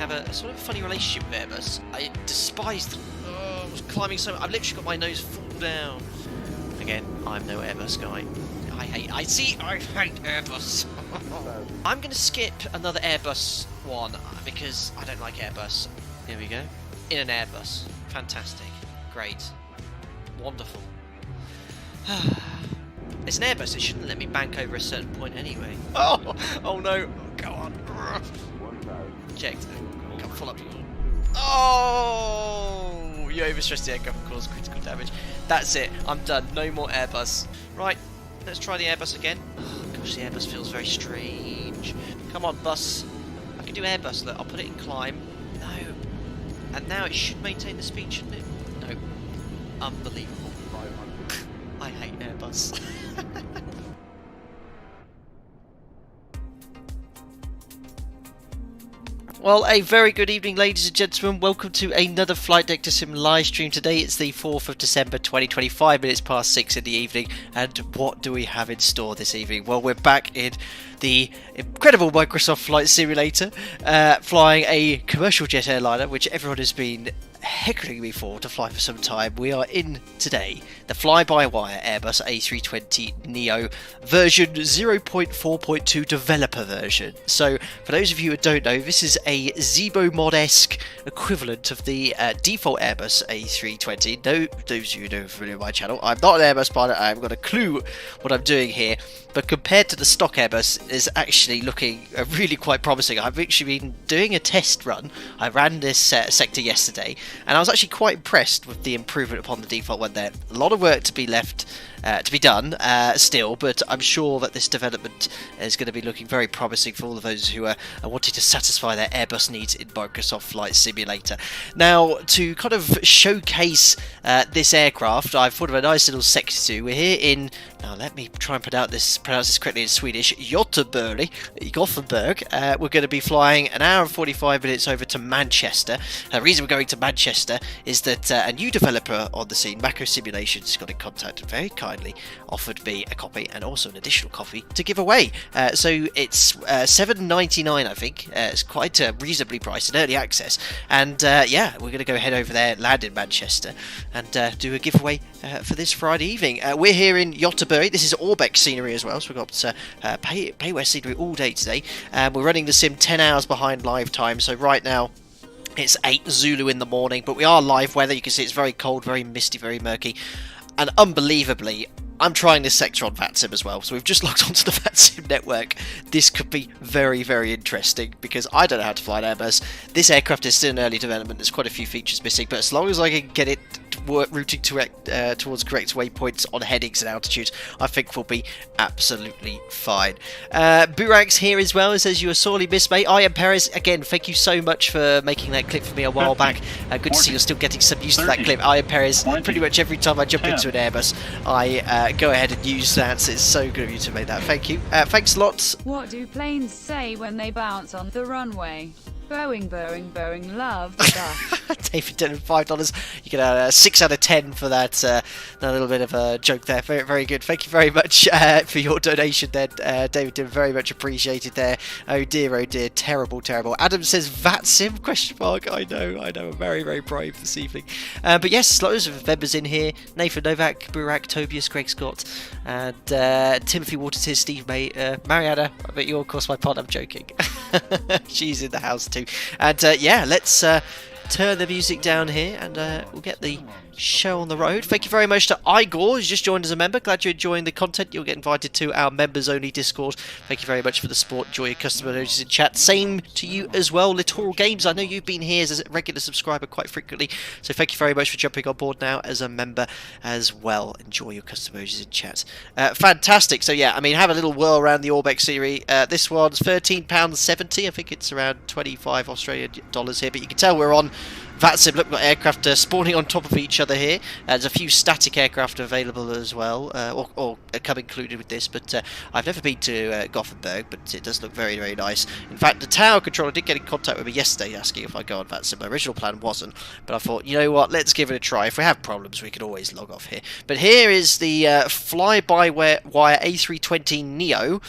have a sort of funny relationship with Airbus. I despise them. Oh, I was climbing so much. I've literally got my nose full down. Again, I'm no Airbus guy. I hate Airbus. I'm going to skip another Airbus one because I don't like Airbus. Here we go. In an Airbus. Fantastic. Great. Wonderful. It's an Airbus, it shouldn't let me bank over a certain point anyway. Oh no. Go on. Eject. Come full up. Oh! You overstressed the aircraft and caused critical damage. That's it. I'm done. No more Airbus. Right. Let's try the Airbus again. Oh, gosh, the Airbus feels very strange. Come on, bus. I can do Airbus. Look, I'll put it in climb. No. And now it should maintain the speed, shouldn't it? No. Unbelievable. I hate Airbus. Well, a very good evening, ladies and gentlemen. Welcome to another Flight Deck to Sim live stream. Today it's the 4th of December 2020, 5 minutes past 6 in the evening. And what do we have in store this evening? Well, we're back in the incredible Microsoft Flight Simulator, flying a commercial jet airliner, which everyone has been heckling me for to fly for some time. We are in today the FlyByWire Airbus A320neo version 0.4.2 developer version. So for those of you who don't know, this is a ZIBO mod-esque equivalent of the default Airbus A320. Those of you who know familiar with my channel, I'm not an Airbus pilot. I haven't got a clue what I'm doing here, but compared to the stock Airbus, is actually looking really quite promising. I've actually been doing a test run. I ran this sector yesterday, and I was actually quite impressed with the improvement upon the default one there. A lot of work to be done still, but I'm sure that this development is going to be looking very promising for all of those who are wanting to satisfy their Airbus needs in Microsoft Flight Simulator. Now, to kind of showcase this aircraft, I've thought of a nice little sector. We're here in, now let me try and pronounce this correctly in Swedish, Gothenburg. We're going to be flying an hour and 45 minutes over to Manchester. The reason we're going to Manchester is that a new developer on the scene, Macro Simulations, got in contact and very kindly offered me a copy and also an additional copy to give away. So it's $7.99, I think. It's quite reasonably priced in early access. And yeah, we're going to go head over there, land in Manchester, and do a giveaway for this Friday evening. We're here in Gothenburg. This is Orbeck scenery as well, so we've got payware scenery all day today. We're running the sim 10 hours behind live time, so right now it's 8 Zulu in the morning, but we are live weather. You can see it's very cold, very misty, very murky, and unbelievably, I'm trying this sector on VATSIM as well, so we've just logged onto the VATSIM network. This could be very, very interesting, because I don't know how to fly an Airbus. This aircraft is still in early development, there's quite a few features missing, but as long as I can get it routing towards correct waypoints on headings and altitudes, I think we'll be absolutely fine. Burak's here as well. It says you are sorely missed, mate. I am Perez. Again, thank you so much for making that clip for me a while back. Good to see you're still getting some use to that clip. I am Perez. Pretty much every time I jump into an Airbus, I go ahead and use that. It's so good of you to make that. Thank you. Thanks lots. What do planes say when they bounce on the runway? Boeing, Boeing, Boeing, love the duck. David Dillon, $5. You get a 6 out of 10 for that little bit of a joke there. Very, very good. Thank you very much for your donation there, David Dillon. Very much appreciated there. Oh dear, terrible, terrible. Adam says VATSIM, question mark. I know, I'm very, very brave this evening. But yes, loads of members in here. Nathan Novak, Burak, Tobias, Greg Scott, and Timothy Waters here, Steve May, Mariana. But you're of course my partner, I'm joking. She's in the house too. And yeah, let's turn the music down here and we'll get the show on the road. Thank you very much to Igor, who's just joined as a member. Glad you're enjoying the content. You'll get invited to our members only Discord. Thank you very much for the support. Enjoy your customer notices in chat. Same to you as well, Littoral Games. I know you've been here as a regular subscriber quite frequently, so thank you very much for jumping on board now as a member as well. Enjoy your customer notices in chat. Fantastic. So yeah, I mean, have a little whirl around the Orbeck series. This one's £13.70. I think it's around 25 Australian dollars here, but you can tell we're on VATSIM, look, we've got aircraft spawning on top of each other here. There's a few static aircraft available as well, or come included with this, but I've never been to Gothenburg, but it does look very, very nice. In fact, the tower controller did get in contact with me yesterday asking if I go on VATSIM. My original plan wasn't, but I thought, you know what, let's give it a try. If we have problems, we can always log off here. But here is the FlyByWire A320neo,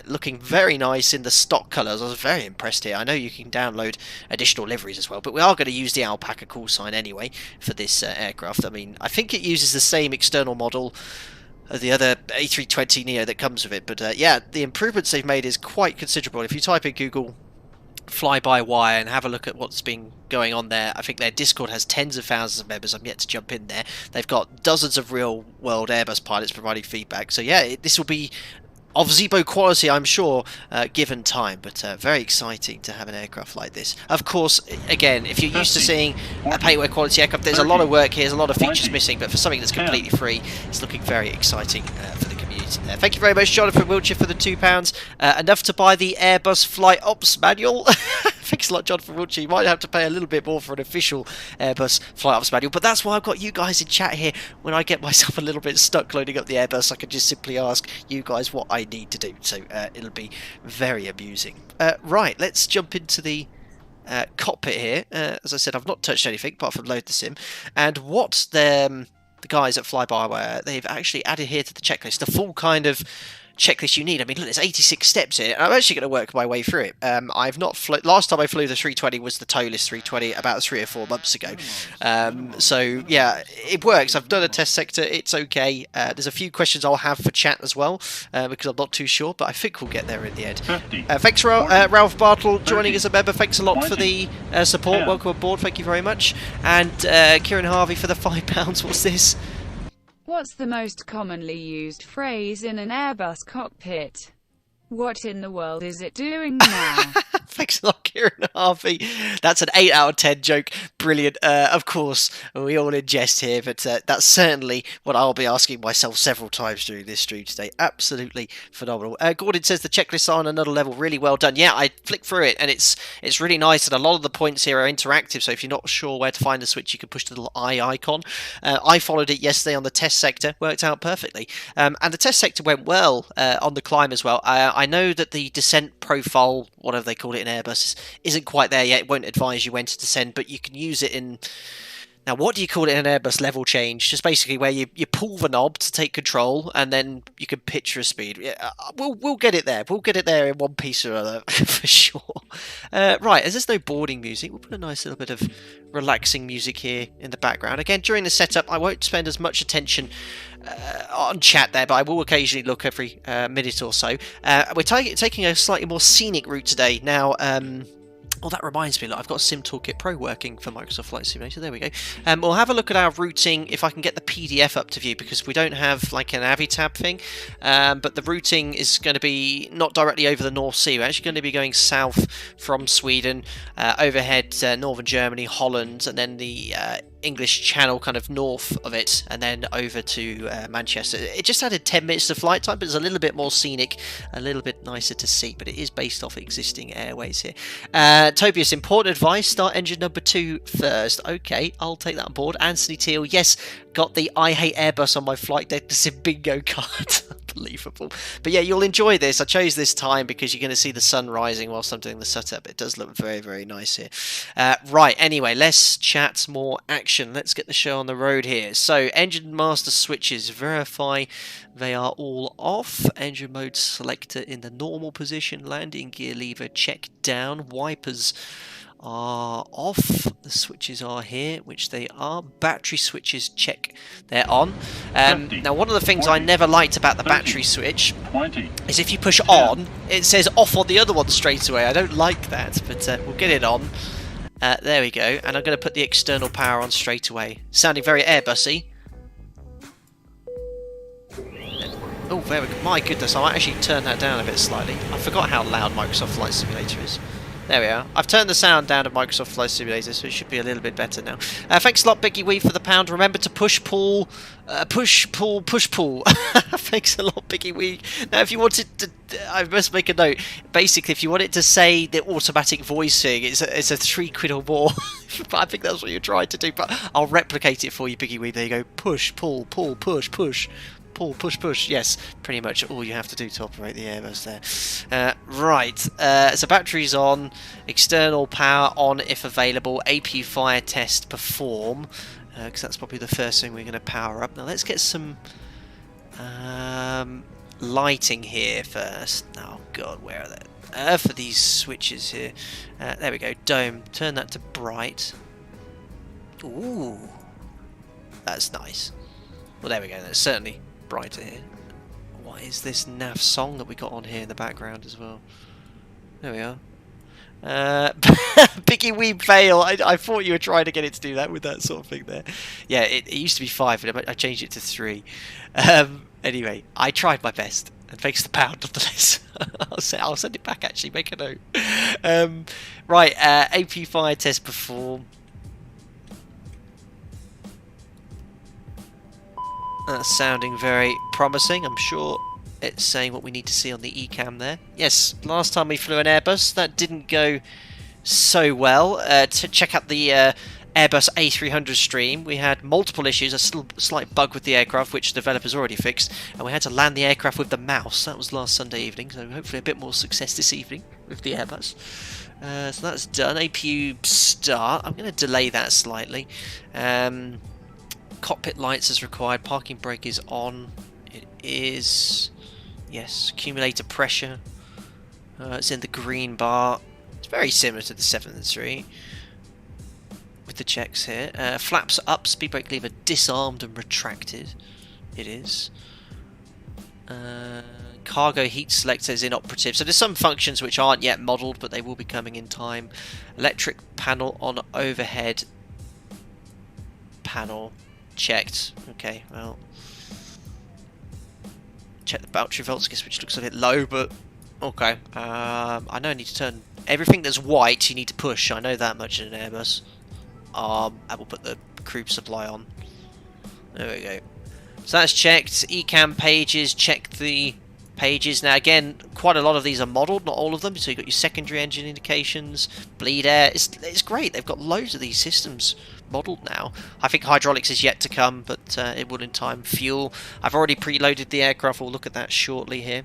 looking very nice in the stock colours. I was very impressed here. I know you can download additional liveries as well, but we are going to use the alpaca call sign anyway for this aircraft. I mean, I think it uses the same external model of the other A320neo that comes with it, but yeah, the improvements they've made is quite considerable. If you type in Google fly-by-wire and have a look at what's been going on there, I think their Discord has tens of thousands of members. I'm yet to jump in there. They've got dozens of real-world Airbus pilots providing feedback, so yeah, this will be of ZIBO quality, I'm sure, given time, but very exciting to have an aircraft like this. Of course, again, if you're used to seeing a payware quality aircraft, there's a lot of work here, there's a lot of features missing, but for something that's completely free, it's looking very exciting for the community there. Thank you very much, Jonathan Wiltshire, for the £2. Enough to buy the Airbus Flight Ops Manual. Thanks a lot, Jonathan Wiltshire. You might have to pay a little bit more for an official Airbus Flight Ops Manual, but that's why I've got you guys in chat here. When I get myself a little bit stuck loading up the Airbus, I can just simply ask you guys what I need to do, so it'll be very amusing. Right, let's jump into the cockpit here. As I said, I've not touched anything apart from load the sim, and what the guys at FlyByWire, they've actually added here to the checklist the full kind of checklist you need. I mean, look, there's 86 steps here, and I'm actually going to work my way through it. I've not last time I flew the 320 was the toeless 320 about 3 or 4 months ago. So yeah, it works. I've done a test sector. It's okay. There's a few questions I'll have for chat as well, because I'm not too sure, but I think we'll get there in the end. Thanks, Ralph Bartle, joining as a member. Thanks a lot for the support. Welcome aboard. Thank you very much. And Kieran Harvey for the £5. What's this? What's the most commonly used phrase in an Airbus cockpit? What in the world is it doing now? Thanks a lot, Kieran Harvey. That's an 8 out of 10 joke. Brilliant. Of course, we all in jest here, but that's certainly what I'll be asking myself several times during this stream today. Absolutely phenomenal. Gordon says the checklists are on another level. Really well done. Yeah, I flicked through it, and it's really nice, and a lot of the points here are interactive, so if you're not sure where to find the switch, you can push the little eye icon. I followed it yesterday on the test sector. Worked out perfectly. And the test sector went well on the climb as well. I know that the descent profile, whatever they call it in Airbus, isn't quite there yet. It won't advise you when to descend, but you can use it in... Now, what do you call it in an Airbus level change? Just basically where you pull the knob to take control, and then you can pitch your speed. Yeah, we'll get it there. We'll get it there in one piece or another, for sure. Right, as there's no boarding music, we'll put a nice little bit of relaxing music here in the background. Again, during the setup, I won't spend as much attention on chat there, but I will occasionally look every minute or so. We're taking a slightly more scenic route today. Now, oh, that reminds me, look, I've got Sim Toolkit Pro working for Microsoft Flight Simulator. There we go. We'll have a look at our routing, if I can get the PDF up to view, because we don't have like an Avitab thing. But the routing is going to be not directly over the North Sea. We're actually going to be going south from Sweden, overhead northern Germany, Holland, and then the English Channel kind of north of it, and then over to Manchester. It just added 10 minutes to flight time, but it's a little bit more scenic, a little bit nicer to see, but it is based off existing airways here. Tobias, important advice, start engine number 2 first. Okay, I'll take that on board. Anthony Teal, yes, got the I Hate Airbus on my flight deck to sim bingo card. Unbelievable. But yeah, you'll enjoy this. I chose this time because you're going to see the sun rising whilst I'm doing the setup. It does look very, very nice here. Right, anyway, let's chat more action. Let's get the show on the road here. So, engine master switches, verify they are all off. Engine mode selector in the normal position. Landing gear lever check down. Wipers are off. The switches are here, which they are. Battery switches, check, they're on. Now, one of the things I never liked about the battery switch is if you push on, it says off on the other one straight away. I don't like that, but we'll get it on. There we go, and I'm going to put the external power on straight away. Sounding very Airbusy. Oh, very good. My goodness, I might actually turn that down a bit slightly. I forgot how loud Microsoft Flight Simulator is. There we are. I've turned the sound down to Microsoft Flight Simulator, so it should be a little bit better now. Thanks a lot, Biggie Wee, for the pound. Remember to push, pull. Thanks a lot, Biggie Wee. Now, if you wanted to... I must make a note. Basically, if you want it to say the automatic voicing, it's a £3 or more. I think that's what you're trying to do, but I'll replicate it for you, Biggie Wee. There you go. Push, pull, pull, push, push. Pull, push, push. Yes, pretty much all you have to do to operate the Airbus there. Right, so batteries on, external power on if available, AP fire test perform, because that's probably the first thing we're going to power up. Now let's get some lighting here first. Oh god, where are they? For these switches here. There we go, dome, turn that to bright. Ooh, that's nice. Well, there we go, that's certainly brighter here. What is this naff song that we got on here in the background as well? There we are. Biggie Wee fail. I thought you were trying to get it to do that with that sort of thing there. Yeah, it used to be 5, but I changed it to 3. Anyway, I tried my best, and thanks to the pound nonetheless. I'll send it back actually, make a note. Right, AP fire test perform. That's sounding very promising. I'm sure it's saying what we need to see on the eCam there. Yes, last time we flew an Airbus, that didn't go so well. To check out the Airbus A300 stream, we had multiple issues, a slight bug with the aircraft, which the developers already fixed, and we had to land the aircraft with the mouse. That was last Sunday evening, so hopefully a bit more success this evening with the Airbus. So that's done. APU start. I'm going to delay that slightly. Cockpit lights as required. Parking brake is on. It is... Yes. Accumulator pressure. It's in the green bar. It's very similar to the 7-3 with the checks here. Flaps up. Speed brake lever disarmed and retracted. It is. Cargo heat selector is inoperative. So there's some functions which aren't yet modelled, but they will be coming in time. Electric panel on overhead panel. Checked. Okay, well, check the battery volts, which looks a bit low, but okay. I know I need to turn everything that's white. You need to push. I know that much in an Airbus. I will put the crew supply on. There we go. So that's checked. ECam pages. Check the pages. Now again, quite a lot of these are modelled, not all of them. So you've got your secondary engine indications, bleed air. It's great. They've got loads of these systems modelled now. I think hydraulics is yet to come, but it will in time. Fuel. I've already preloaded the aircraft. We'll look at that shortly here.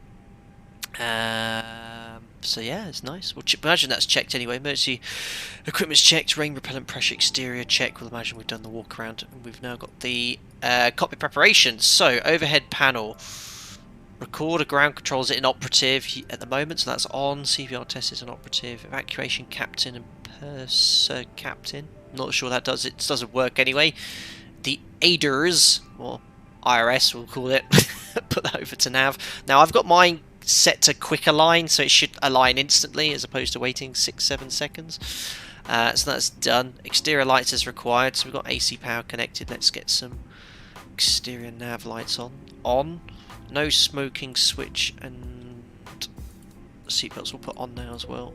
So yeah, it's nice. Well, imagine that's checked anyway. Emergency equipment's checked. Rain repellent pressure exterior check. We'll imagine we've done the walk around. And we've now got the cockpit preparation. So overhead panel. Recorder ground controls are inoperative at the moment, so that's on. CVR test is inoperative. Evacuation captain and purser captain. Not sure that does it. Doesn't work anyway. The aiders, or IRS we'll call it, put that over to nav. Now I've got mine set to quick align, so it should align instantly as opposed to waiting 6-7 seconds. So that's done. Exterior lights as required, so we've got AC power connected. Let's get some exterior nav lights on. No smoking switch, and seatbelts will put on now as well.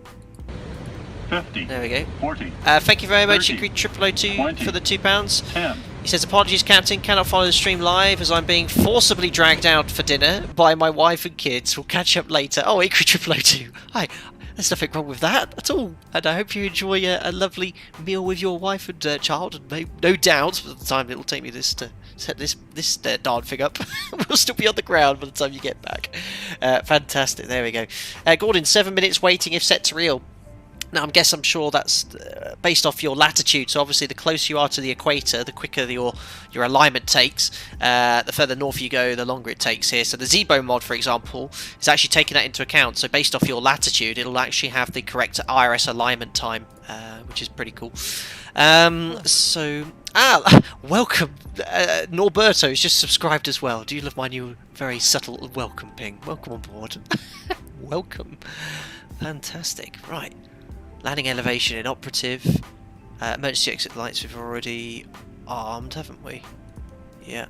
50. There we go. 40. Thank you very much, 30, Ingrid 002 for the £2. 10. He says, apologies, Captain, cannot follow the stream live as I'm being forcibly dragged out for dinner by my wife and kids. We'll catch up later. Oh, Ingrid 002. Hi. There's nothing wrong with that at all. And I hope you enjoy a lovely meal with your wife and child. And no doubt, by the time it will take me to set this darn thing up, we'll still be on the ground by the time you get back. Fantastic. There we go. Gordon, 7 minutes waiting if set to real. Now, I'm sure that's based off your latitude. So obviously, the closer you are to the equator, the quicker your alignment takes. The further north you go, the longer it takes here. So the ZIBO mod, for example, is actually taking that into account. So based off your latitude, it'll actually have the correct IRS alignment time, which is pretty cool. Welcome. Norberto's just subscribed as well. Do you love my new, very subtle welcome ping? Welcome on board. Welcome. Fantastic. Right. Landing elevation inoperative. Emergency exit lights we've already armed, haven't we? Yeah.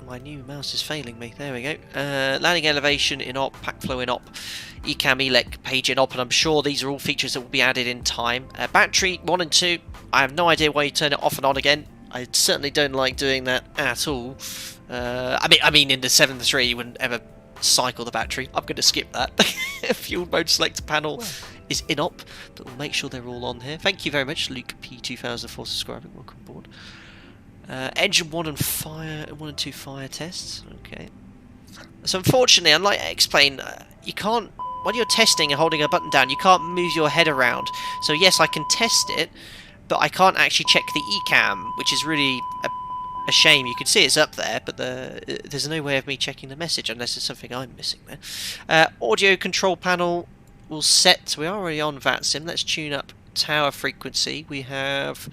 my new mouse is failing me. There we go. Landing elevation in op, pack flow in op, ECAM, ELEC, page in op, and I'm sure these are all features that will be added in time. Battery 1 and 2, I have no idea why you turn it off and on again. I certainly don't like doing that at all. I mean in the 7.3 you wouldn't ever cycle the battery. I'm going to skip that. Fuel mode selector panel is in op, but we'll make sure they're all on here. Thank you very much, Luke P2000 for subscribing. Welcome aboard. Engine 1 and 2 fire tests. Okay. So unfortunately, unlike I explained, you can't, when you're testing and holding a button down, you can't move your head around. So yes, I can test it, but I can't actually check the ECAM, which is really a shame. You can see it's up there, but there's no way of me checking the message unless there's something I'm missing there. Audio control panel will set. We are already on VATSIM. Let's tune up tower frequency. We have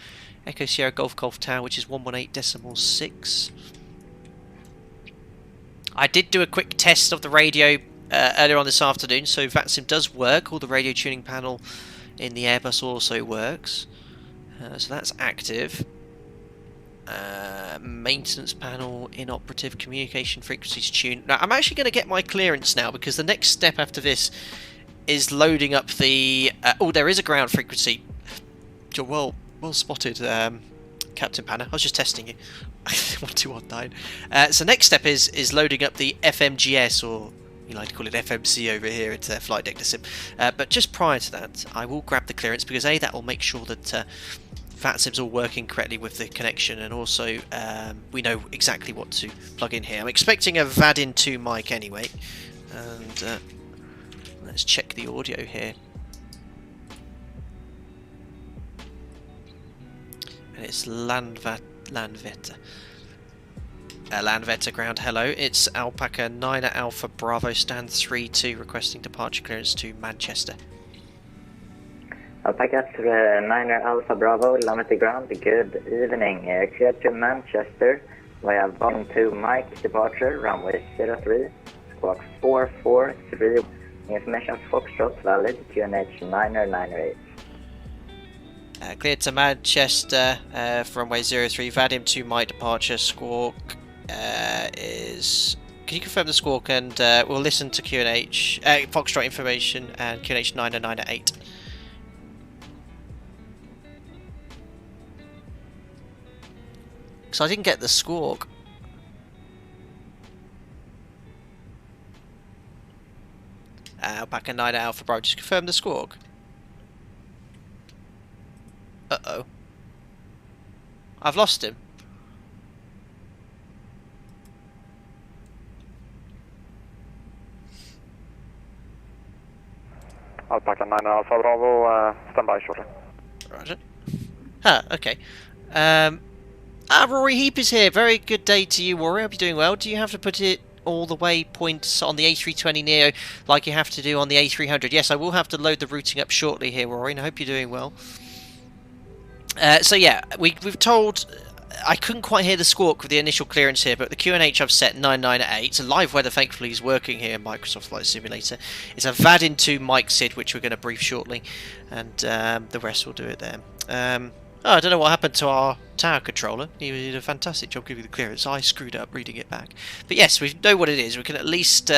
Echo Sierra Golf Golf Tower, which is 118.6. I did do a quick test of the radio earlier on this afternoon, so VATSIM does work. All the radio tuning panel in the Airbus also works. So that's active. Maintenance panel inoperative, communication frequencies tuned. Now I'm actually going to get my clearance now, because the next step after this is loading up the oh, there is a ground frequency. You're well spotted, Captain Panner. I was just testing you. 1219. So next step is loading up the FMGS, or you like to call it FMC over here at Flight Deck Sim. But just prior to that, I will grab the clearance, because that will make sure that VATSIM's all working correctly with the connection, and also we know exactly what to plug in here. I'm expecting a VAD-in 2 mic anyway, and let's check the audio here. And it's Landvetter. Landvetter ground, hello. It's Alpaca 9 at Alpha Bravo stand 3-2 requesting departure clearance to Manchester. Alpaca 9 Alpha Bravo, Landvetter ground, good evening. Clear to Manchester via volume 2 mic departure, runway 03, squawk 443, information Foxtrot valid, QNH 908. Cleared to Manchester for runway 03, VAD-in 2 mic departure, squawk is... Can you confirm the squawk, and we'll listen to QNH, Foxtrot information, and QNH 908. So I didn't get the squawk. Alpaca 9 at Alpha Bravo, just confirm the squawk. Uh-oh. I've lost him. Alpaca 9 Alpha Bravo, stand by shortly. Roger. Okay. Rory Heap is here. Very good day to you, Rory. I hope you're doing well. Do you have to put it all the way points on the A320neo like you have to do on the A300? Yes, I will have to load the routing up shortly here, Rory, and I hope you're doing well. So yeah, we've told... I couldn't quite hear the squawk with the initial clearance here, but the QNH I've set 998. So live weather, thankfully, is working here in Microsoft Flight Simulator. It's a VAD-in 2 mic SID, which we're going to brief shortly, and the rest will do it there. I don't know what happened to our tower controller. He did a fantastic job giving the clearance. I screwed up reading it back. But yes, we know what it is. We can at least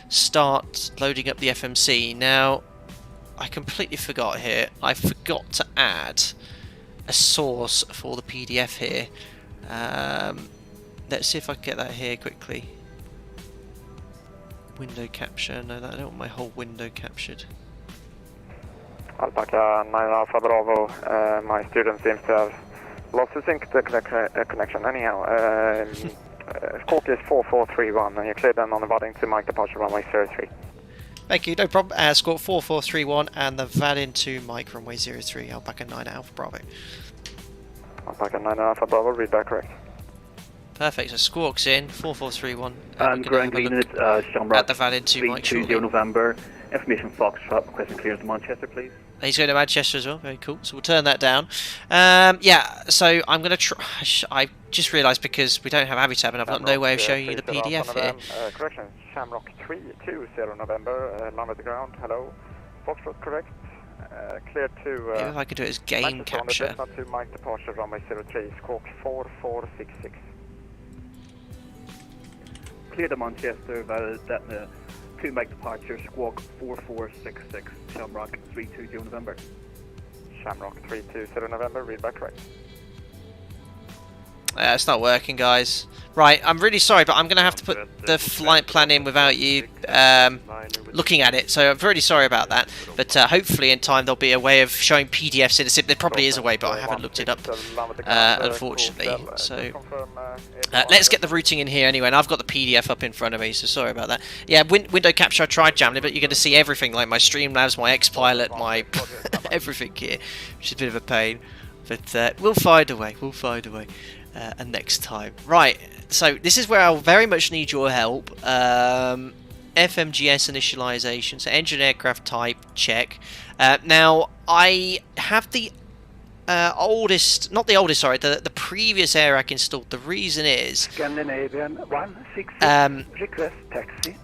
start loading up the FMC. Now, I completely forgot here. I forgot to add a source for the PDF here. Let's see if I can get that here quickly. Window capture. No, I don't want my whole window captured. Alpaca 9 Alpha Bravo, my student seems to have lost his connection anyhow. Squawk is 4431, and you cleared them on the VAD-in 2 mic departure runway 03. Thank you, no problem. Squawk 4431 and the VAD-in 2 mic runway 03, Alpaca 9 Alpha Bravo. Alpaca 9 Alpha Bravo, read that correct. Perfect, so squawk's in, 4431. And ground green unit, Sean at the VAD-in 2 mic shortly. November, information Foxtrot, requesting clearance to Manchester, please. He's going to Manchester as well, very cool, so we'll turn that down. Yeah, so I'm going to try... I just realised, because we don't have Avitab and I've got no way of showing you the PDF here. Correction, Shamrock 320 November, Landvetter ground, hello. Foxtrot correct, clear to... Maybe if I could do it as game capture. On the 2 mic departure runway 03, squawk 4466. clear to Manchester, valid Detna, 2 Mike departure, squawk 4466, Shamrock 320 November. Shamrock 320 November, read back right. It's not working, guys. Right, I'm really sorry, but I'm going to have to put the flight plan in without you looking at it, so I'm really sorry about that. But hopefully in time there'll be a way of showing PDFs in a sim. There probably is a way, but I haven't looked it up, unfortunately. So let's get the routing in here anyway, and I've got the PDF up in front of me, so sorry about that. Yeah, window capture, I tried jamming it, but you're going to see everything, like my Streamlabs, my X-Pilot, my everything here, which is a bit of a pain. But we'll find a way, and next time. Right, so this is where I'll very much need your help. FMGS initialization, so engine aircraft type, check. Now, I have the the previous air rack installed. The reason is Scandinavian 166, request taxi.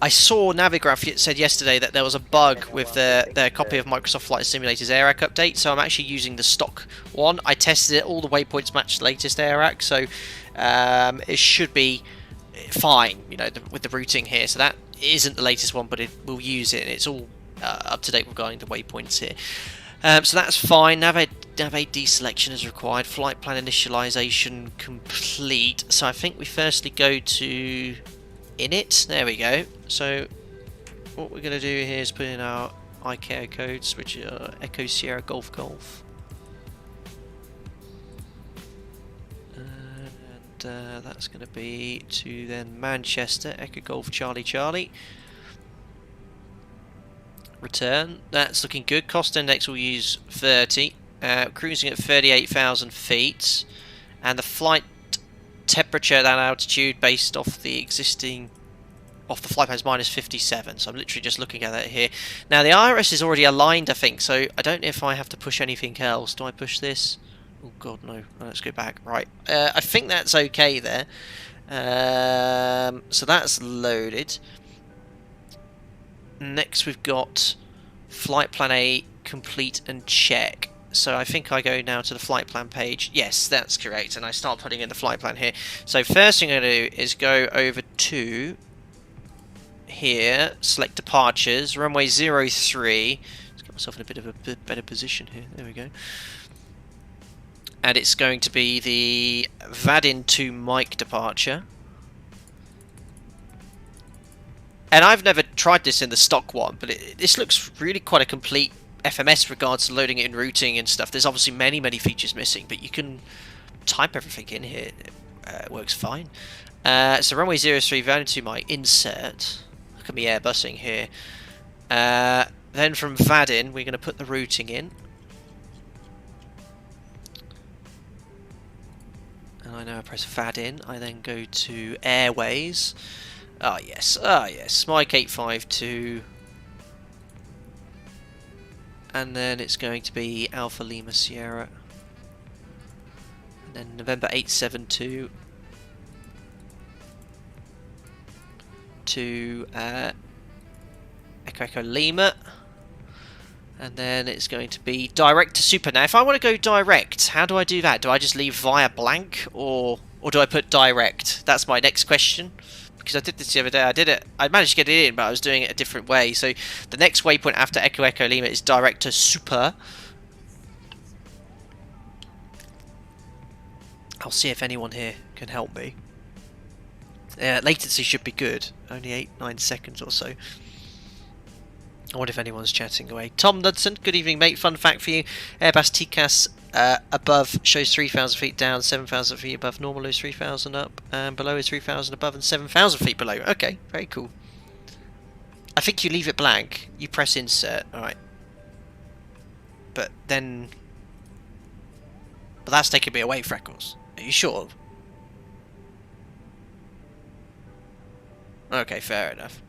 I saw Navigraph said yesterday that there was a bug with their copy of Microsoft Flight Simulator's AirRack update, so I'm actually using the stock one. I tested it, all the waypoints match the latest AirRack, so it should be fine, you know, with the routing here. So that isn't the latest one, but we'll use it, and it's all up to date regarding the waypoints here. So that's fine. Nav aid deselection is required. Flight plan initialization complete. So I think we firstly go to init. There we go. So what we're going to do here is put in our ICAO codes, which are Echo Sierra Golf Golf. And that's going to be to then Manchester, Echo Golf Charlie Charlie. Return. That's looking good. Cost index will use 30. Cruising at 38,000 feet. And the flight temperature at that altitude based off the existing the flight plan is minus 57, so I'm literally just looking at that here. Now the IRS is already aligned, I think, so I don't know if I have to push anything else. Do I push this? Oh god, no. Let's go back. Right, I think that's okay there. So that's loaded. Next we've got flight plan A complete and check. So I think I go now to the flight plan page. Yes, that's correct. And I start putting in the flight plan here. So first thing I'm going to do is go over to here, select departures, runway 03. Let's get myself in a bit of a better position here. There we go. And it's going to be the Vadin to Mike departure. And I've never tried this in the stock one, but this looks really quite a complete FMS regards to loading it in routing and stuff. There's obviously many features missing, but you can type everything in here. It works fine. So runway 03, Vadin to Mike, insert. Look at me airbusing here. Then from Vadin, we're going to put the routing in. And I now press Vadin. I then go to Airways. Ah yes, Mike 852. And then it's going to be Alpha Lima Sierra. And then November 872 to Echo Lima. And then it's going to be direct to super. Now if I want to go direct, how do I do that? Do I just leave via blank or do I put direct? That's my next question. Because I did this the other day, I managed to get it in, but I was doing it a different way. So the next waypoint after Echo Lima is direct to super. I'll see if anyone here can help me. Latency should be good, only 8-9 seconds or so. I wonder if anyone's chatting away. Tom Knudsen, good evening mate, fun fact for you. Airbus TCAS above shows 3,000 feet down, 7,000 feet above, normal is 3,000 up, and below is 3,000 above and 7,000 feet below. Okay, very cool. I think you leave it blank, you press insert, alright. But then... But that's taking me away, Freckles. Are you sure? Okay, fair enough.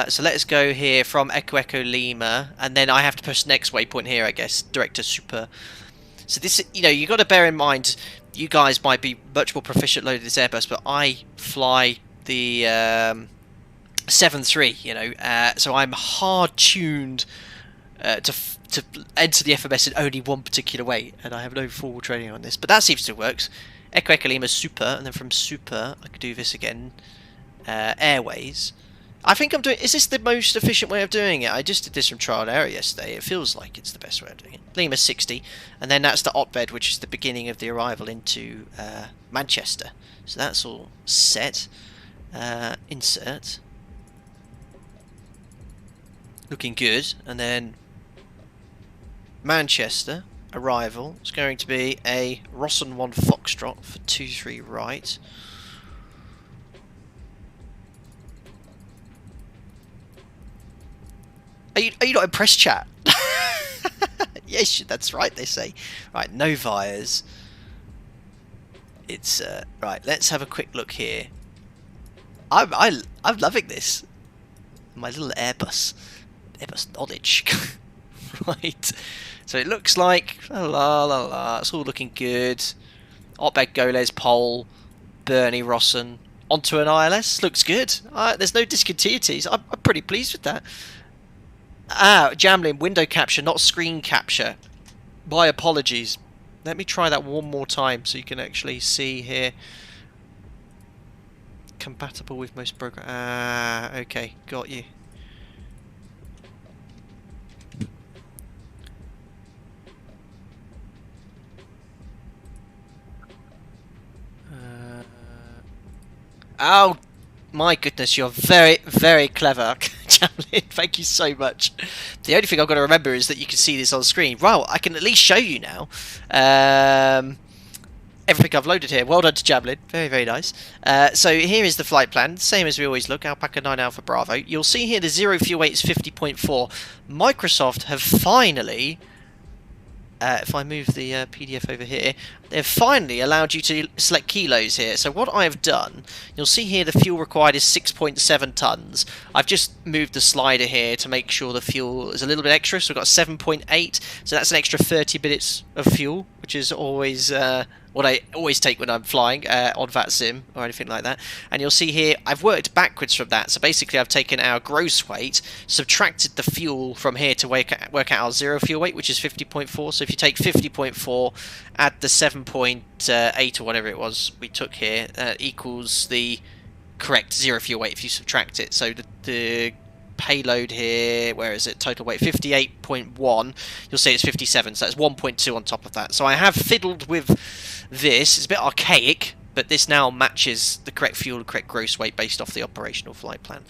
So let's go here from Echo Lima, and then I have to push the next waypoint here, I guess, direct to super. So this, you know, you got to bear in mind, you guys might be much more proficient loading this Airbus, but I fly the 7.3, you know, so I'm hard tuned to to enter the FMS in only one particular way, and I have no formal training on this, but that seems to work. Echo Echo Lima Super, and then from Super I could do this again. Airways. I think I'm doing. Is this the most efficient way of doing it? I just did this from trial and error yesterday. It feels like it's the best way of doing it. Lima 60, and then that's the Otbed, which is the beginning of the arrival into Manchester. So that's all set. Insert. Looking good, and then Manchester arrival is going to be a Rossen 1 Foxtrot for 23 right. Are you not impressed, chat? Yes, that's right, they say. Right, no Vires. It's right. Let's have a quick look here. I'm loving this. My little Airbus knowledge. Right. So it looks like it's all looking good. Otbeg Goles Pole, Bernie Rossen onto an ILS. Looks good. There's no discontinuities. I'm pretty pleased with that. Jamlin, window capture, not screen capture. My apologies. Let me try that one more time so you can actually see here. Compatible with most programs. Okay, got you. Oh my goodness, you're very, very clever, Jamlin. Thank you so much. The only thing I've got to remember is that you can see this on screen. Well, I can at least show you now. Everything I've loaded here. Well done to Jamlin. Very, very nice. So here is the flight plan. Same as we always look. Alpaca 9 Alpha Bravo. You'll see here the zero fuel weight is 50.4. Microsoft have finally... if I move the PDF over here, they've finally allowed you to select kilos here. So what I've done, you'll see here the fuel required is 6.7 tons. I've just moved the slider here to make sure the fuel is a little bit extra. So we've got 7.8, so that's an extra 30 minutes of fuel, which is always what I always take when I'm flying on VATSIM or anything like that. And you'll see here, I've worked backwards from that. So basically I've taken our gross weight, subtracted the fuel from here to work out our zero fuel weight, which is 50.4. So if you take 50.4, add the 7.8 or whatever it was we took here, equals the correct zero fuel weight if you subtract it. So the payload here, where is it? Total weight 58.1. You'll see it's 57, so that's 1.2 on top of that. So I have fiddled with this. It's a bit archaic, but this now matches the correct fuel and correct gross weight based off the operational flight plan.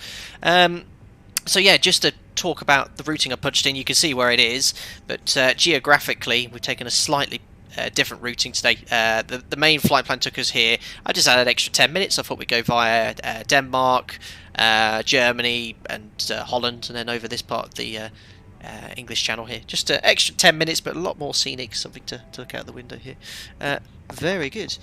So yeah, just to talk about the routing I punched in, you can see where it is, but geographically we've taken a slightly different routing today. The main flight plan took us here. I just added an extra 10 minutes. I thought we'd go via Denmark, Germany and Holland, and then over this part of the English Channel here. Just an extra 10 minutes, but a lot more scenic, something to look out the window here. Very good.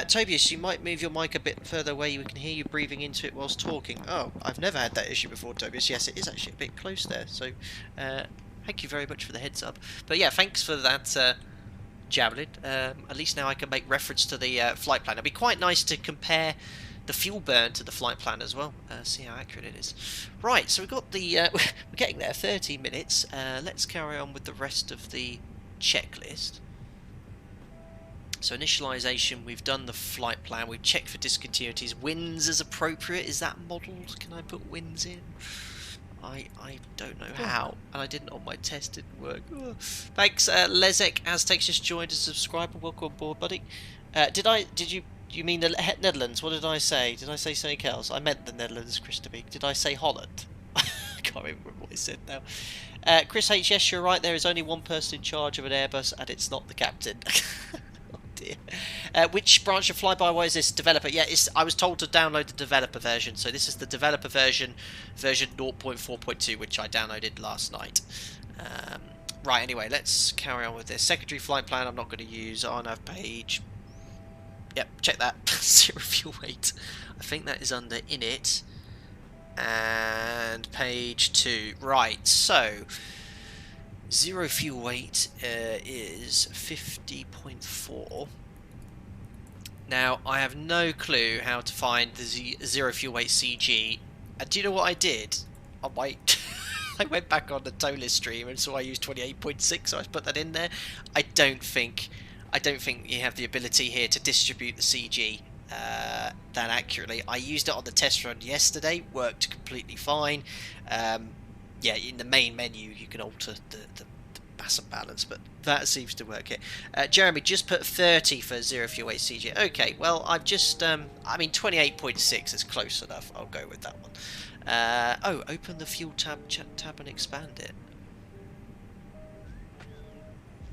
Tobias, you might move your mic a bit further away. We can hear you breathing into it whilst talking. Oh, I've never had that issue before, Tobias. Yes, it is actually a bit close there, so thank you very much for the heads up. But yeah, thanks for that, Javelin. At least now I can make reference to the flight plan. It'd be quite nice to compare the fuel burn to the flight plan as well, see how accurate it is. Right, so we've got the we're getting there, 30 minutes. Let's carry on with the rest of the checklist. So initialization, we've done the flight plan, we've checked for discontinuities. Winds as appropriate, is that modelled? Can I put winds in? I don't know how, and I didn't on my test, didn't work. Thanks, Lezek Aztecs just joined as a subscriber. Welcome on board, buddy. Did you mean the Netherlands? What did I say? Did I say something else? I meant the Netherlands, Chris de Beek. Did I say Holland? I can't remember what I said now. Chris H, yes, you're right. There is only one person in charge of an Airbus, and it's not the captain. Oh dear. Which branch of FlyByWire is this? Developer. Yeah, I was told to download the developer version. So this is the developer version 0.4.2, which I downloaded last night. Right, anyway, let's carry on with this. Secondary flight plan I'm not going to use. RNAV page. Yep, check that. Zero fuel weight. I think that is under init. And page 2. Right, so zero fuel weight is 50.4. Now, I have no clue how to find the zero fuel weight CG. And do you know what I did? On my I went back on the tow list stream and saw I used 28.6, so I put that in there. I don't think you have the ability here to distribute the CG that accurately. I used it on the test run yesterday, worked completely fine. Yeah, in the main menu you can alter the mass and balance, but that seems to work here. Jeremy, just put 30 for zero fuel weight CG. Okay, well, I've just, I mean, 28.6 is close enough. I'll go with that one. Oh, open the fuel tab and expand it.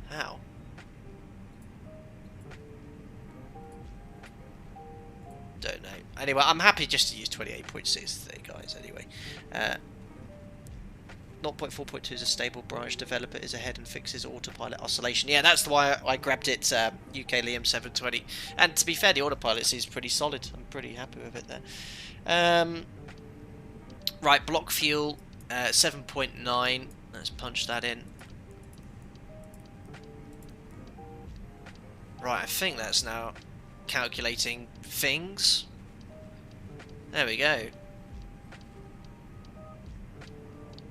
How? Don't know. Anyway, I'm happy just to use 28.6 today, guys, anyway. 0.4.2 is a stable branch. Developer is ahead and fixes autopilot oscillation. Yeah, that's why I grabbed it, UK Liam 720. And to be fair, the autopilot is pretty solid. I'm pretty happy with it there. Right, block fuel, 7.9. Let's punch that in. Right, I think that's now calculating things. There we go.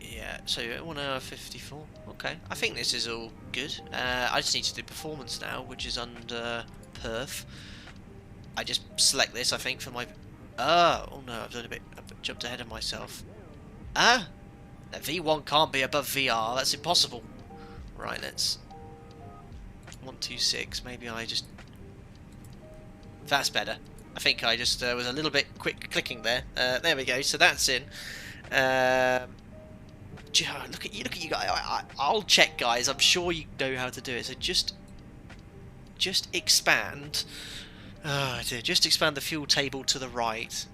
Yeah, so 1 hour 54. Okay, I think this is all good. I just need to do performance now, which is under perf. I just select this, I think, for my... Oh no, I've done I've jumped ahead of myself. Ah! The V1 can't be above VR, that's impossible. Right, let's... 126, maybe I just... That's better. I think I just was a little bit quick clicking there. There we go, so that's in. Look at you guys. I'll check, guys. I'm sure you know how to do it. So just expand. Oh dear. Just expand the fuel table to the right.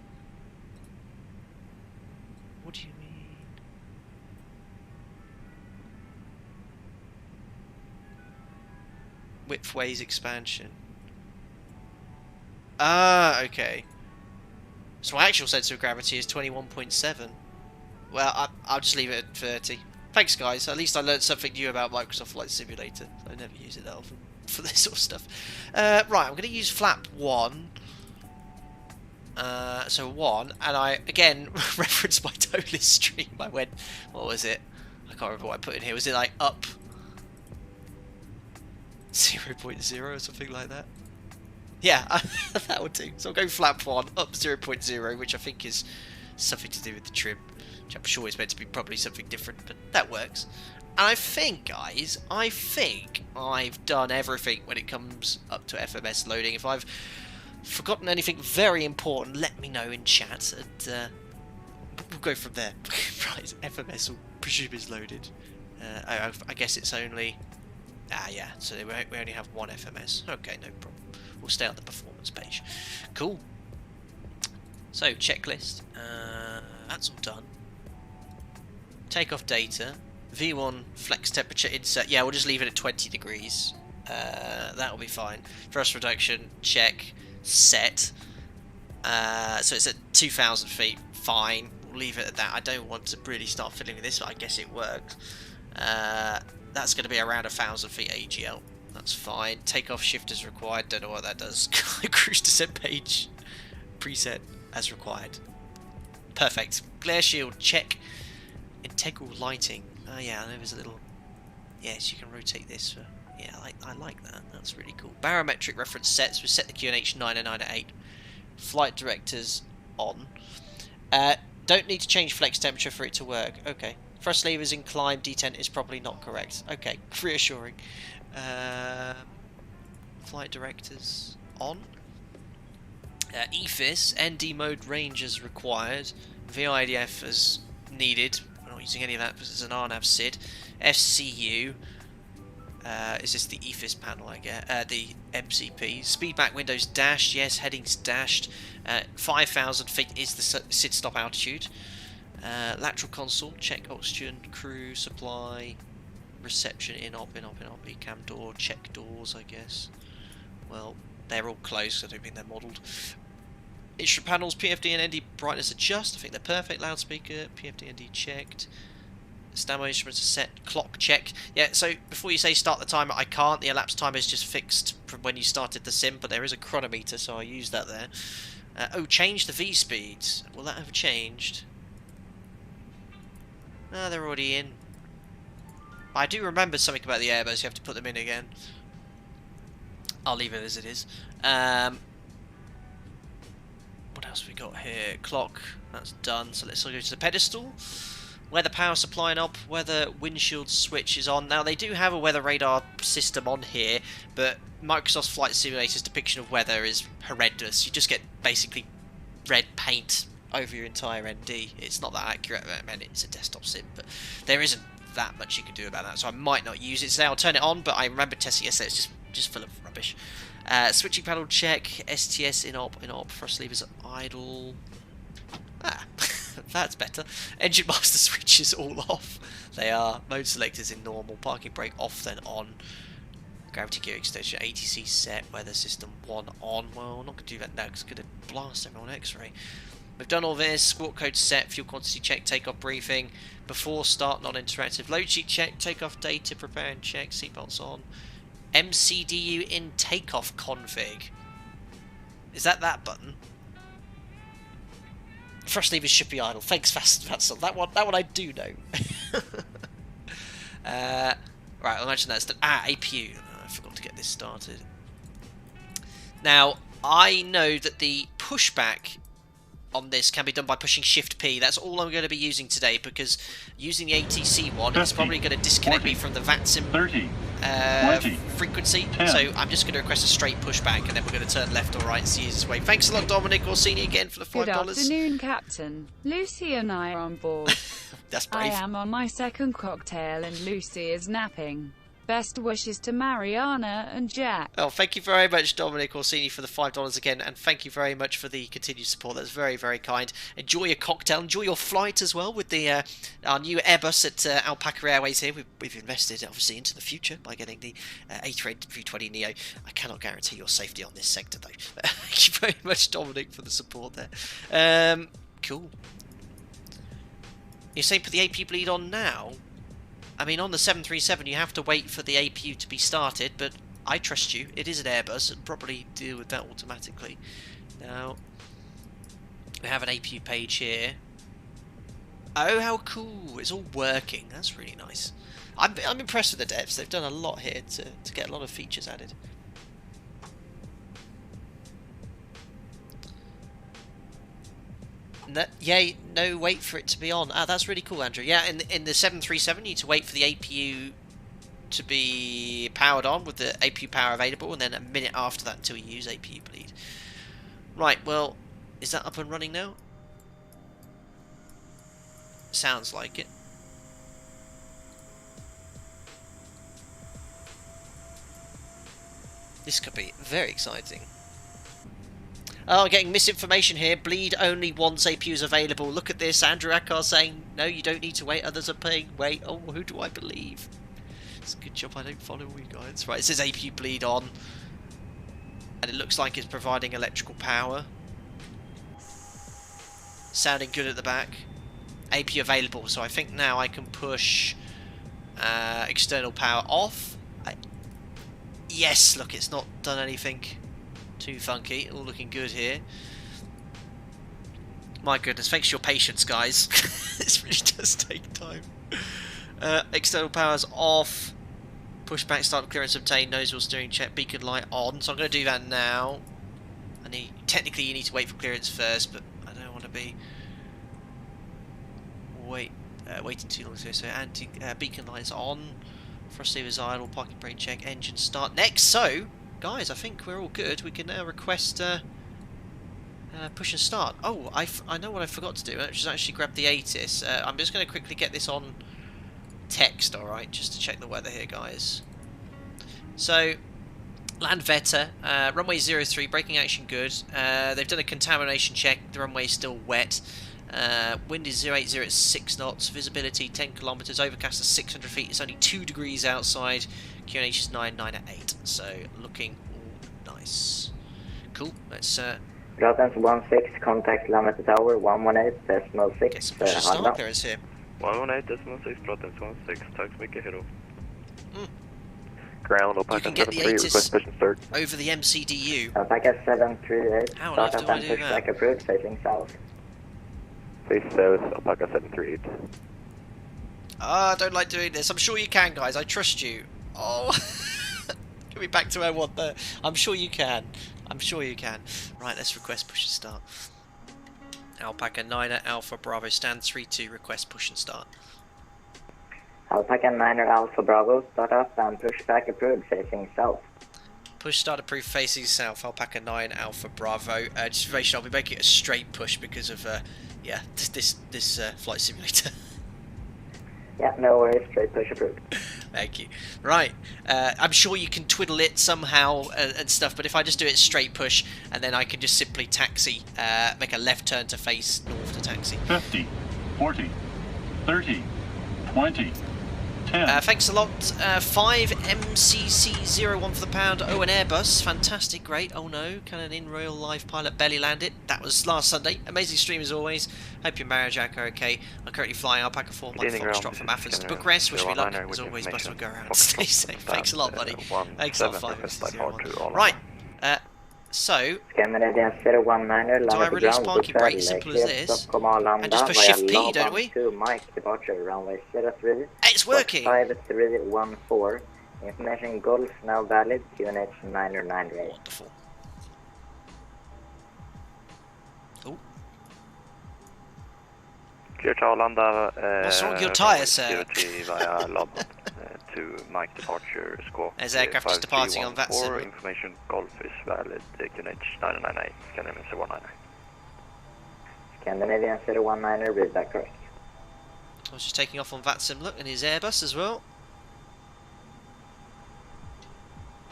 What do you mean? Widthways expansion. Ah, okay. So my actual centre of gravity is 21.7. Well, I'll just leave it at 30. Thanks, guys. At least I learned something new about Microsoft Flight Simulator. I never use it that often for this sort of stuff. Right, I'm going to use flap 1. So 1, and I, again, referenced my tow list stream. I went, what was it? I can't remember what I put in here. Was it like up 0.0 or something like that? Yeah, that would do. So I'll go flap 1, up 0.0, which I think is something to do with the trim. Which I'm sure is meant to be probably something different, but that works. And I think, guys, I've done everything when it comes up to FMS loading. If I've forgotten anything very important, let me know in chat, and we'll go from there. Right, FMS will presume is loaded. I guess it's only... Ah, yeah, so we only have one FMS. Okay, no problem. We'll stay on the performance page. Cool. So, checklist. That's all done. Takeoff data. V1 flex temperature insert. Yeah, we'll just leave it at 20 degrees. That'll be fine. Thrust reduction, check. Set. So it's at 2,000 feet. Fine. We'll leave it at that. I don't want to really start fiddling with this, but I guess it worked. That's going to be around 1,000 feet AGL. That's fine. Takeoff shift is required. Don't know what that does. Cruise descent page preset as required. Perfect. Glare shield check. Integral lighting. Oh yeah, there was a little... Yes, you can rotate this. Yeah, I like that. That's really cool. Barometric reference sets. We set the QNH 909 at 8. Flight directors on. Don't need to change flex temperature for it to work. Okay. Thrust levers in climb. detent is probably not correct. Okay. Reassuring. Flight directors on. EFIS. ND mode range as required. VIDF as needed. We're not using any of that because it's an RNAV SID. FCU. Is this the EFIS panel, I guess? The MCP. Speed back windows dashed. Yes, headings dashed. 5,000 feet is the SID stop altitude. Lateral console. Check oxygen, crew, supply, reception, in-op, cam door, check doors, I guess. Well, they're all closed, so I don't think they're modelled. Instrument panels, PFD and ND brightness adjust. I think they're perfect. Loudspeaker, PFD and ND checked. Standby instruments are set. Clock check. Yeah, so before you say start the timer, I can't. The elapsed timer is just fixed from when you started the sim, but there is a chronometer, so I use that there. Oh, change the V speeds. Will that have changed? Ah, they're already in. I do remember something about the Airbus. You have to put them in again. I'll leave it as it is. What else have we got here? Clock. That's done. So let's go to the pedestal. Weather power supply knob. Weather windshield switch is on. Now they do have a weather radar system on here, but Microsoft's Flight Simulator's depiction of weather is horrendous. You just get basically red paint over your entire ND. It's not that accurate. I mean, it's a desktop sim, but there isn't that much you can do about that. So I might not use it today. I'll turn it on, but I remember testing yesterday. It's just full of rubbish. Switching panel check. STS in op. Thrust levers idle. Ah, that's better. Engine master switches all off. They are. Mode selectors in normal. Parking brake off, then on. Gravity gear extension, ATC set. Weather system 1 on. Well, I'm not going to do that now because it's going to blast everyone on X-ray. We've done all this. Squawk code set. Fuel quantity check. Takeoff briefing. Before start, non-interactive. Load sheet check. Takeoff data. Prepare and check. Seatbelts on. MCDU in takeoff config. Is that button? Thrust levers should be idle. Thanks, Vassal. That one I do know. Right, I'll imagine that's done. APU. I forgot to get this started. Now, I know that the pushback on this can be done by pushing Shift P. That's all I'm going to be using today, because using the ATC one is probably going to disconnect 40, me from the VATSIM 30, 20, frequency. 10. So I'm just going to request a straight pushback, and then we're going to turn left or right and see his way. Thanks a lot, Dominic Orsini, again for the $5. Good afternoon, Captain. Lucy and I are on board. That's brave. I am on my second cocktail and Lucy is napping. Best wishes to Mariana and Jack. Oh, thank you very much, Dominic Orsini, for the $5 again, and thank you very much for the continued support. That's very, very kind. Enjoy your cocktail, enjoy your flight as well with the our new Airbus at Alpaca Airways here. We've invested, obviously, into the future by getting the A320neo. I cannot guarantee your safety on this sector, though. Thank you very much, Dominic, for the support there. Cool. You're saying put the APU bleed on now? I mean, on the 737, you have to wait for the APU to be started, but I trust you. It is an Airbus, and probably deal with that automatically. Now, we have an APU page here. Oh, how cool! It's all working. That's really nice. I'm impressed with the devs. They've done a lot here to get a lot of features added. No, wait for it to be on. Ah, that's really cool, Andrew. Yeah, in the 737, you need to wait for the APU to be powered on with the APU power available, and then a minute after that until you use APU bleed. Right, well, is that up and running now? Sounds like it. This could be very exciting. Oh, getting misinformation here. Bleed only once APU is available. Look at this. Andrew Akkar saying, no, you don't need to wait. Others are paying. Wait. Oh, who do I believe? It's a good job I don't follow you guys. Right, it says APU bleed on. And it looks like it's providing electrical power. Sounding good at the back. APU available. So I think now I can push external power off. Yes, look, it's not done anything too funky. All looking good here. My goodness, thanks for your patience, guys. This really does take time. External power's off. Pushback, start clearance obtained. Nose wheel steering check. Beacon light on. So I'm going to do that now. Technically, you need to wait for clearance first, but I don't want to be waiting too long. So beacon light's on. Thrust levers idle. Parking brake check. Engine start. Next, so guys, I think we're all good. We can now request push and start. Oh, I know what I forgot to do, which is actually grab the ATIS. I'm just going to quickly get this on text, alright, just to check the weather here, guys. So, land Veta, runway 03, braking action good. They've done a contamination check, the runway is still wet. Wind is 080 at 6 knots, visibility 10 kilometers, overcast at 600 feet, it's only 2 degrees outside, QNH is 9 at 8, so looking all nice. Cool, let's Gothenburg 16, contact Lammet Tower 118.6. get some push and start clearance here. 118.6, Brotens 16, tack så mycket, hejdå. Ground, You Alpaca can get the 73, ATIS request push and start. over the MCDU. Alpaca 738, How on start earth up do I and do pushback that? approved, facing south. Face south, Alpaca 738. I don't like doing this. I'm sure you can, guys. I trust you. Oh, get me back to where I want there. I'm sure you can. I'm sure you can. Right, let's request push and start. Alpaca 9er Alpha Bravo stand 3-2 request push and start. Alpaca 9er Alpha Bravo, start up and pushback approved facing south. Push start approved facing south. Alpaca 9 Alpha Bravo. Just information, I'll be making it a straight push because of yeah, this flight simulator. Yeah, no worries, straight push approved. Thank you. Right, I'm sure you can twiddle it somehow and stuff, but if I just do it straight push, and then I can just simply taxi, make a left turn to face north to taxi. 50, 40, 30, 20, 10. Thanks a lot. 5MCC01 for the pound. Oh, an Airbus. Fantastic, great. Oh no, can an in-real live pilot belly land it? That was last Sunday. Amazing stream as always. Hope your marriage Jack are okay. I'm currently flying Alpaca 4 Mike Foxtrot from Athens to Bucharest. Wish me luck. As always, best will go around. Stay safe. Thanks a lot, buddy. Thanks a lot, 5MCC01. Right, so, Scandinavian 019er, do I release parking brake? Simple as this. And just push Shift P, don't we? Mike departure, runway 03. It's working! 5314. Information Golf now valid, QNH 998. Wonderful. Oh. Clear to Arlanda. What's wrong with your tyre, sir? Via London to Mike departure squawk. There's aircraft just departing on that side. Information Golf is valid, QNH 998, Scandinavian 019er. Scandinavian 019er, read back correct. I was just taking off on VATSIM, look, and his Airbus as well.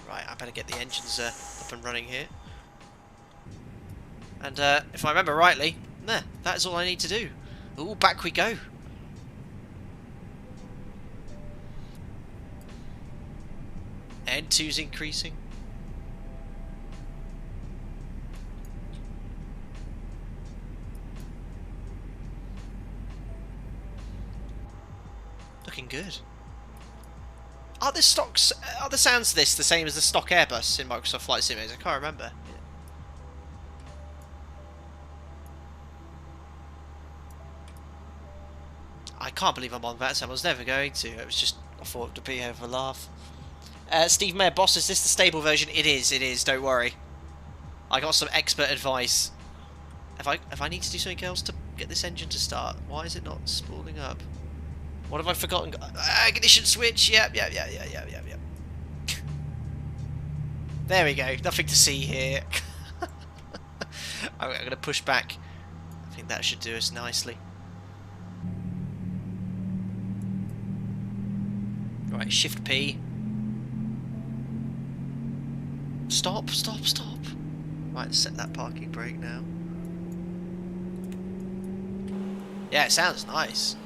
Right, I better get the engines up and running here. And if I remember rightly, there, that is all I need to do. Ooh, back we go. N2's increasing. Looking good. Are the stocks, are the sounds of this the same as the stock Airbus in Microsoft Flight Simulator? I can't remember. I can't believe I'm on that, I was never going to. It was just, I thought it would be here for a laugh. Steve Mayer, boss, is this the stable version? It is, don't worry. I got some expert advice. If I need to do something else to get this engine to start, why is it not spooling up? What have I forgotten? Ignition switch, yep. There we go, nothing to see here. I'm going to push back. I think that should do us nicely. Right, Shift P. Stop. Right, set that parking brake now. Yeah, it sounds nice.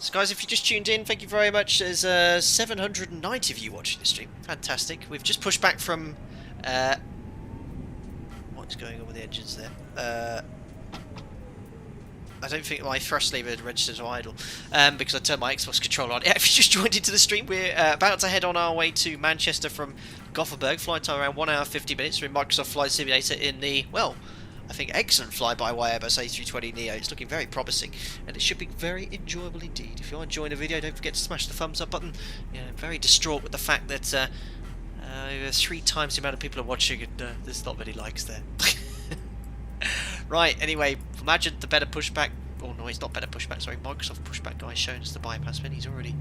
So guys, if you just tuned in, thank you very much. There's 790 of you watching the stream. Fantastic. We've just pushed back from... what's going on with the engines there? I don't think my thrust lever registered to idle because I turned my Xbox controller on. Yeah, if you just joined into the stream, we're about to head on our way to Manchester from Gothenburg. Flight time around 1 hour 50 minutes. We're in Microsoft Flight Simulator in the, well, I think excellent FlyByWire Airbus A320 NEO. It's looking very promising and it should be very enjoyable indeed. If you are enjoying the video, don't forget to smash the thumbs up button. Yeah, I'm very distraught with the fact that 3 times the amount of people are watching and there's not many likes there. Right, anyway, imagine the better pushback. Oh no, it's not better pushback, sorry. Microsoft pushback guy showing us the bypass pin. He's already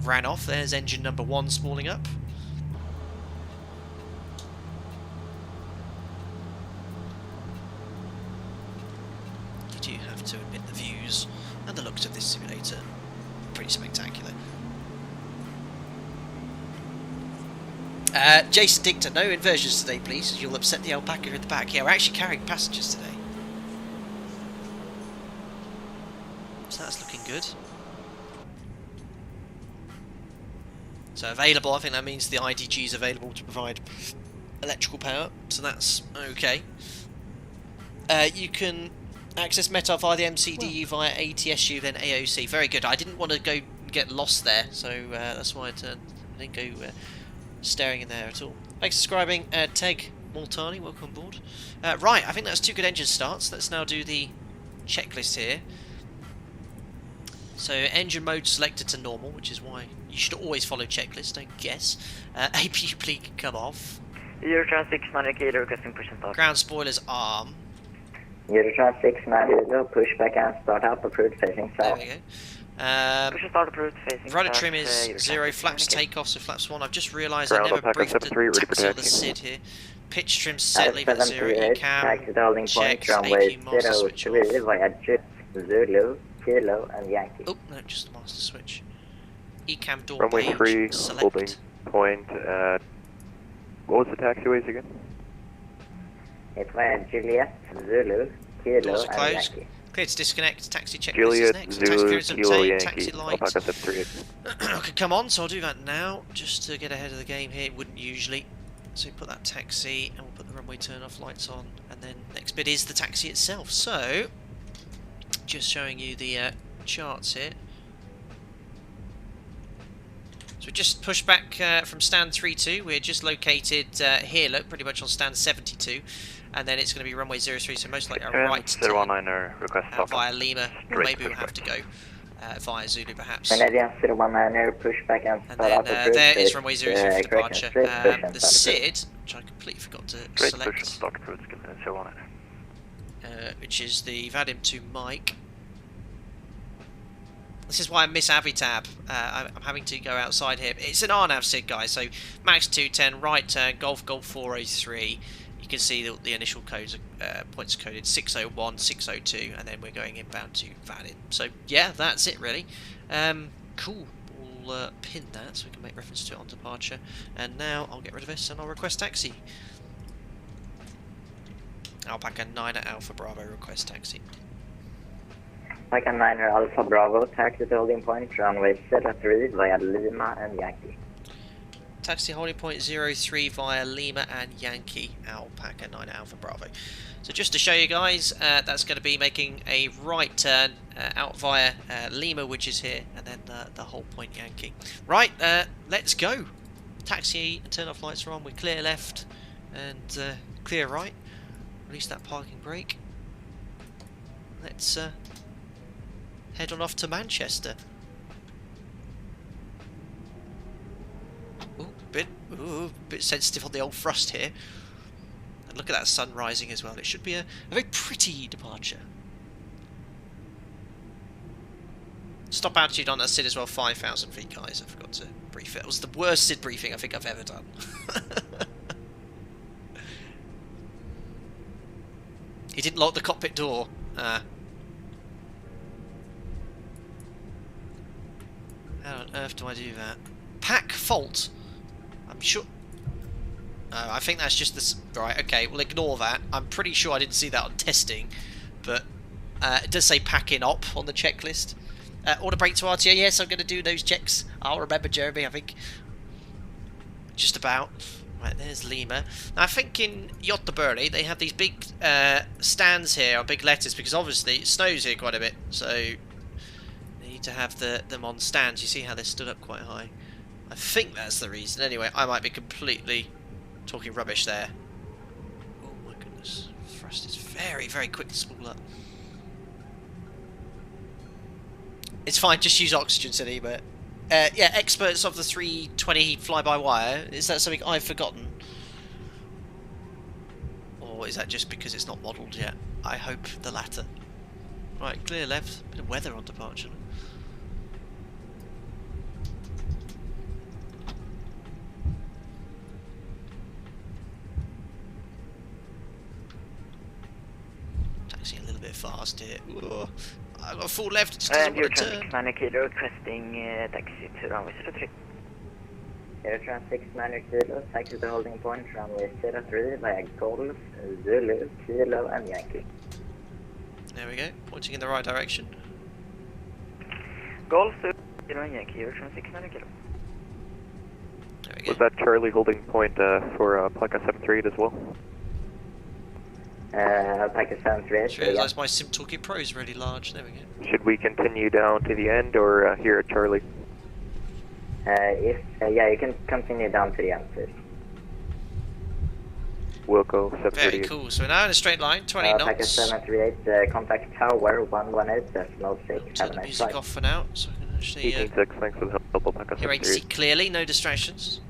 ran off. There's engine number 1 spooling up. You do have to admit the views and the looks of this simulator. Pretty spectacular. Jason Dictor, no inversions today, please. You'll upset the alpaca in the back. Yeah, we're actually carrying passengers today. So that's looking good. So available, I think that means the IDG is available to provide electrical power, so that's okay. You can access METAR via the MCDU via ATSU, then AOC. Very good. I didn't want to go get lost there, so that's why I didn't go staring in there at all. Thanks for subscribing, Teg Multani, welcome on board. Right, I think that's 2 good engine starts. Let's now do the checklist here. So engine mode selected to normal, which is why you should always follow checklist, don't guess. APU pleat can come off. Eurotron 6 kilo requesting push and start. Ground spoilers arm. Eurotron 6 kilo, pushback and start up, approved facing south. There we go. Push and start approved facing Rudder south. trim is 0, flaps takeoff, so flaps 1. I've just realised I Ground never alpaca briefed the 73, ready for taxi or the taxi. SID here. Pitch trim set, leave it at 0, ECAM, taxi to holding point, checks, runway APU master switch off. 03 via Jet, Zulu, Kilo and Yankee. Oh, no, just the master switch. ECAM door Runway page, 3, select. holding point at... What was the taxiways again? It's via Juliet, Zulu, Kilo Doors are and closed. Yankee. Clear to disconnect. Taxi checklist is Juliet, next. Taxi Zulu, clearance Kilo, obtained. Yankee, Taxi lights. alpaca 73. Okay, come on, so I'll do that now, just to get ahead of the game here. Wouldn't usually. So we put that taxi, and we'll put the runway turn-off lights on, and then next bit is the taxi itself. So, just showing you the charts here. So we just pushed back from stand 32. We're just located here, look, pretty much on stand 72. And then it's going to be runway 03, so most likely a right turn request via Lima, or maybe we'll have to go via Zulu perhaps. Canadian 019, pushback and And start up, then approved there is face, runway 03 for correction, departure. straight push and The start SID, which I completely forgot to select, which is the Vadim to Mike. This is why I miss Avitab. I'm having to go outside here. It's an RNAV SID, guys, so max 210, right turn, Golf 403. You can see the initial codes, points coded 601, 602, and then we're going inbound to Vadim. So yeah, that's it really. Cool. We'll pin that so we can make reference to it on departure. And now I'll get rid of this and I'll request taxi. Alpaca 9 at Alpha Bravo, request taxi. Alpaca 9 Alpha Bravo, taxi to holding point, runway 03 via Lima and Yankee. Taxi holding point 03 via Lima and Yankee, Alpaca 9 Alpha Bravo. So just to show you guys, that's going to be making a right turn out via Lima, which is here, and then the whole point Yankee. Right, let's go. Taxi, turn off lights are on, we're clear left and clear right. Release that parking brake. Let's head on off to Manchester. Bit sensitive on the old thrust here. And look at that sun rising as well. It should be a very pretty departure. Stop altitude on that SID as well, 5,000 feet, guys. I forgot to brief it. It was the worst SID briefing I think I've ever done. He didn't lock the cockpit door. How on earth do I do that? Pack fault. I'm sure. I think that's just this. Right, okay, we'll ignore that. I'm pretty sure I didn't see that on testing, but it does say packing op on the checklist. Order brake to RTA. Yes, I'm going to do those checks. I'll remember, Jeremy, I think. Just about. Right, there's Lima. Now, I think in Gothenburg they have these big stands here, or big letters, because obviously it snows here quite a bit, so they need to have them on stands. You see how they're stood up quite high. I think that's the reason. Anyway, I might be completely talking rubbish there. Oh my goodness. Thrust is very, very quick to spool up. It's fine, just use oxygen, said he, but... yeah, experts of the 320 fly-by-wire. Is that something I've forgotten? Or is that just because it's not modelled yet? I hope the latter. Right, clear left. Bit of weather on departure. Taxi a little bit fast here. Whoa. I've got full left, just doesn't want to turn. Eurotron 6 kilo requesting taxi to runway 03. Eurotron 6 kilo, taxi to holding point, runway 03 via Golf, Zulu, Kilo and Yankee. There we go, pointing in the right direction. Golf, Zulu, Kilo and Yankee, Eurotron 6 kilo. There we go. Was that Charlie holding point for Alpaca 73 as well? Alpaca 73. Just realised my Sim Toolkit Pro is really large. There we go. Should we continue down to the end or here at Charlie? Yeah, you can continue down to the end, please. Wilco, Very cool. So we're now in a straight line, 20 Packet knots. 738, contact tower 118.6. Turn the music off for now, so I can actually hear ATC clearly, no distractions.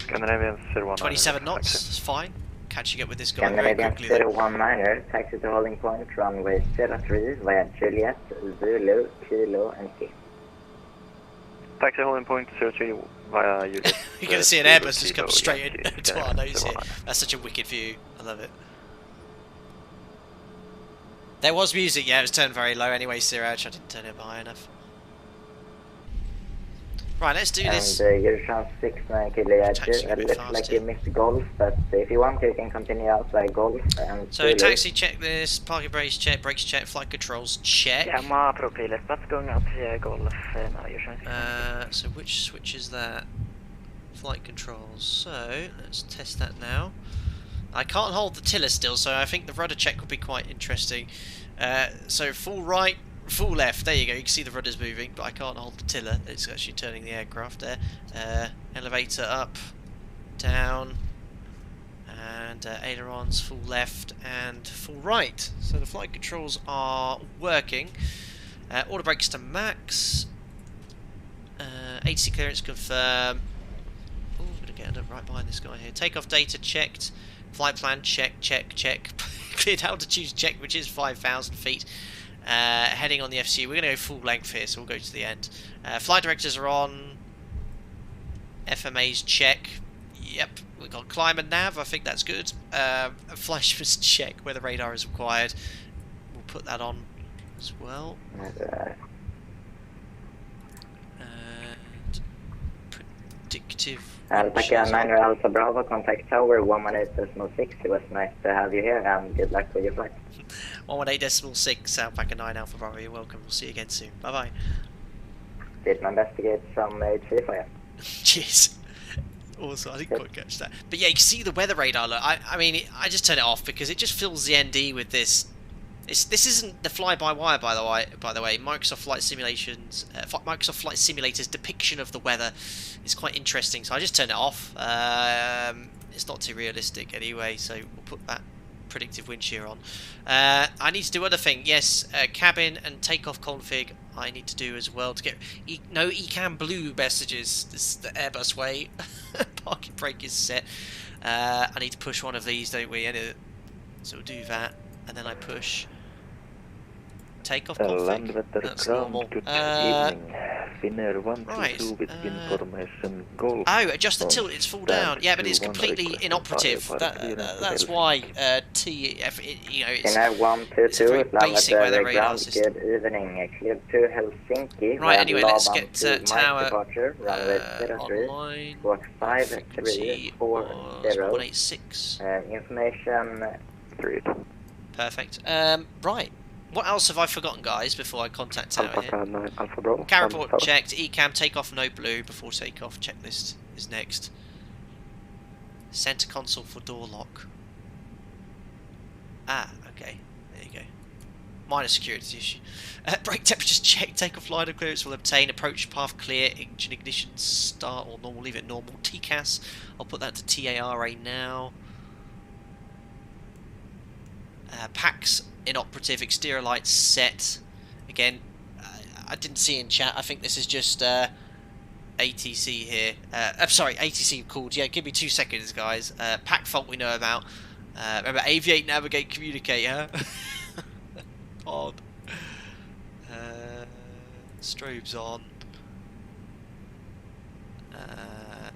27 knots, that's fine. Catching up with this guy very Scandinavian quickly though. 019er, taxi to holding point, runway 03 via Juliet, Zulu, Kilo, and K. Taxi holding point 03 via Juliet. You're going to see an Airbus just come straight into our nose here. That's such a wicked view, I love it. There was music, yeah, it was turned very low anyway, Siraj, I didn't turn it high enough. Right, let's do this. And you're trying 69 kilo it looks like you missed golf, but if you want you can continue outside golf. And so taxi check this, parking brakes check, flight controls check. Yeah, my Autopilot, that's going up here, golf now, you're trying. So which switch is that? Flight controls, so let's test that now. I can't hold the tiller still, so I think the rudder check will be quite interesting. So full right, full left, there you go, you can see the rudder's moving, but I can't hold the tiller, it's actually turning the aircraft there. Elevator up, down, and ailerons full left and full right. So the flight controls are working. Auto brakes to max. ATC clearance confirm. Oh, I'm going to get right behind this guy here. Takeoff data checked. Flight plan check. Cleared altitude check, which is 5,000 feet. Heading on the FCU. We're going to go full length here, so we'll go to the end. Flight directors are on. FMA's check. Yep, we've got climb and nav. I think that's good. Fleischmann's check where the radar is required. We'll put that on as well. And predictive. Alpaca 9 Alpha Bravo, contact tower 118.6. It was nice to have you here, and good luck with your flight. 118.6, Alpaca 9 Alpha Bravo, you're welcome. We'll see you again soon. Bye bye. Did my best to get some HC for you. Cheers. Also, I didn't quite catch that. But yeah, you can see the weather radar. Look, I mean, I just turn it off because it just fills the ND with this. This isn't the fly-by-wire, by the way. Microsoft Flight Simulations, Microsoft Flight Simulator's depiction of the weather is quite interesting. So I just turn it off. It's not too realistic anyway, so we'll put that predictive wind shear on. I need to do other thing. Yes, cabin and takeoff config. I need to do as well to get no ECAM blue messages. This is the Airbus way. Parking brake is set. I need to push one of these, don't we? So we'll do that, and then I push takeoff config. That's normal. Right. Oh, adjust the tilt. It's full down. Yeah, but it's completely inoperative. That's why TF. You know, it's a very basic weather radar system. Good evening. Cleared to Helsinki. Right. Anyway, let's get tower online. Squawk 5340. 186. Information. Perfect. Right. What else have I forgotten, guys, before I contact tower here? Alpha Bravo. Car report checked. ECAM takeoff no blue before takeoff. Checklist is next. Center console for door lock. Ah, okay. There you go. Minor security issue. Brake temperatures checked. Takeoff line of clearance will obtain. Approach path clear. Engine ignition start or normal. Leave it normal. TCAS. I'll put that to TARA now. Packs inoperative, exterior lights set. Again, I didn't see in chat. I think this is just ATC here. I'm sorry, ATC called. Yeah, give me 2 seconds, guys. Pack fault we know about. Remember, aviate, navigate, communicate. Huh? Odd. Strobes on.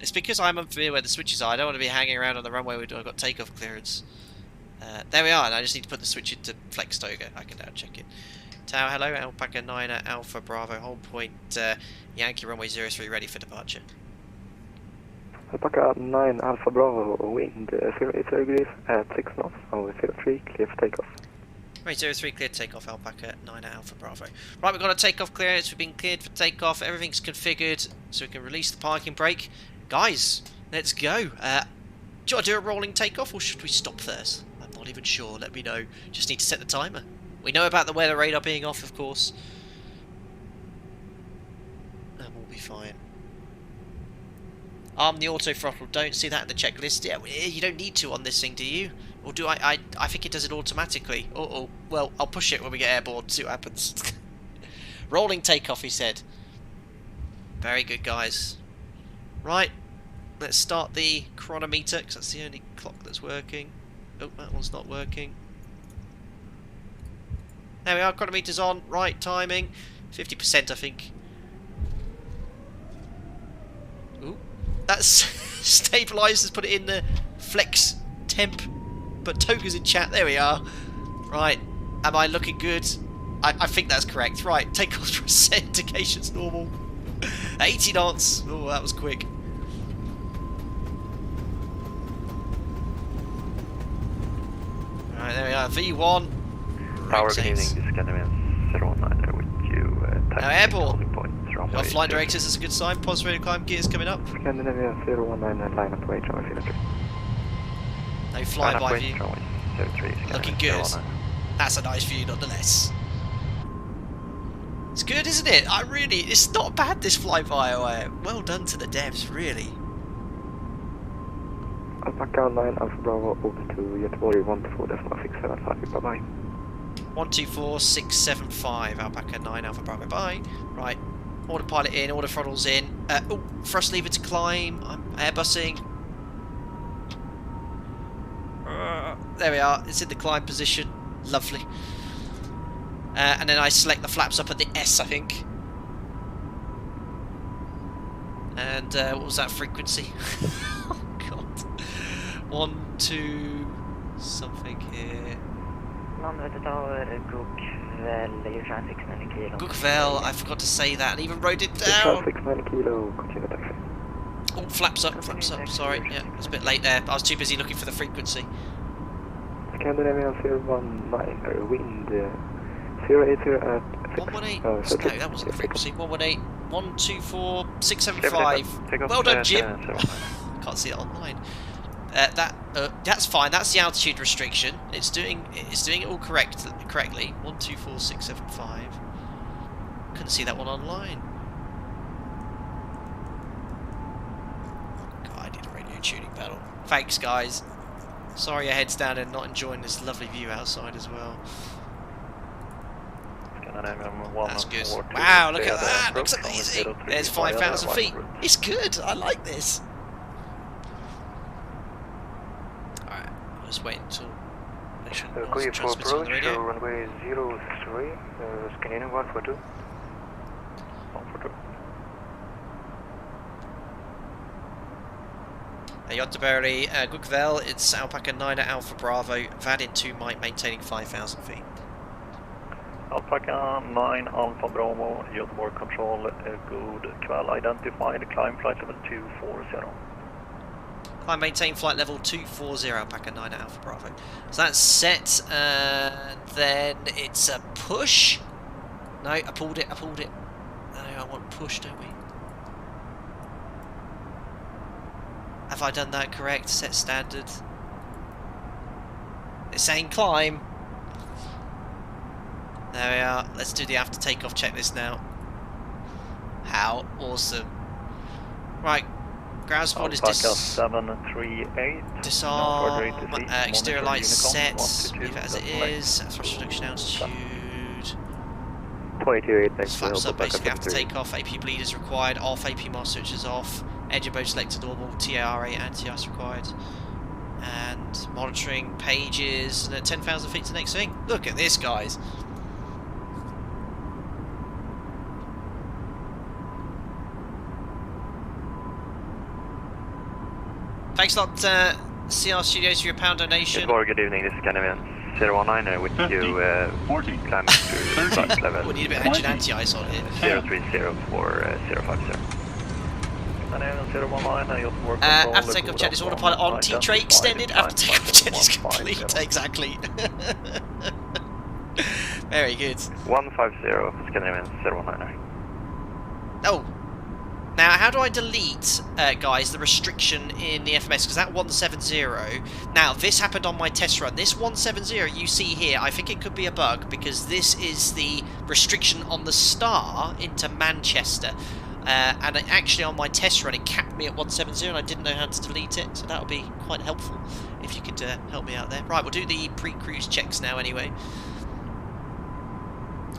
It's because I'm unfamiliar where the switches are. I don't want to be hanging around on the runway when I've got takeoff clearance. There we are, and I just need to put the switch into flex toga. I can now check it. Tower, hello, Alpaca 9 Alpha Bravo, hold point, Yankee runway 03 ready for departure. Alpaca 9 Alpha Bravo, wind 08 degrees at 6 knots, runway 03, clear for takeoff. Right, 03 cleared takeoff, Alpaca 9 Alpha Bravo. Right, we've got a takeoff clearance, we've been cleared for takeoff, everything's configured, so we can release the parking brake. Guys, let's go. Do you want to do a rolling takeoff, or should we stop first? Not even sure, let me know. Just need to set the timer. We know about the weather radar being off, of course. And we'll be fine. Arm the auto throttle. Don't see that in the checklist. Yeah, you don't need to on this thing, do you? Or do I think it does it automatically. Uh-oh. Well, I'll push it when we get airborne, see what happens. Rolling takeoff, he said. Very good, guys. Right. Let's start the chronometer, because that's the only clock that's working. Oh, that one's not working. There we are, chronometer's on. Right, timing. 50%, I think. Ooh. That's stabilised. Put it in the flex temp. But Toga's in chat. There we are. Right. Am I looking good? I think that's correct. Right. Takeoff percent indications normal. 80 knots. Oh, that was quick. Right, there we are. V1. Power, good evening. This is Scandinavian 09 with you. Now airborne. Got flight directors, that's a good sign. Pause ready to climb, gears coming up. Scandinavian 019 and line up weight, runway 03. No flyby view. Looking good. That's a nice view nonetheless. It's good, isn't it? It's not bad, this flyby. Well done to the devs, really. Alpaca 9 Alpha Bravo over to Gothenburg 124.675. Bye bye. 124.675. Alpaca 9 Alpha Bravo. Bye. Right. Autopilot in, auto throttles in. Oh, thrust lever to climb. I'm airbussing. There we are. It's in the climb position. Lovely. And then I select the flaps up at the S, I think. And what was that frequency? Oh god. 1, 2, something here. Gokvel, I forgot to say that and even wrote it down. Oh, flaps up, sorry. Yeah, it's a bit late there. I was too busy looking for the frequency. Scandinavian 019, wind 080 at 118. No, that wasn't the frequency. 118, 124.675. Well done, Jim. Can't see it online. That's fine. That's the altitude restriction. It's doing it all correctly. 124.675. Couldn't see that one online. God, I need a radio tuning panel. Thanks, guys. Sorry your head's down and not enjoying this lovely view outside as well. That's good. Wow, look at that. Looks amazing. There's 5,000 feet. It's good. I like this. Alright, I'll just wait until clear for approach, runway 03, Scandinavian 142. 142. Gothenburg, Gokvel, it's Alpaca 9 at Alpha Bravo, VAD in 2 Mike, maintaining 5,000 feet. Alpaca 9 Alpha Bravo, Gothenburg control, good kväll, identified, climb flight level 240. Climb maintain flight level 240, Alpaca 9 at Alpha Bravo. So that's set, then it's a push. No, I pulled it. No, I want push, don't we? Have I done that correct? Set standard. It's saying climb. There we are. Let's do the after takeoff checklist now. How awesome. Right. Ground support is 738. Disarm. Exterior lights set. Leave it as it is. Thrust reduction altitude. 22.8. Flaps up basically after takeoff. AP bleed is required. Off. AP master switches off. Engine mode selected normal. TARA anti-ice required. And monitoring pages. And at 10,000 feet to the next thing. Look at this, guys. Thanks a lot, CR Studios, for your pound donation. Good evening, this is Scandinavian 019 with 50, you 40, climb to flight level. We need a bit of engine anti-ice on here. 0304050. After takeoff check is autopilot on, T-tray extended, after takeoff check is complete, exactly. Very good. 150, Scandinavian 019. Oh. Now, how do I delete, guys, the restriction in the FMS? Because that 170... Now, this happened on my test run. This 170 you see here, I think it could be a bug, because this is the restriction on the star into Manchester. And actually on my test run it capped me at 170 and I didn't know how to delete it, so that would be quite helpful if you could help me out there. Right, we'll do the pre-cruise checks now anyway.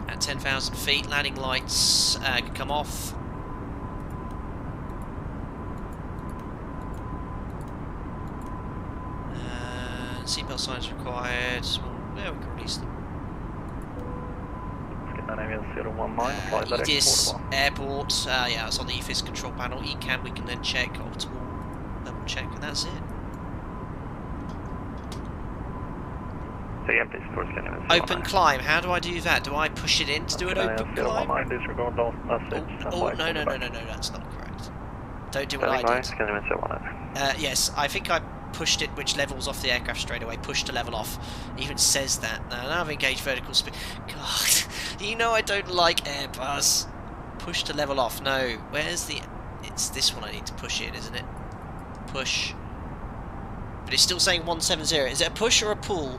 At 10,000 feet, landing lights can come off. Seatbelt signs required. Well, yeah, we can release them. EDIS, airport, yeah, it's on the EFIS control panel. ECAN we can then check, optimal level check, and that's it. Open climb, how do I do that? Do I push it in to do an open climb? Oh, no, that's not correct. Don't do what I did. Yes, I think I pushed it which levels off the aircraft straight away, push to level off. It even says that. Now I've engaged vertical speed. God, you know I don't like Airbus. Push to level off. No, where's the... It's this one I need to push in, isn't it? Push. But it's still saying 170. Is it a push or a pull?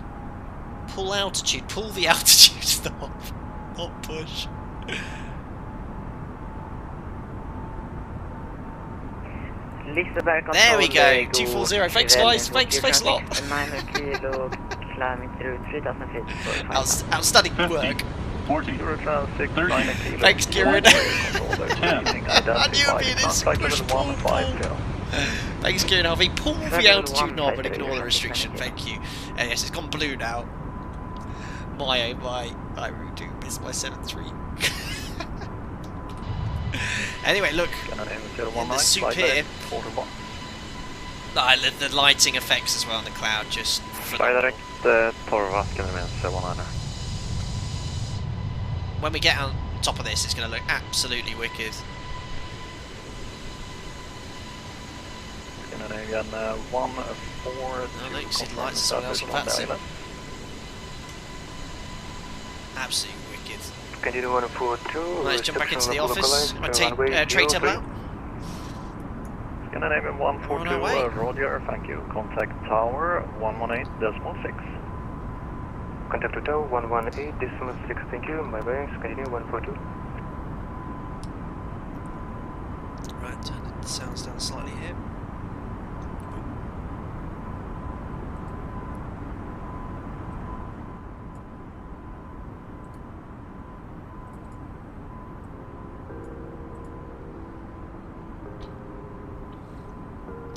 Pull altitude. Pull the altitude stop. Not push. There we go, 240. Thanks guys, thanks a lot. Outstanding work. 40, 30, thanks Kieran. 10. I knew it'd be this push pull. Thanks Kieran Harvey. Pull the altitude knob and ignore the restriction, thank you. Yes, it's gone blue now. My I really do miss my 7.3. Anyway, look, the soup here, the lighting effects as well on the cloud, just phenomenal. When we get on top of this, it's going to look absolutely wicked. Oh, no, you see the lights, someone else on that sim. Absolutely wicked. Can you do 142? Let's jump back into the office. I take tray table out. Scandinavian 142, Roger, thank you. Contact tower 118.6. Contact to tower 118.6, thank you. My bearings, continue 142. Right, turn the sounds down slightly here.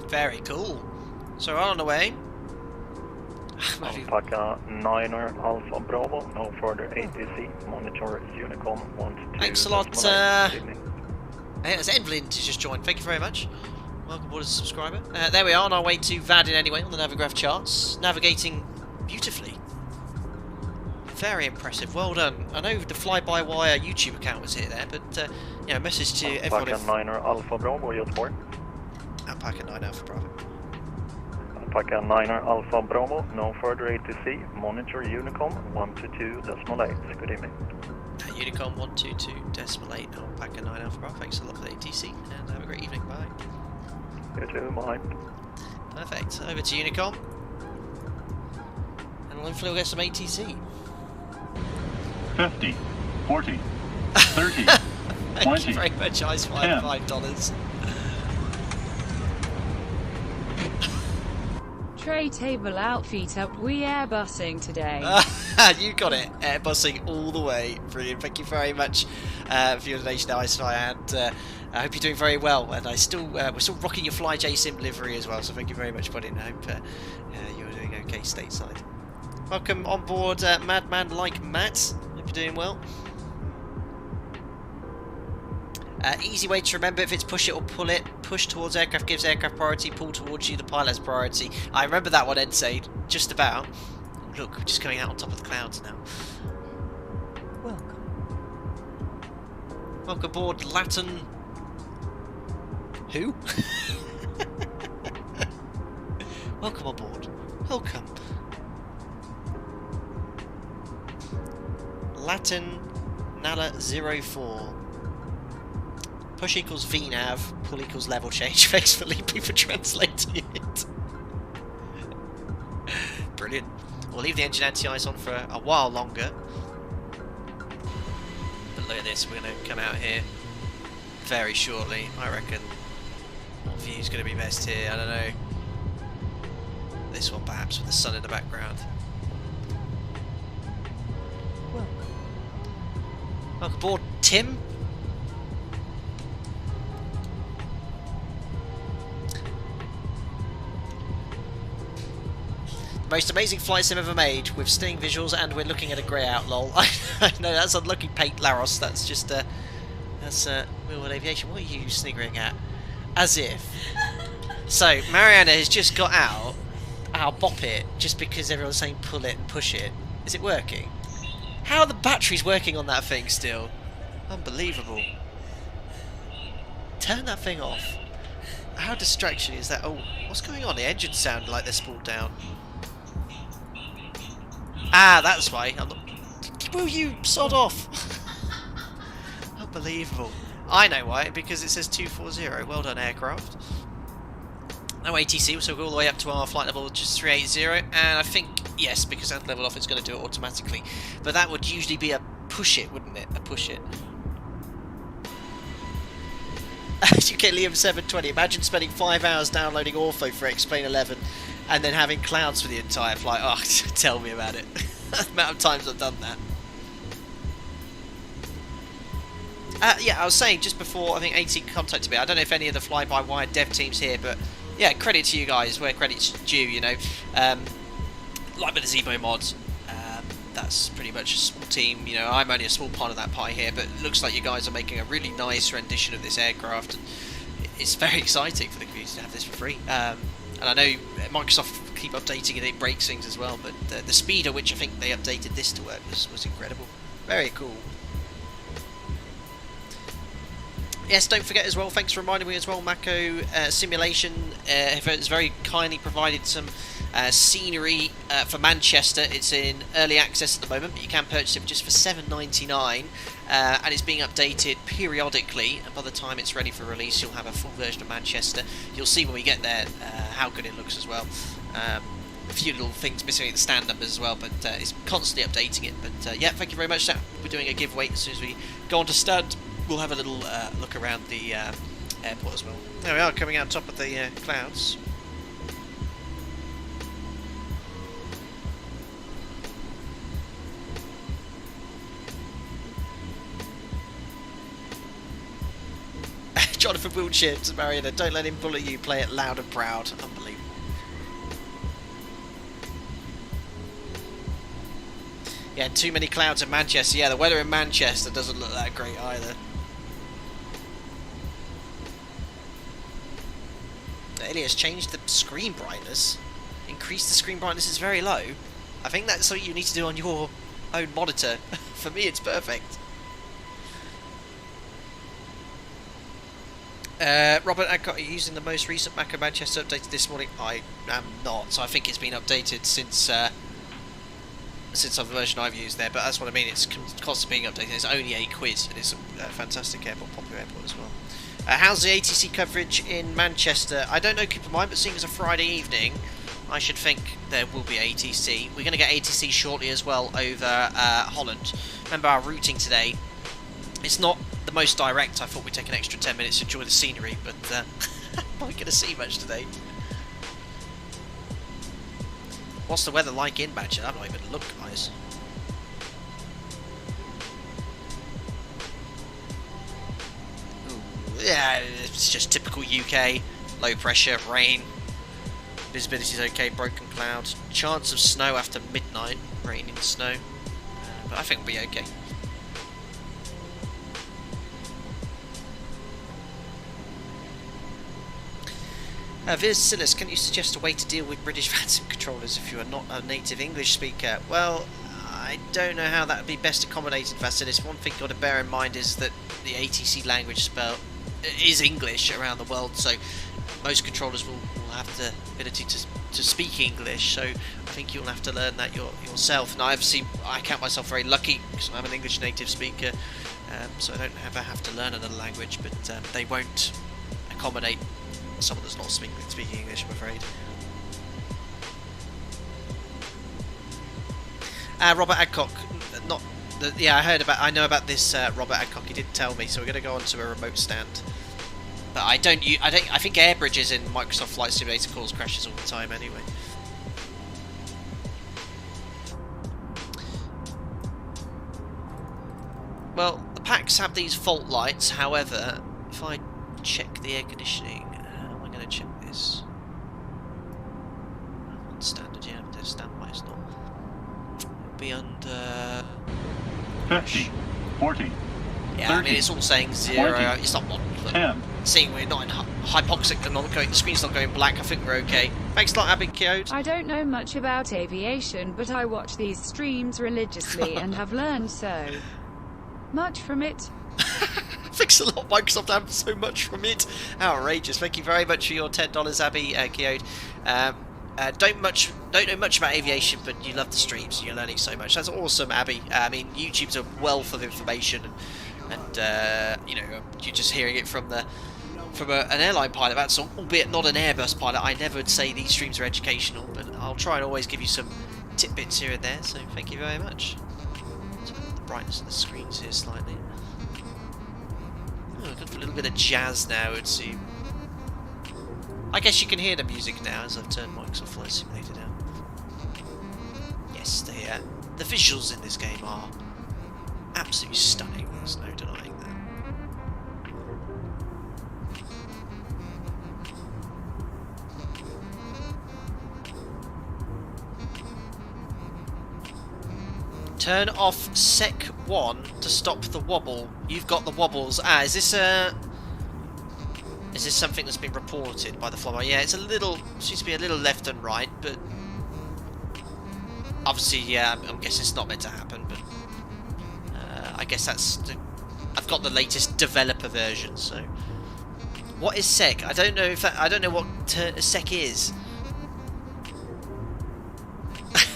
Very cool. So we're on the way. Alpaca 9er Alpha Bravo, no further ATC, monitor Unicom 1-2. Thanks a lot. There's Evelyn to just join. Thank you very much. Welcome aboard as a subscriber. There we are on our way to Vadin anyway on the Navigraph charts. Navigating beautifully. Very impressive. Well done. I know the FlyByWire YouTube account was here there, but yeah, a message to everyone. Alpaca 9er Alpha Bravo, Gothenburg. Alpaca 9 Alpha Bravo. Alpaca 9er Alpha Bravo, no further ATC, monitor Unicom 122.8. Good evening. Unicom 122.8, Alpaca 9 Alpha Bravo. Thanks a lot for the ATC and have a great evening. Bye. You too, bye. Perfect. Over to Unicom. And hopefully we'll get some ATC. 50, 40, 30, 20. Thank you very much, Ice $5. Tray table out, feet up, we airbusing today. You got it, airbusing all the way. Brilliant, thank you very much for your donation, Ice-Fi, and I hope you're doing very well. And we're still rocking your FlyJ Sim livery as well, so thank you very much, buddy, and I hope you're doing okay stateside. Welcome on board, Madman Like Matt. Hope you're doing well. Easy way to remember, if it's push it or pull it. Push towards aircraft gives aircraft priority, pull towards you, the pilot's priority. I remember that one, Ed said, just about. Look, we're just coming out on top of the clouds now. Welcome. Welcome aboard, Latin... Who? Welcome aboard. Welcome. Latin Nala 04. Push equals VNAV, pull equals level change. Thanks for Leapy for translating it. Brilliant. We'll leave the engine anti-ice on for a while longer. But look at this, we're going to come out here. very shortly, I reckon. What view's going to be best here? I don't know. This one perhaps, with the sun in the background. Welcome aboard, Tim. Most amazing flight sim ever made, with stunning visuals, and we're looking at a grey out, lol. I know, that's unlucky paint, Laros. That's just, that's Real World Aviation. What are you sniggering at? As if. So, Mariana has just got out our bop it, just because everyone's saying pull it and push it. Is it working? How are the batteries working on that thing still? Unbelievable. Turn that thing off. How distraction is that? Oh, what's going on? The engine sounded like they're spooled down. Ah, that's why. I'm not... Will you sod off? Unbelievable. I know why, because it says 240. Well done, aircraft. No ATC, so we're all the way up to our flight level, just 380. And I think, yes, because that's leveled off, it's going to do it automatically. But that would usually be a push it, wouldn't it? A push it. UK Liam 720. Imagine spending 5 hours downloading Ortho for X-Plane 11 and then having clouds for the entire flight. Oh, tell me about it. The amount of times I've done that. Yeah, I was saying just before, I think AT contacted me. I don't know if any of the fly-by-wire dev team's here, but yeah, credit to you guys where credit's due, you know. Like with the ZIBO mod, that's pretty much a small team. You know, I'm only a small part of that pie here, but it looks like you guys are making a really nice rendition of this aircraft. And it's very exciting for the community to have this for free. And I know Microsoft keep updating it, it breaks things as well, but the speed at which I think they updated this to work was incredible. Very cool. Yes, don't forget as well, thanks for reminding me as well, Mako Simulation has very kindly provided some scenery for Manchester. It's in early access at the moment, but you can purchase it just for $7.99, and it's being updated periodically, and by the time it's ready for release you'll have a full version of Manchester. You'll see when we get there how good it looks as well. A few little things missing at the stand numbers as well, but it's constantly updating it. But yeah, thank you very much. We're doing a giveaway as soon as we go on to stand. We'll have a little look around the airport as well. There we are, coming out top of the clouds. Jonathan Wiltshire to Mariana, don't let him bully you, play it loud and proud. Unbelievable. Yeah, too many clouds in Manchester. Yeah, the weather in Manchester doesn't look that great either. Elias changed the screen brightness. Increase the screen brightness is very low. I think that's something you need to do on your own monitor. For me, it's perfect. Robert Adcock, are you using the most recent Mako Manchester updated this morning? I am not, so I think it's been updated since the version I've used there, but that's what I mean, it's constantly being updated. It's only a quiz, and it's a fantastic airport, popular airport as well. How's the ATC coverage in Manchester? I don't know, keep in mind, but seeing as a Friday evening, I should think there will be ATC. We're going to get ATC shortly as well over Holland. Remember our routing today, it's not the most direct. I thought we'd take an extra 10 minutes to enjoy the scenery, but not going to see much today. What's the weather like in Manchester? I've not even looked, guys. Ooh, yeah, it's just typical UK. Low pressure, rain. Visibility's okay, broken clouds. Chance of snow after midnight. Rain and snow. But I think we'll be okay. Vizilis, can you suggest a way to deal with British Phantom controllers if you are not a native English speaker? Well, I don't know how that would be best accommodated, Vasilis. One thing you've got to bear in mind is that the ATC language spell is English around the world, so most controllers will have the ability to speak English, so I think you'll have to learn that yourself. And I count myself very lucky because I'm an English native speaker, so I don't ever have to learn another language, but they won't accommodate someone that's not speaking English, I'm afraid. Robert Adcock, not Yeah, I know about this. Robert Adcock, he didn't tell me, so we're going to go on to a remote stand. But I think air bridges in Microsoft Flight Simulator cause crashes all the time anyway. Well, the packs have these fault lights. However, if I check the air conditioning, how am I going to check this? On standard, yeah, but standby is not. It'll be under 50, 40, yeah, 30, I mean it's all saying 0. 20, It's not modern, but 10. seeing we're not in hypoxic and not going, the screen's not going black, I think we're okay. Thanks a lot, Abby Code. I don't know much about aviation, but I watch these streams religiously and have learned so much from it. Thanks a lot, Microsoft. I have so much from it. Outrageous. Thank you very much for your $10, Abby Keode. Don't know much about aviation, but you love the streams and you're learning so much. That's awesome, Abby. I mean, YouTube's a wealth of information, and you know, you're just hearing it from an airline pilot. That's albeit not an Airbus pilot. I never would say these streams are educational, but I'll try and always give you some tidbits here and there. So thank you very much. The brightness of the screens here slightly. Oh, good for a little bit of jazz now, it seems. I guess you can hear the music now as I've turned Microsoft Flight Simulator down. Yes, the visuals in this game are absolutely stunning. There's no denying that. Turn off Sec 1 to stop the wobble. You've got the wobbles. Ah, is this something that's been reported by the FlyByWire? Yeah, it's a little, seems to be a little left and right, but obviously, yeah, I'm guessing it's not meant to happen. But I guess I've got the latest developer version. So, what is Sec? I don't know if I don't know what Sec is.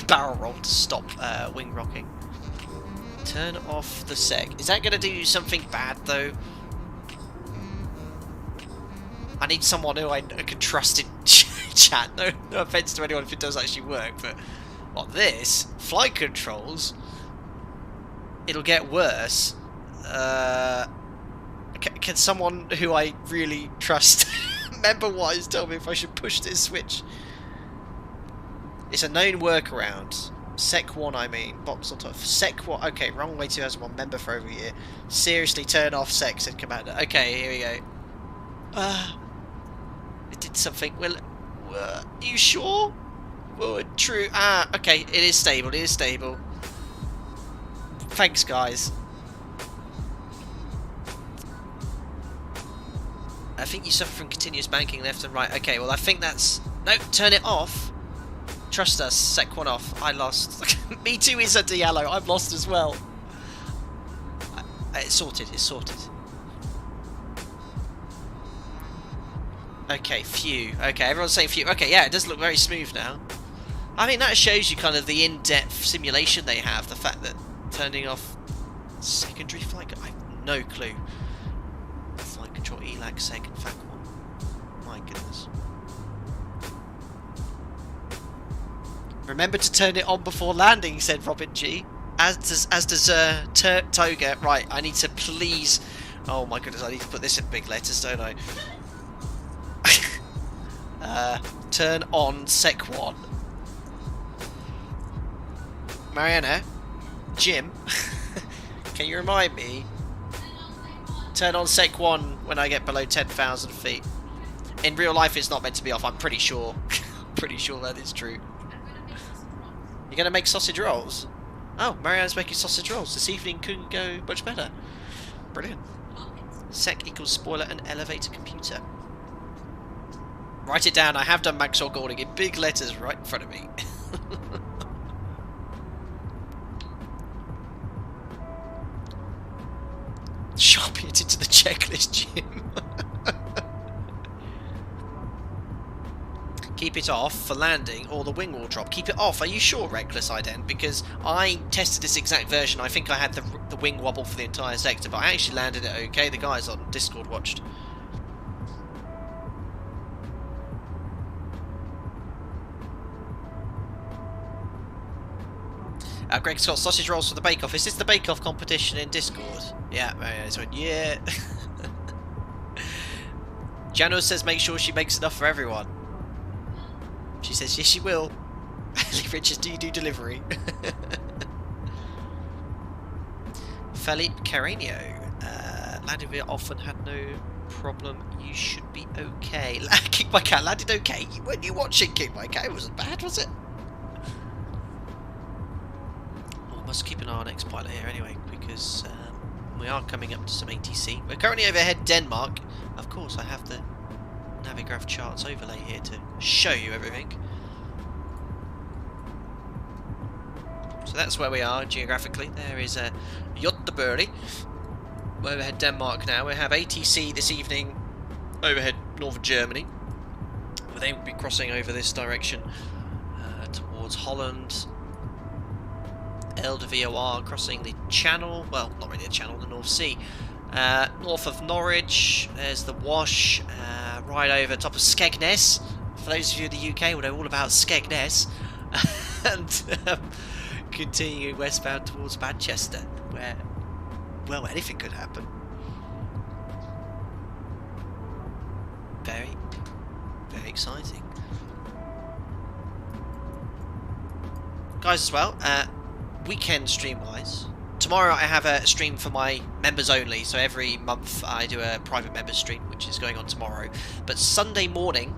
Barrel roll to stop wing rocking. Turn off the Sec. Is that going to do something bad though? I need someone who I can trust in chat. No offense to anyone if it does actually work, but what this flight controls? It'll get worse. Can someone who I really trust, member-wise, tell me if I should push this switch? It's a known workaround. Sec 1, I mean. Box on top. Sec 1. Okay, runway 2001. Member for over a year. Seriously, turn off Sec, said Commander. Okay, here we go. It did something. Well, are you sure? Well, true. Ah, okay. It is stable. It is stable. Thanks, guys. I think you suffer from continuous banking left and right. Okay, well, I think that's... No, turn it off. Trust us, Sec 1 off. I lost. Me too is a Diallo. I'm lost as well. It's sorted. It's sorted. Okay, phew. Okay, everyone's saying phew. Okay, yeah, it does look very smooth now. I mean, that shows you kind of the in-depth simulation they have. The fact that turning off secondary flight... I have no clue. Flight control, ELAC, Sec, and FAC 1. My goodness. Remember to turn it on before landing, said Robin G. As does Toga. Right, I need to please... Oh my goodness, I need to put this in big letters, don't I? Turn on Sec 1. Mariana? Jim? Can you remind me? Turn on Sec 1 when I get below 10,000 feet. In real life it's not meant to be off, I'm pretty sure. Pretty sure that is true. You're going to make sausage rolls? Oh, Marianne's making sausage rolls. This evening couldn't go much better. Brilliant. Sec equals spoiler and elevator computer. Write it down. I have done Maxwell Gordon in big letters right in front of me. Sharpie it into the checklist, Jim. Keep it off for landing or the wing will drop. Keep it off. Are you sure, Reckless Ident? Because I tested this exact version. I think I had the wing wobble for the entire sector, but I actually landed it okay. The guys on Discord watched. Greg's got sausage rolls for the bake-off. Is this the bake-off competition in Discord? Yeah, yeah. Jano says make sure she makes enough for everyone. She says yes she will. Richard, do you do delivery? Felipe Carreño. Landed via often had no problem. You should be okay. Kick My Cat landed okay. Weren't you watching Kick My Cat? It wasn't bad, was it? Well, we must keep an eye on X-Pilot here anyway, because we are coming up to some ATC. We're currently overhead Denmark. Of course, I have the Navigraph charts overlay here to show you everything. So that's where we are geographically. There is Gothenburg. We're overhead Denmark now. We have ATC this evening overhead northern Germany. They will be crossing over this direction towards Holland. LDVOR crossing the Channel. Well, not really the Channel, the North Sea. North of Norwich, there's the Wash. Right over top of Skegness. For those of you in the UK will know all about Skegness. And continuing westbound towards Manchester, where, well, anything could happen. Very, very exciting. Guys, as well, weekend stream-wise, tomorrow I have a stream for my members only, so every month I do a private members stream, which is going on tomorrow. But Sunday morning,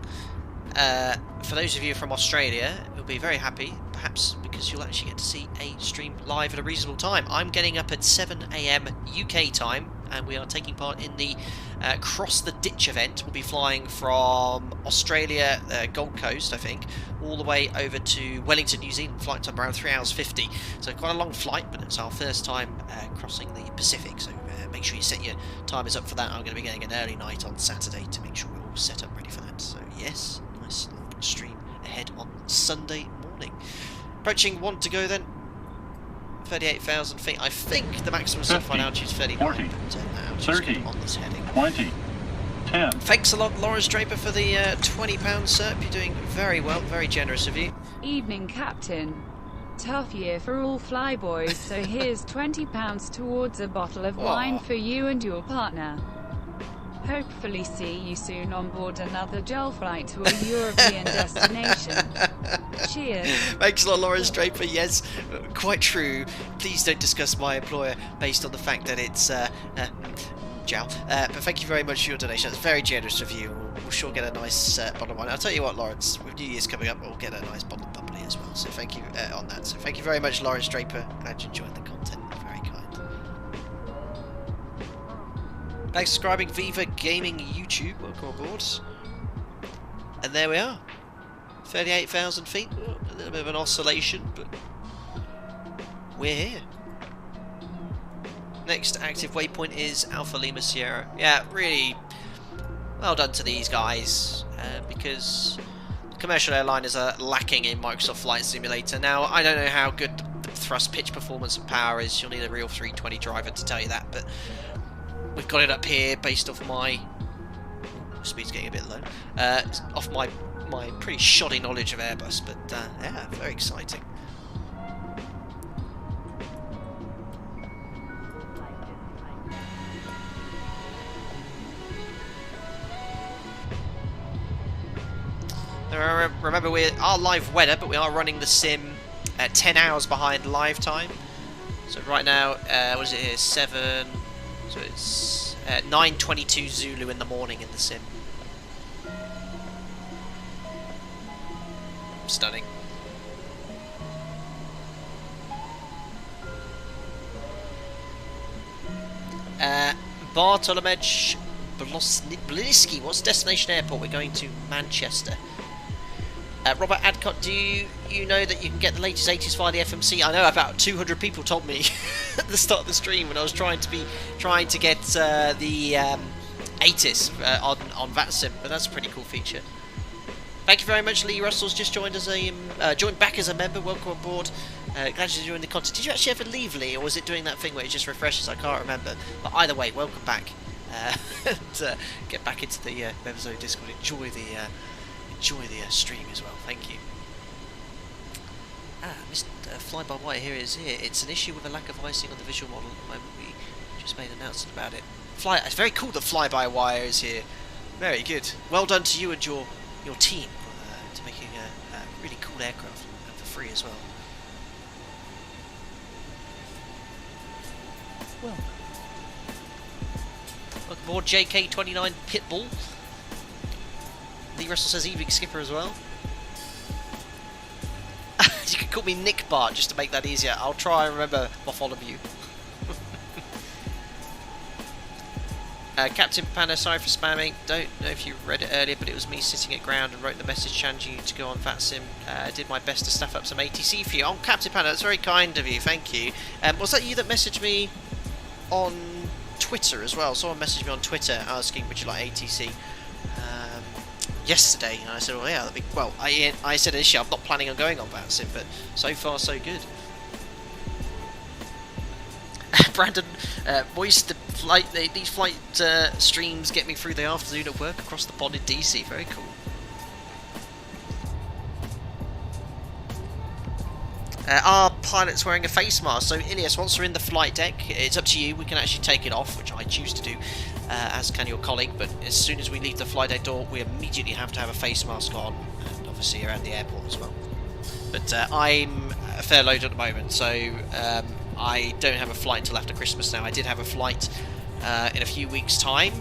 for those of you from Australia, you'll be very happy, perhaps because you'll actually get to see a stream live at a reasonable time. I'm getting up at 7 AM UK time, and we are taking part in the Cross the Ditch event. We'll be flying from Australia, Gold Coast, I think, all the way over to Wellington, New Zealand. Flight time around 3 hours 50. So quite a long flight, but it's our first time crossing the Pacific. So make sure you set your timers up for that. I'm going to be getting an early night on Saturday to make sure we're all set up ready for that. So yes, nice long stream ahead on Sunday morning. Approaching 1 to go then. 38,000 feet. I think the maximum certified altitude is 39. 40, 30, on this heading. 20, 10. Thanks a lot, Lawrence Draper, for the £20 SERP. You're doing very well, very generous of you. Evening, Captain. Tough year for all flyboys, so here's £20 towards a bottle of wine for you and your partner. Hopefully see you soon on board another JAL flight to a European destination. Cheers. Thanks a lot, Lawrence Draper. Yes, quite true. Please don't discuss my employer based on the fact that it's JAL. But thank you very much for your donation. That's very generous of you. We'll sure get a nice bottle of wine. I'll tell you what, Lawrence, with New Year's coming up, we'll get a nice bottle of bubbly as well. So thank you on that. So thank you very much, Lawrence Draper. Glad you enjoyed the content. Very kind. Thanks for subscribing, Viva Gaming YouTube. Welcome on board. And there we are. 38,000 feet. A little bit of an oscillation, but we're here. Next active waypoint is Alpha Lima Sierra. Yeah, really well done to these guys, because commercial airliners are lacking in Microsoft Flight Simulator. Now, I don't know how good the thrust pitch performance and power is. You'll need a real 320 driver to tell you that, but we've got it up here based off my speed's getting a bit low. Off my pretty shoddy knowledge of Airbus, but yeah, very exciting. Remember, we are live weather, but we are running the sim at 10 hours behind live time. So right now, what is it here? 7. So it's 9:22 Zulu in the morning in the sim. Stunning. Bartolomej Bliski, what's destination airport? We're going to Manchester. Robert Adcott, do you know that you can get the latest 80s via the FMC? I know about 200 people told me at the start of the stream when I was trying to get the 80s on VATSIM, but that's a pretty cool feature. Thank you very much, Lee Russell's just joined as joined back as a member. Welcome on board. Glad you're enjoying the content. Did you actually ever leave, Lee, or was it doing that thing where it just refreshes? I can't remember. But either way, welcome back. And get back into the members only Discord. Enjoy the stream as well. Thank you. Mr. Fly-by-wire here is here. It's an issue with a lack of icing on the visual model at the moment. We just made an announcement about it. It's very cool that Fly-by-wire is here. Very good. Well done to you and your team to making a really cool aircraft for free as well. Welcome aboard JK29 Pitbull. Lee Russell says evening skipper as well. You can call me Nick Bart just to make that easier. I'll try and remember Bartholomew. Captain Panda, sorry for spamming. Don't know if you read it earlier, but it was me sitting at ground and wrote the message challenging you to go on VATSIM. Did my best to staff up some ATC for you. Oh, Captain Panda, that's very kind of you. Thank you. Was that you that messaged me on Twitter as well? Someone messaged me on Twitter asking, would you like ATC? Yesterday, and I said, well, yeah, that'd be, well, I said initially I'm not planning on going on VATSIM, but so far so good. Brandon, Moist, these flight streams get me through the afternoon at work across the pond in DC. Very cool. Our pilot's wearing a face mask, so Ilias, once we're in the flight deck, it's up to you. We can actually take it off, which I choose to do, as can your colleague, but as soon as we leave the flight deck door, we immediately have to have a face mask on, and obviously around the airport as well. But I'm a fair load at the moment, so I don't have a flight until after Christmas now. I did have a flight in a few weeks' time,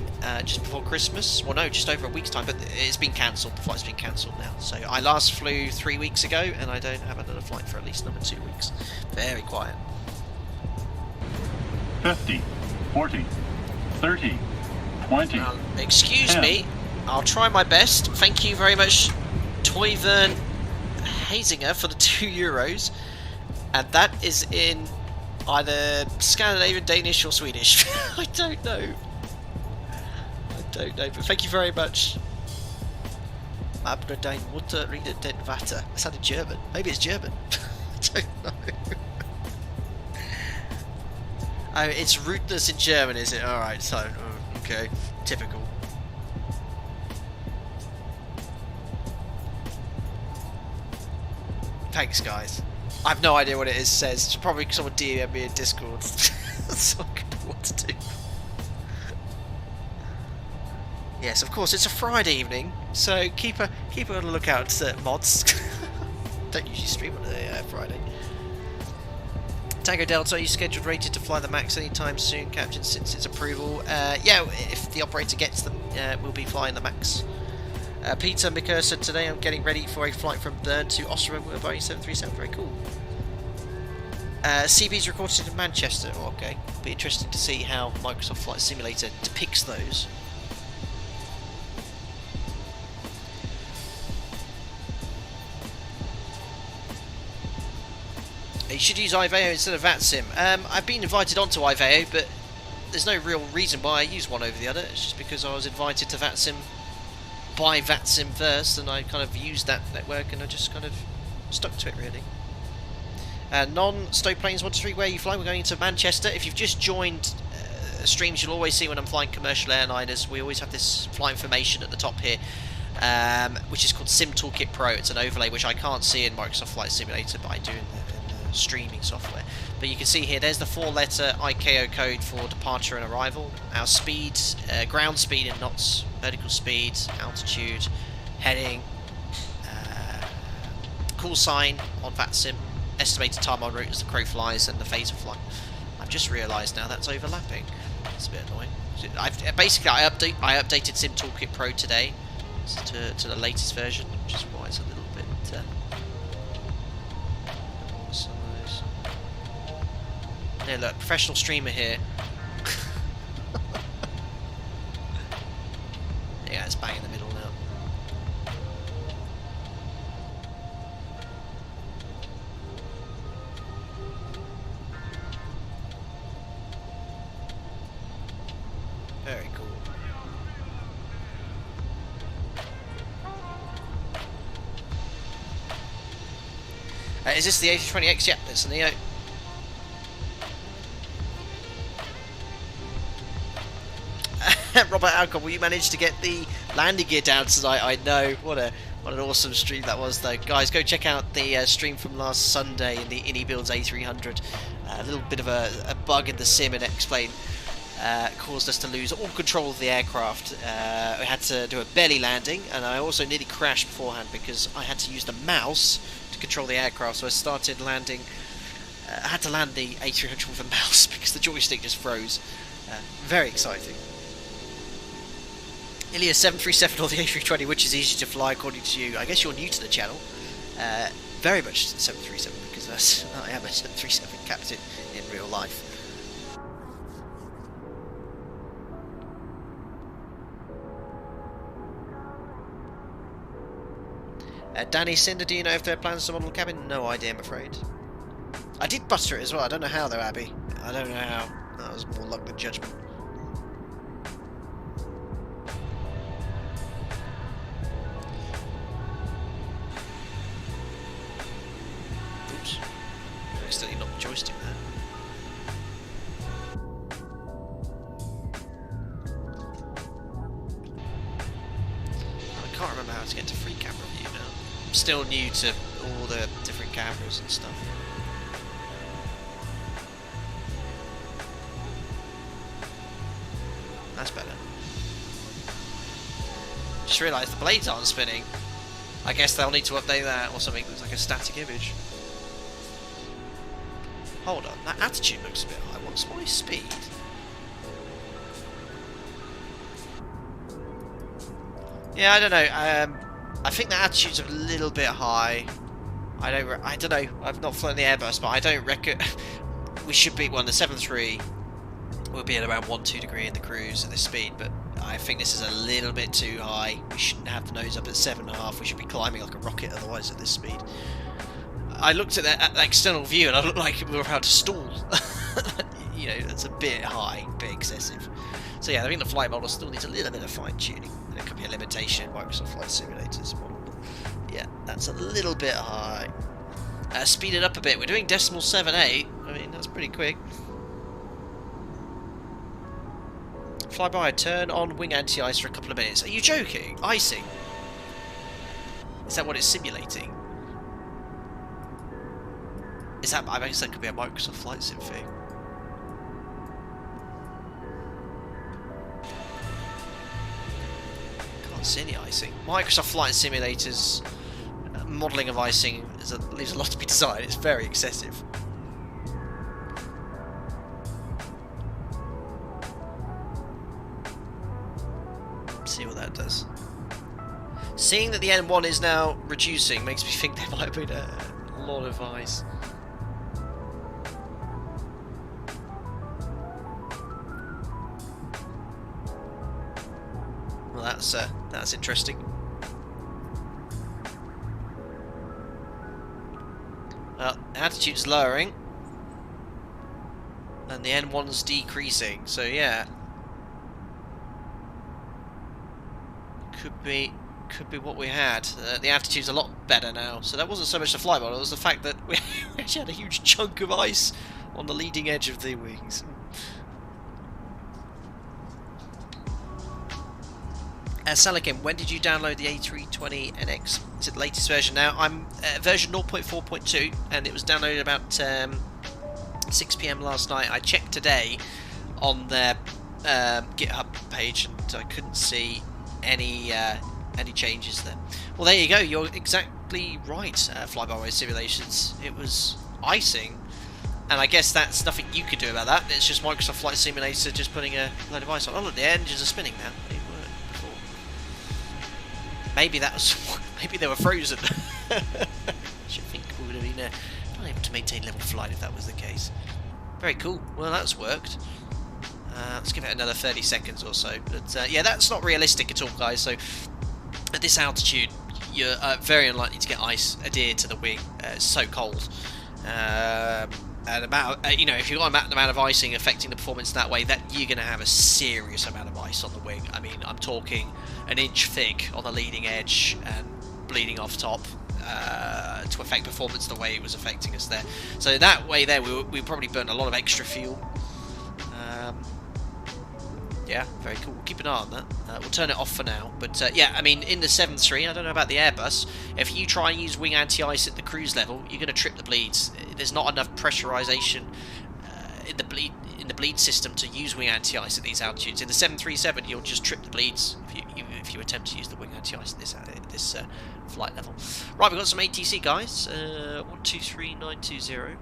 just before Christmas. Well, no, just over a week's time, but it's been cancelled. The flight's been cancelled now. So I last flew 3 weeks ago, and I don't have another flight for at least another 2 weeks. Very quiet. 50, 40, 30, 20. Excuse me, I'll try my best. Thank you very much, Toyvern Hazinger, for the €2. And that is in either Scandinavian, Danish or Swedish. I don't know. But thank you very much. Abderdein Mutter Rieder den Vater. That sounded German. Maybe it's German. I don't know. Oh, it's rudeness in German, is it? Alright, so, okay. Typical. Thanks, guys. I have no idea what it is. Says probably someone DM me in Discord. So I don't know what to do. Yes, of course, it's a Friday evening, so keep a lookout at mods. Don't usually stream on a Friday. Tango Delta, are you scheduled rated to fly the MAX anytime soon, Captain, since its approval? Yeah, if the operator gets them, we'll be flying the MAX. Peter Micker said, today I'm getting ready for a flight from Bern to Oslo with a Boeing 737. Very cool. CB's recorded in Manchester. Oh, okay. Be interesting to see how Microsoft Flight Simulator depicts those. You should use IVAO instead of VATSIM. I've been invited onto IVAO, but there's no real reason why I use one over the other. It's just because I was invited to VATSIM by VATSIM first, and I kind of used that network, and I just kind of stuck to it, really. Non-Stowe Planes 123, where you fly? We're going into Manchester. If you've just joined streams, you'll always see when I'm flying commercial airliners, we always have this flight information at the top here, which is called Sim Toolkit Pro. It's an overlay which I can't see in Microsoft Flight Simulator, but I do in the streaming software. But you can see here, there's the 4-letter ICAO code for departure and arrival. Our speed, ground speed in knots, vertical speed, altitude, heading, call sign on VATSIM, estimated time en route as the crow flies, and the phase of flight. I've just realised now that's overlapping. It's a bit annoying. I updated Sim Toolkit Pro today to the latest version, which is why it's a little bit. Yeah, look, professional streamer here. Yeah, it's bang in the middle now. Very cool. Is this the A320NX? Yep, it's the Neo. Robert Alcott, will you manage to get the landing gear down tonight? I know, what What an awesome stream that was, though. Guys, go check out the stream from last Sunday in the InnyBuilds A300. A little bit of a bug in the sim and X-plane caused us to lose all control of the aircraft. We had to do a belly landing, and I also nearly crashed beforehand because I had to use the mouse to control the aircraft. So I started landing. I had to land the A300 with a mouse because the joystick just froze. Very exciting. Ilya 737 or the A320, which is easy to fly according to you? I guess you're new to the channel. Very much 737 because I am a 737 captain in real life. Danny Cinder, do you know if there are plans to model the cabin? No idea, I'm afraid. I did butter it as well. I don't know how though, Abby. I don't know how. That was more luck than judgment. Oops. Accidentally knocked the joystick there. I can't remember how to get to free camera view now. I'm still new to all the different cameras and stuff. That's better. Just realised the blades aren't spinning. I guess they'll need to update that or something. Looks like a static image. Hold on, that attitude looks a bit high. What's my speed? Yeah, I don't know. I think the attitude's a little bit high. I don't know. I've not flown the Airbus, but I don't reckon we should be. Well, the 7.3 will be at around 1-2 degree in the cruise at this speed, but I think this is a little bit too high. We shouldn't have the nose up at 7.5. We should be climbing like a rocket otherwise at this speed. I looked at the external view and I looked like we were about to stall. You know, that's a bit high, a bit excessive. So yeah, I think the flight model still needs a little bit of fine tuning. There could be a limitation in Microsoft Flight Simulators. Yeah, that's a little bit high. Speed it up a bit. We're doing 0.78. I mean, that's pretty quick. Flyby, turn on wing anti-ice for a couple of minutes. Are you joking? Icing? Is that what it's simulating? Is that? I guess that could be a Microsoft Flight Sim thing. Can't see any icing. Microsoft Flight Simulators modelling of icing leaves a lot to be desired. It's very excessive. See what that does. Seeing that the N1 is now reducing makes me think there might have been a lot of ice. Well, that's interesting. Altitude's lowering, and the N1's decreasing. So yeah. Could be what we had. The altitude's a lot better now, so that wasn't so much the flight model, it was the fact that we actually had a huge chunk of ice on the leading edge of the wings. Salakim, when did you download the A320NX? Is it the latest version now? I'm version 0.4.2, and it was downloaded about 6 PM last night. I checked today on their GitHub page, and I couldn't see any changes there. Well, there you go. You're exactly right. Flyby-wire simulations. It was icing, and I guess that's nothing you could do about that. It's just Microsoft Flight Simulator just putting a load of ice on. Oh look, the engines are spinning now. They weren't before. Maybe that was. Maybe they were frozen. I should think we would have been unable to maintain level flight if that was the case. Very cool. Well, that's worked. Let's give it another 30 seconds or so. But yeah, that's not realistic at all, guys. So at this altitude, you're very unlikely to get ice adhered to the wing. It's so cold. And about you know, if you've got an amount of icing affecting the performance that way, that you're going to have a serious amount of ice on the wing. I mean, I'm talking an inch thick on the leading edge and bleeding off top to affect performance the way it was affecting us there. So that way there, we probably burned a lot of extra fuel. Yeah, very cool. We'll keep an eye on that. We'll turn it off for now. But yeah, I mean, in the 7.3, I don't know about the Airbus, if you try and use wing anti-ice at the cruise level, you're going to trip the bleeds. There's not enough pressurization in the bleed system to use wing anti-ice at these altitudes. In the 737, you'll just trip the bleeds if you attempt to use the wing anti-ice at this flight level. Right, we've got some ATC, guys. 123920.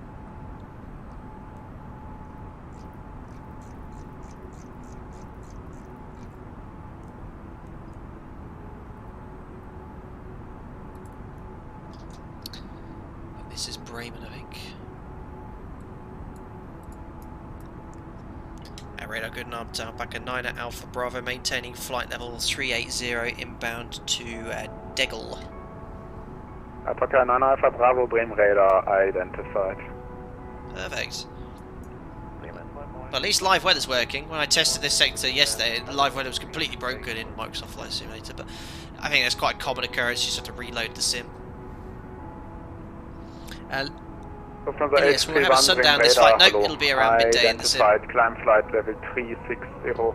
This is Bremen, I think. Radar good and armed down back at 9 at Alpha Bravo, maintaining flight level 380 inbound to Degel. Attacker 9 Alpha Bravo, Bremen radar identified. Perfect. Well, at least live weather's working. When I tested this sector yesterday, the live weather was completely broken in Microsoft Flight Simulator, but I think that's quite a common occurrence. You just have to reload the sim. Yes, we'll have a sundown this flight. Nope, it'll be around midday in the sim. Climb flight level 360.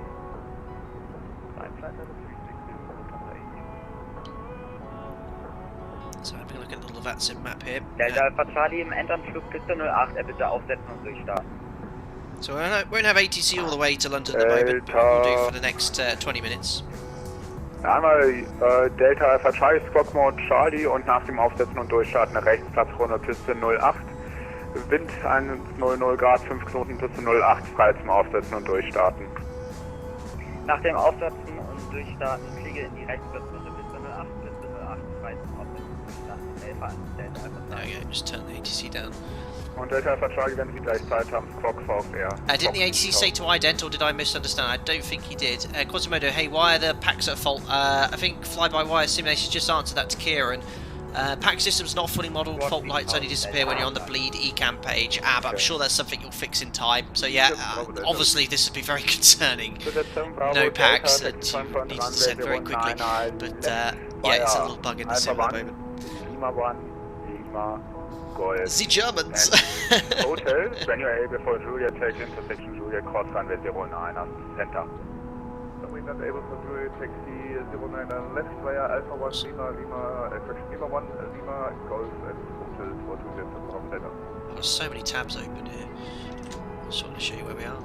So having a look at the little VATSIM map here. Delta Alpha Charlie im Endanflug Piste 08, bitte aufsetzen und durchstarten. So we won't have ATC all the way to London at the moment, but we'll do for the next 20 minutes. Einmal Delta Alpha Charlie, Squawk Mode Charlie und nach dem Aufsetzen und Durchstarten Rechtsplatzrunde Piste 08. Wind 100 Grad, 5 Knoten, Piste 08, frei zum Aufsetzen und Durchstarten. Nach dem Aufsetzen und Durchstarten fliege in die Rechtsplatzrunde Piste 08, frei zum Aufsetzen und Durchstarten. Delta Alpha Charlie. Okay, just turn the ATC down. Und Delta Alpha Charlie, wenn Sie gleich Zeit haben, Squawk VFR. Didn't the ATC say to ident, or did I misunderstand? I don't think he did. Quasimodo, hey, why are the packs at fault? I think Fly-by-Wire Simulation just answered that to Kieran. Pack system's not fully modelled, fault lights only disappear when you're on the bleed ECAM page. But I'm sure that's something you'll fix in time. So yeah, obviously this would be very concerning. No packs, and you need to send very quickly. But yeah, it's a little bug in the sim at the moment. The Germans! Hotel, when you're able for Julia, take intersection Julia, cross runway 09 center. So we're not able for Julia, taxi 09 left via Alpha 1 Lima, Lima 1 Lima, Golf and Hotel for Julia from center. There's so many tabs open here. I just want to show you where we are.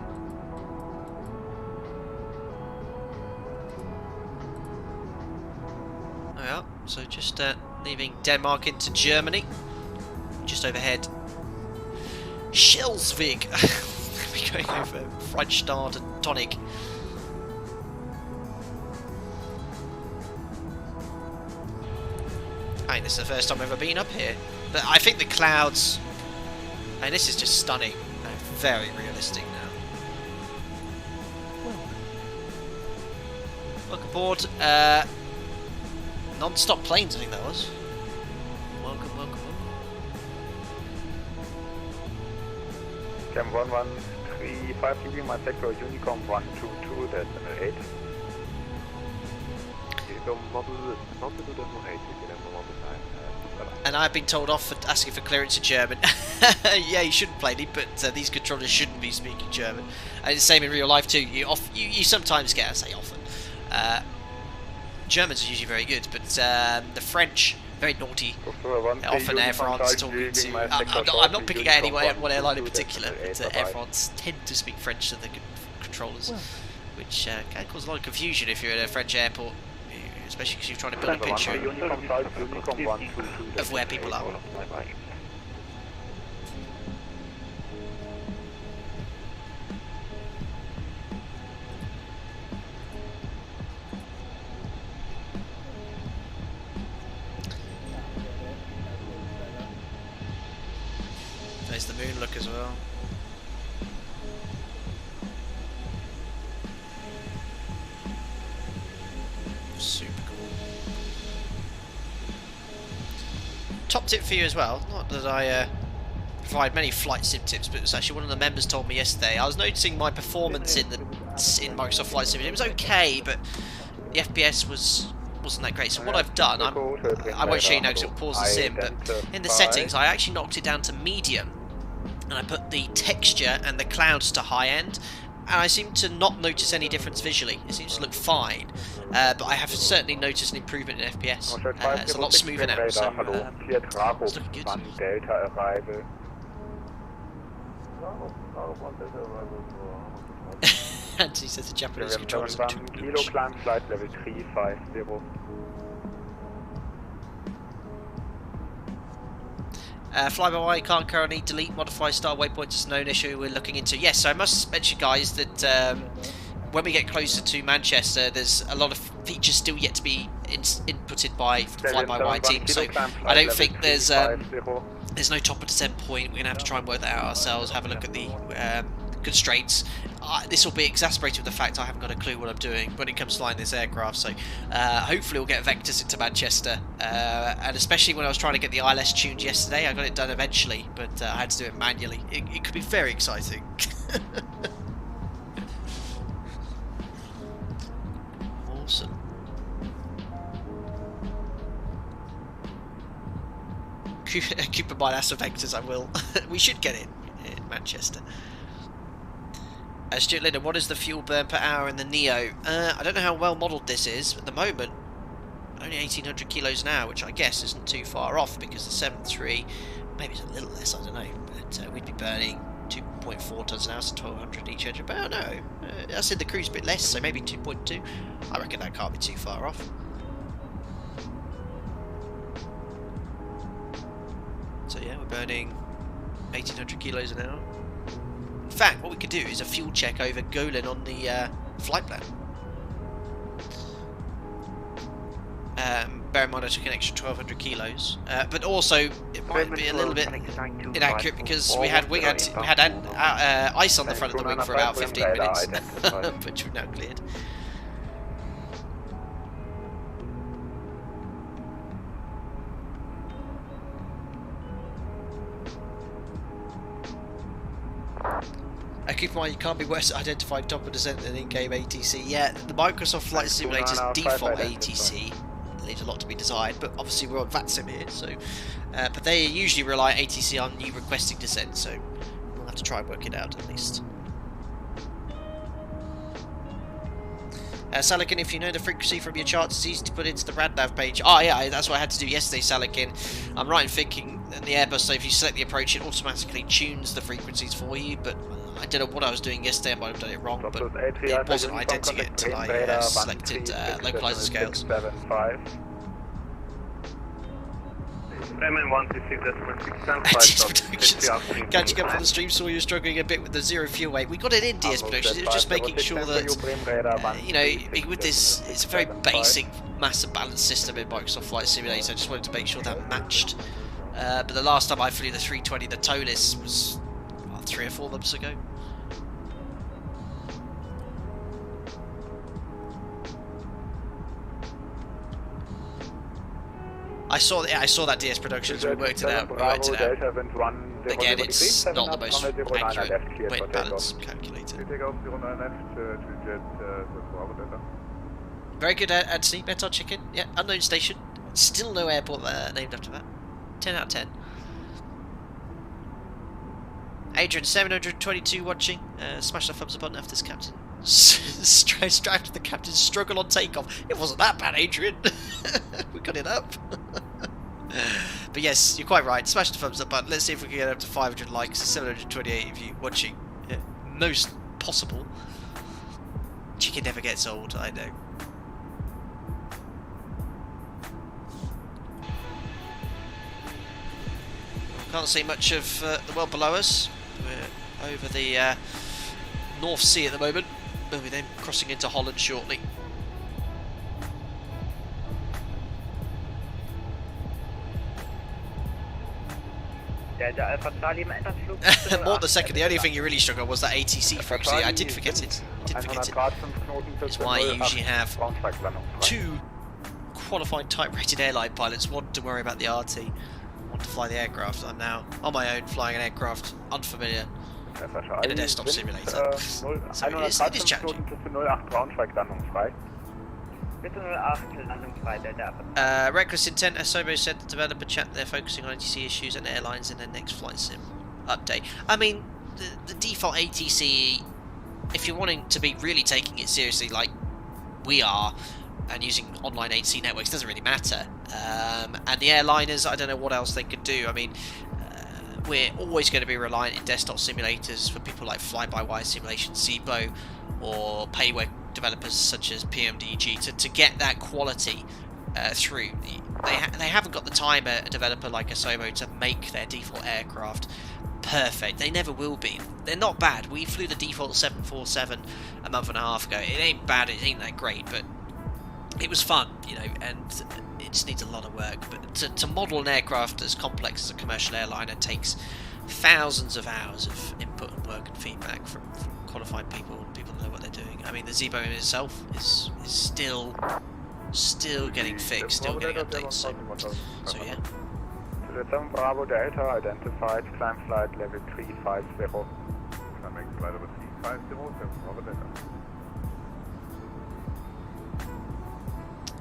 There we are. So just leaving Denmark into Germany. Just overhead Schelsvig. We're going over Freistadt and Tonic. I think this is the first time I've ever been up here, but I think the clouds, and this is just stunning and very realistic now. Welcome aboard. Non-stop planes, I think that was. Welcome. Cam 1135 degree, my sector Unicom 122, decimal 8. And I've been told off for asking for clearance in German. Yeah, you shouldn't play it, but these controllers shouldn't be speaking German. And it's the same in real life too. You sometimes get, I say often. Germans are usually very good, but the French, very naughty. Often Air France talking to. I'm not picking out one airline in particular, but Air France tend to speak French to the controllers, which can cause a lot of confusion if you're at a French airport, especially because you're trying to build a picture of where people are. There's the moon look as well. Super cool. Top tip for you as well, not that I provide many flight sim tips, but it was actually one of the members told me yesterday. I was noticing my performance in Microsoft Flight Simulator. It was okay, but the FPS wasn't that great. So what I've done, I won't show you now because it'll pause the sim, but in the settings I actually knocked it down to medium, and I put the texture and the clouds to high end, and I seem to not notice any difference visually. It seems to look fine, but I have certainly noticed an improvement in FPS. It's a lot smoother now, so it's looking good. Delta arrival. Anthony says the Japanese controllers are too Kilo much. climb flight level 350. FlyByWire can't currently delete, modify star waypoints is a known issue we're looking into. Yes, so I must mention, guys, that when we get closer to Manchester, there's a lot of features still yet to be inputted by the FlyByWire team, so I don't think there's no top of descent point. We're going to have to try and work that out ourselves, have a look at the constraints. This will be exacerbated with the fact I haven't got a clue what I'm doing when it comes to flying this aircraft, so hopefully we'll get vectors into Manchester, and especially when I was trying to get the ILS tuned yesterday, I got it done eventually, but I had to do it manually. It could be very exciting. Awesome. Keep in mind, as for vectors, I will. We should get it in Manchester. Stuart Linden, what is the fuel burn per hour in the Neo? I don't know how well modelled this is. At the moment, only 1800 kilos an hour, which I guess isn't too far off, because the 7.3, maybe it's a little less, I don't know. But we'd be burning 2.4 tonnes an hour, so 1200 each engine. But I don't know. I said the cruise a bit less, so maybe 2.2. I reckon that can't be too far off. So yeah, we're burning 1800 kilos an hour. In fact, what we could do is a fuel check over Golan on the flight plan. Bear in mind I took an extra 1200 kilos, but also it might be a little bit inaccurate because we had ice on the front of the wing for about 15 minutes, which we've now cleared. Keep in mind, you can't be worse at identifying top of descent than in-game ATC. Yeah, the Microsoft Flight Simulator's default ATC leaves a lot to be desired, but obviously we're on VATSIM here, so but they usually rely ATC on you requesting descent, so we'll have to try and work it out at least. Salakin, if you know the frequency from your charts, it's easy to put into the RadNav page. Oh yeah, that's what I had to do yesterday, Salakin. I'm right in thinking in the Airbus, so if you select the approach, it automatically tunes the frequencies for you, but I don't know what I was doing yesterday, I might have done it wrong, but it wasn't identifying it until I selected localizer scales. Catching up on the stream, saw you struggling a bit with the zero fuel weight. We got it in DS Productions, it was just making sure that, you know, with this, it's a very basic mass and balance system in Microsoft Flight Simulator. I just wanted to make sure that matched. But the last time I flew the 320, the towless, was 3 or 4 months ago. I saw that DS Productions. We worked it out. Again, it's not the most accurate weight and balance calculator. Very good, Anthony. Beto Chicken. Yeah, unknown station. Still no airport named after that. 10 out of 10. Adrian 722 watching. Smash the thumbs up button after this captain. Straight after the captain's struggle on takeoff. It wasn't that bad, Adrian. We got it up. But yes, you're quite right. Smash the thumbs up button. Let's see if we can get up to 500 likes. 728 of you watching. Yeah, most possible. Chicken never gets old, I know. Can't see much of the world below us. We're over the North Sea at the moment. We'll be then crossing into Holland shortly. More the second, the only thing you really struggled was that ATC frequency. I did forget it. It's why you usually have 2 qualified type rated airline pilots, one to worry about the RT, one to fly the aircraft. I'm now on my own flying an aircraft unfamiliar in a desktop simulator. So it is challenging. Reckless Intent, Asobo said the developer chat they're focusing on ATC issues and airlines in their next flight sim update. I mean, the default ATC if you're wanting to be really taking it seriously like we are, and using online HC networks, doesn't really matter. And the airliners, I don't know what else they could do. I mean, we're always going to be reliant in desktop simulators for people like Fly-by-Wire Simulation, ZIBO, or payware developers such as PMDG to get that quality through. They haven't got the time, a developer like Asomo, to make their default aircraft perfect. They never will be. They're not bad. We flew the default 747 a month and a half ago. It ain't bad, it ain't that great, but it was fun, you know, and it just needs a lot of work. But to model an aircraft as complex as a commercial airliner takes thousands of hours of input and work and feedback from qualified people that know what they're doing. I mean, the ZIBO in itself is still getting fixed, still getting updates. So yeah. Seven Bravo Delta identified, climb flight level 350. Climbing flight level 350, 7 Bravo Delta.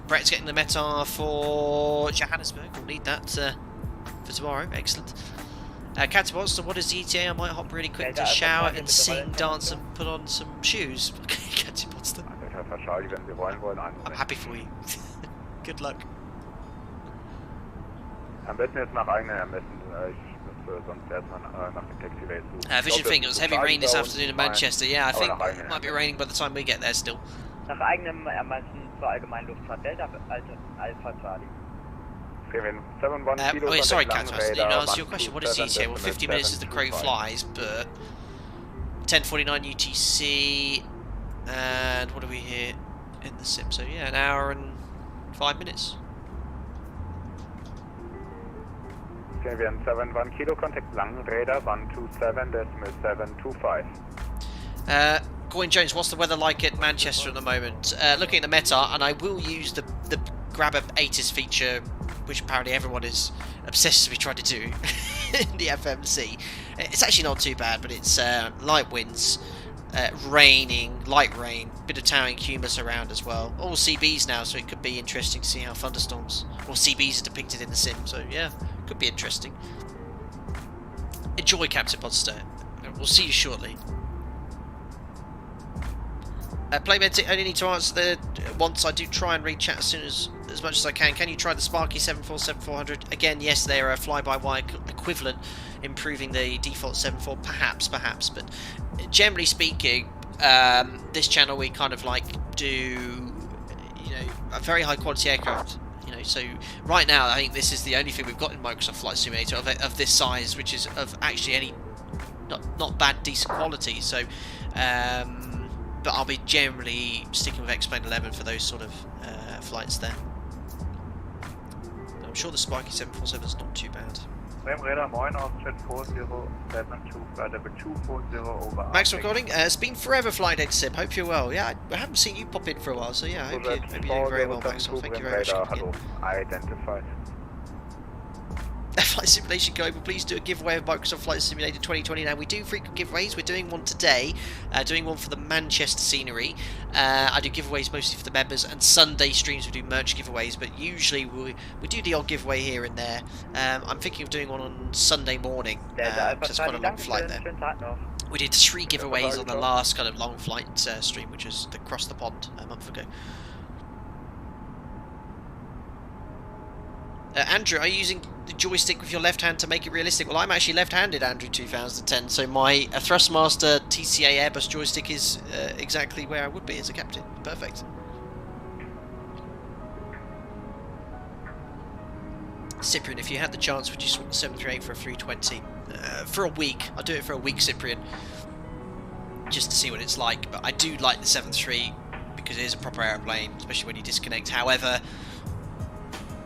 Brett's getting the METAR for Johannesburg. We'll need that for tomorrow. Excellent. Captain Monster, what is the ETA? I might hop really quick to shower and sing, dance and put on some shoes. Okay, Captain Monster. I'm happy for you. Good luck. Am besten jetzt nach eigenen Ermessen. Ich müsste sonst erstmal nach dem Taxiway suchen. Vision thing, it was heavy rain this afternoon in Manchester. Yeah, I think it might be raining by the time we get there still. Nach eigenem Ermessen zur allgemeinen Luftfahrt Delta Alpha Charlie. Oh yeah, sorry, Captain, I didn't answer your question. What is the ETA? Well, 50 minutes as the crow flies, but 10:49 UTC, and what are we here in the sim? So yeah, an hour and 5 minutes. Okay, we have 71 kilo contact Langenräder 127.725. Gordon Jones, what's the weather like at Manchester at the moment? Looking at the METAR, and I will use the grab a ATIS feature, which apparently everyone is obsessively trying to do in the FMC. It's actually not too bad, but it's light winds, raining, light rain, bit of towering cumulus around as well. All CBs now, so it could be interesting to see how thunderstorms or CBs are depicted in the sim. So yeah, could be interesting. Enjoy, Captain Monster. We'll see you shortly. Playmate, I only need to answer the once. I do try and read chat as much as I can. Can you try the Sparky 747-400? Again, yes, they are a fly-by-wire equivalent, improving the default 74, perhaps. But generally speaking, this channel we kind of like do, you know, a very high quality aircraft. You know, so right now I think this is the only thing we've got in Microsoft Flight Simulator of this size, which is of actually any not bad, decent quality. So. But I'll be generally sticking with X-Plane 11 for those sort of flights there. I'm sure the Sparky 747 is not too bad. Max recording. It's been forever flying Dead Sim. Hope you're well. Yeah, I haven't seen you pop in for a while, so yeah, I hope you're doing very well, Maxwell. Thank you very much. Identified. Flight Simulation Global, please do a giveaway of Microsoft Flight Simulator 2020. Now, we do frequent giveaways. We're doing one today, doing one for the Manchester scenery. I do giveaways mostly for the members, and Sunday streams we do merch giveaways, but usually we do the odd giveaway here and there. I'm thinking of doing one on Sunday morning, because it's quite a long flight there. We did 3 giveaways on the last kind of long flight stream, which was across the pond a month ago. Andrew, are you using the joystick with your left hand to make it realistic? Well, I'm actually left-handed, Andrew 2010, so my Thrustmaster TCA Airbus joystick is exactly where I would be as a captain. Perfect. Cyprian, if you had the chance, would you swap the 738 for a 320? For a week. I'll do it for a week, Cyprian, just to see what it's like. But I do like the 73 because it is a proper aeroplane, especially when you disconnect. However,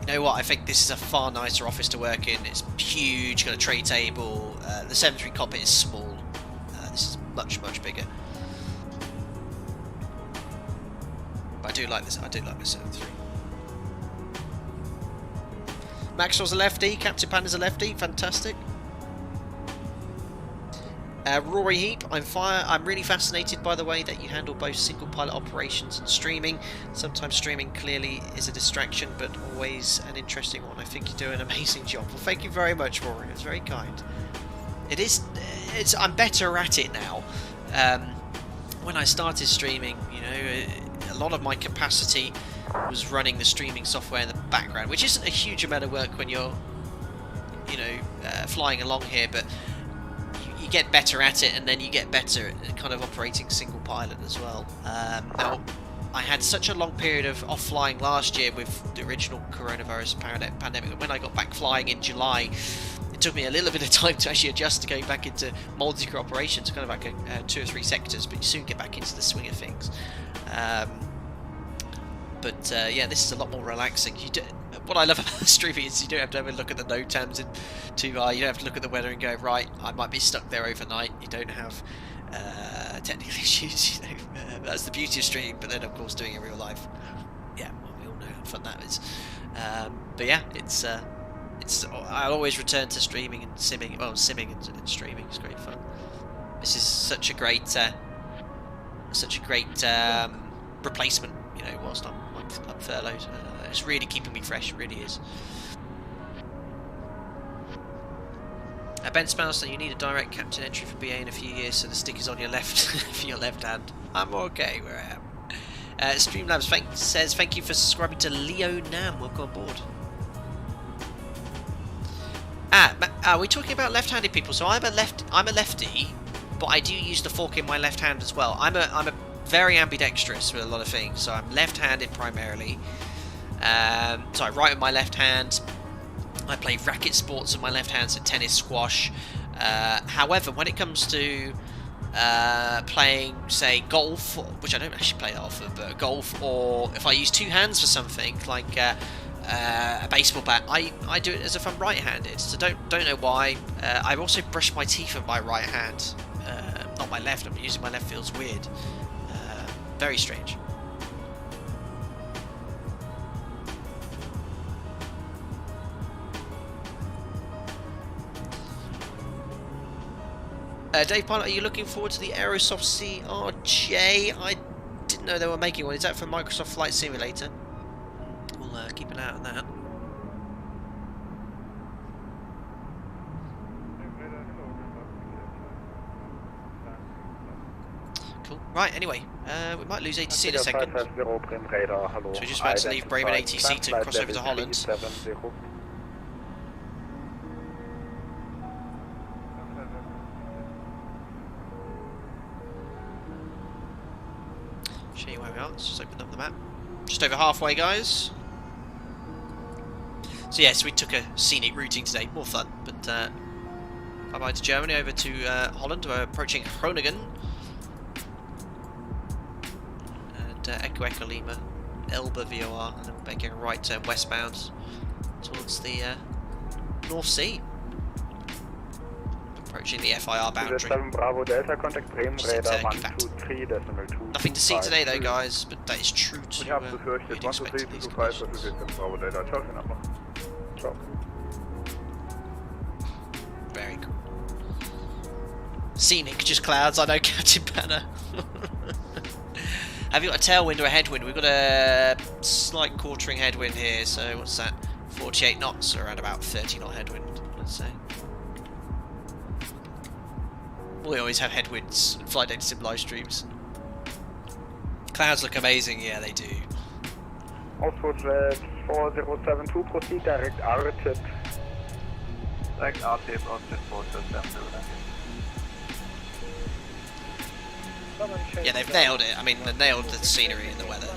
you know what, I think this is a far nicer office to work in. It's huge, got a tray table. The 73 cockpit is small. This is much bigger. But I do like this. I do like the 73. Maxwell's a lefty. Captain Panda's a lefty. Fantastic. Rory Heap, I'm really fascinated by the way that you handle both single pilot operations and streaming. Sometimes streaming clearly is a distraction, but always an interesting one. I think you do an amazing job. Well, thank you very much, Rory. It's very kind. I'm better at it now. when I started streaming, you know, a lot of my capacity was running the streaming software in the background, which isn't a huge amount of work when you're, you know, flying along here, but you get better at it, and then you get better at kind of operating single pilot as well. Now, I had such a long period of off flying last year with the original coronavirus pandemic that when I got back flying in July, it took me a little bit of time to actually adjust to going back into multi-crew operations, kind of like 2 or 3 sectors, but you soon get back into the swing of things. Yeah, this is a lot more relaxing. What I love about streaming is you don't have to have a look at the node times in too high. You don't have to look at the weather and go, right, I might be stuck there overnight. You don't have technical issues. You know, that's the beauty of streaming. But then, of course, doing it in real life, yeah, well, we all know how fun that is. But yeah, it's I'll always return to streaming and simming. Well, simming and streaming is great fun. This is such a great replacement. You know, whilst I'm furloughed, it's really keeping me fresh. It really is. Ben Spouse, you need a direct captain entry for BA in a few years, so the stick is on your left for your left hand. I'm okay where I am. Streamlabs says thank you for subscribing to Leo Nam. Welcome on board. We're talking about left-handed people. So I'm a lefty, but I do use the fork in my left hand as well. I'm a very ambidextrous with a lot of things. So I'm left-handed primarily. So I write with my left hand. I play racket sports with my left hand, so tennis, squash. However, when it comes to playing, say, golf, which I don't actually play that often, but golf, or if I use 2 hands for something like a baseball bat, I do it as if I'm right-handed. So don't know why. I also brush my teeth with my right hand, not my left. I'm using my left, feels weird. Very strange. Dave Pilot, are you looking forward to the Aerosoft CRJ? I didn't know they were making one. Is that for Microsoft Flight Simulator? We'll keep an eye out on that. Cool. Right, anyway, we might lose ATC in a second. So we're just about to leave Bremen ATC to cross over to Holland. Show you where we are. Let's just open up the map. Just over halfway, guys. So yes, we took a scenic routing today. More fun. But bye-bye to Germany, over to Holland. We're approaching Groningen. And Echo Lima, Elba VOR, and then we're making a right turn westbound towards the North Sea. Approaching the FIR boundary. 7 Bravo Delta, contact Bremen radar 123.2. Nothing to see today though, guys, but that is true to Ich habe befürchtet, 123.25, das ist jetzt 7 Bravo Delta. Ciao, schönen Abend noch. Ciao. Very cool. Scenic, just clouds, I know, Captain Banner. Have you got a tailwind or a headwind? We've got a slight quartering headwind here, so what's that? 48 knots, or around about 30 knot headwind, let's say. We always have headwinds in Flight Data Sim live streams. Clouds look amazing, yeah, they do. Ausflug 4072, proceed direct RTIP. Direct RTIP on 477. Yeah, they've nailed it. I mean, they nailed the scenery and the weather.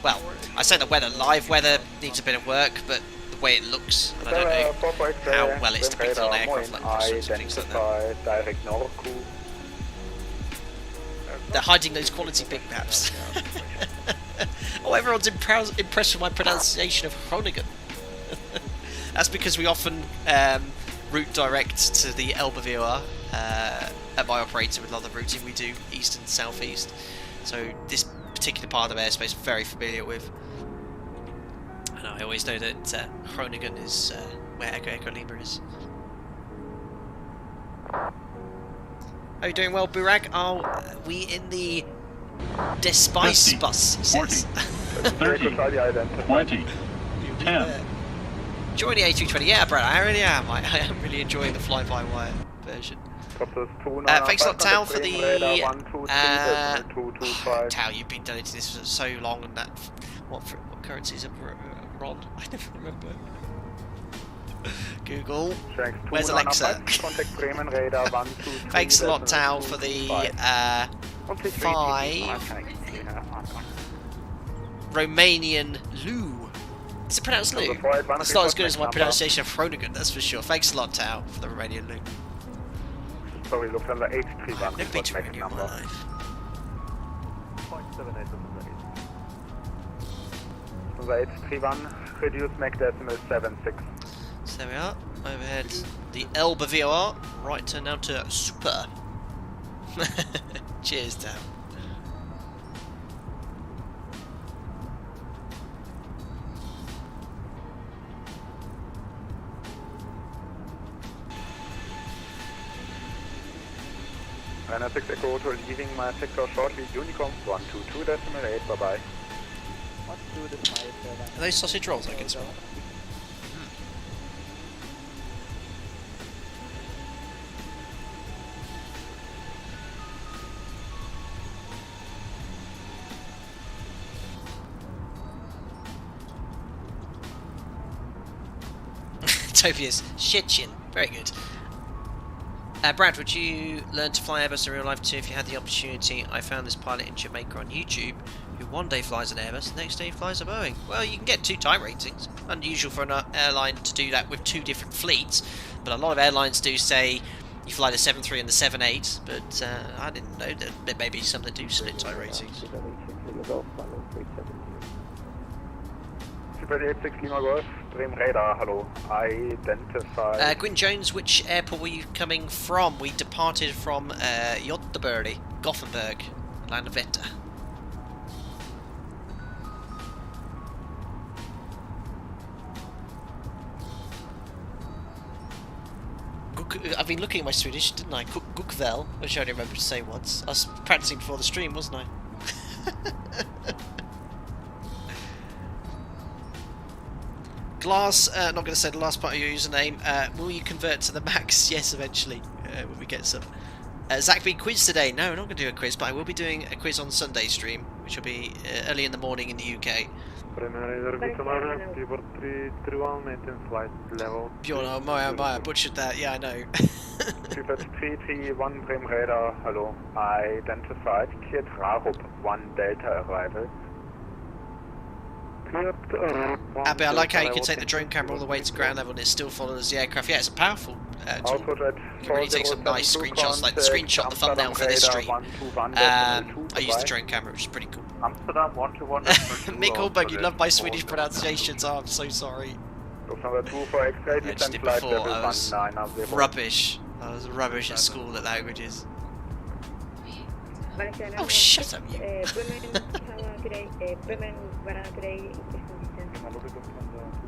Well, I say the weather, live weather needs a bit of work, but the way it looks, and I don't know how well it's depicted on aircraft like this and things like that. They're hiding those quality big maps. Oh, everyone's impressed with my pronunciation of Groningen. That's because we often route direct to the Elba VOR at my operator with a lot of routing we do east and southeast. So this particular part of airspace I'm very familiar with. And I always know that Groningen is where Echo Lima is. Are you doing well, Burak? Are we in the Despice 50, bus? 40, 30, 20, 10. Enjoying the A320? Yeah, Brad, I really am. I am really enjoying the fly-by-wire version. Thanks a lot, Tao, for the... Tao, you've been donating this for so long, and that... What currencies are RON? I never remember. Google. Where's Alexa? Thanks a lot, Tao, for the 5 Romanian Lou. Is it pronounced Lou? It's not as good as my pronunciation of Groningen, that's for sure. Thanks a lot, Tao, for the Romanian Lou. Sorry, Lufthansa H31. Never been to Romania in my life. Lufthansa H31, reduced Mac decimal 76. So there we are. Overhead the Elba VOR. Right turn now to Super. Cheers, Tao. Runway 6 Echo Hotel leaving my sector shortly. Unicom 122.8. Bye bye. Are those sausage rolls I can smell? Topia's shitchin. Very good. Brad, would you learn to fly Airbus in real life too if you had the opportunity? I found this pilot in Jamaica on YouTube who one day flies an Airbus, the next day flies a Boeing. Well, you can get 2 type ratings. Unusual for an airline to do that with 2 different fleets, but a lot of airlines do say you fly the 7.3 and the 7.8, but I didn't know that there may be some that do split type ratings. Super 86 Lima Golf, Bremen Radar, hello, identify. Gwyn Jones, which airport were you coming from? We departed from Gothenburg, Landvetter. I've been looking at my Swedish, didn't I? Gukvel, which I only remember to say once. I was practicing before the stream, wasn't I? Glass, not going to say the last part of your username. Will you convert to the Max? Yes, eventually, when we get some. Zach, be quiz today? No, I'm not going to do a quiz, but I will be doing a quiz on Sunday stream, which will be early in the morning in the UK. Bjorn, Maya, butchered that, yeah, I know. Super 331 Bremen Radar, hello, identified, cleared Rarup, 1 Delta arrival. Abby, I like how you can take the drone camera all the way to ground level and it still follows the aircraft. Yeah, it's a powerful tool. You can really take some nice screenshots, like the screenshot, the thumbnail for this stream. I used the drone camera, which is pretty cool. Amsterdam 121. Mick Holberg, you love my Swedish pronunciations. Oh, I'm so sorry. I mentioned it before, I was rubbish. I was rubbish at school at languages. Oh, shut up, you.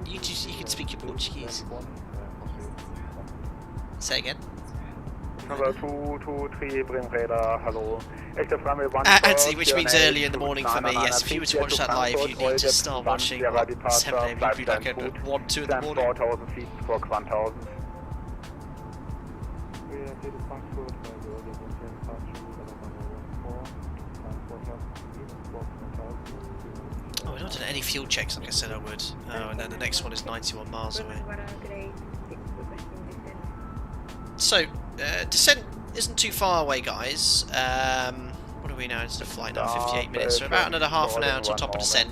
You can speak your Portuguese. Say again. Number 223 Bremen Radar, hello. Anthony, which means early in the morning for me. Yes, if you were to watch that live, you'd need to start watching at 7 AM. You'd be like at 1, 2 in the morning. 4,000 feet, squawk 1,000. Oh, we're not doing any fuel checks like I said I would. Oh, and then the next one is 91 miles away. So, descent isn't too far away, guys. What are we now? It's a flight now, 58 minutes, so about another half an hour to top of descent.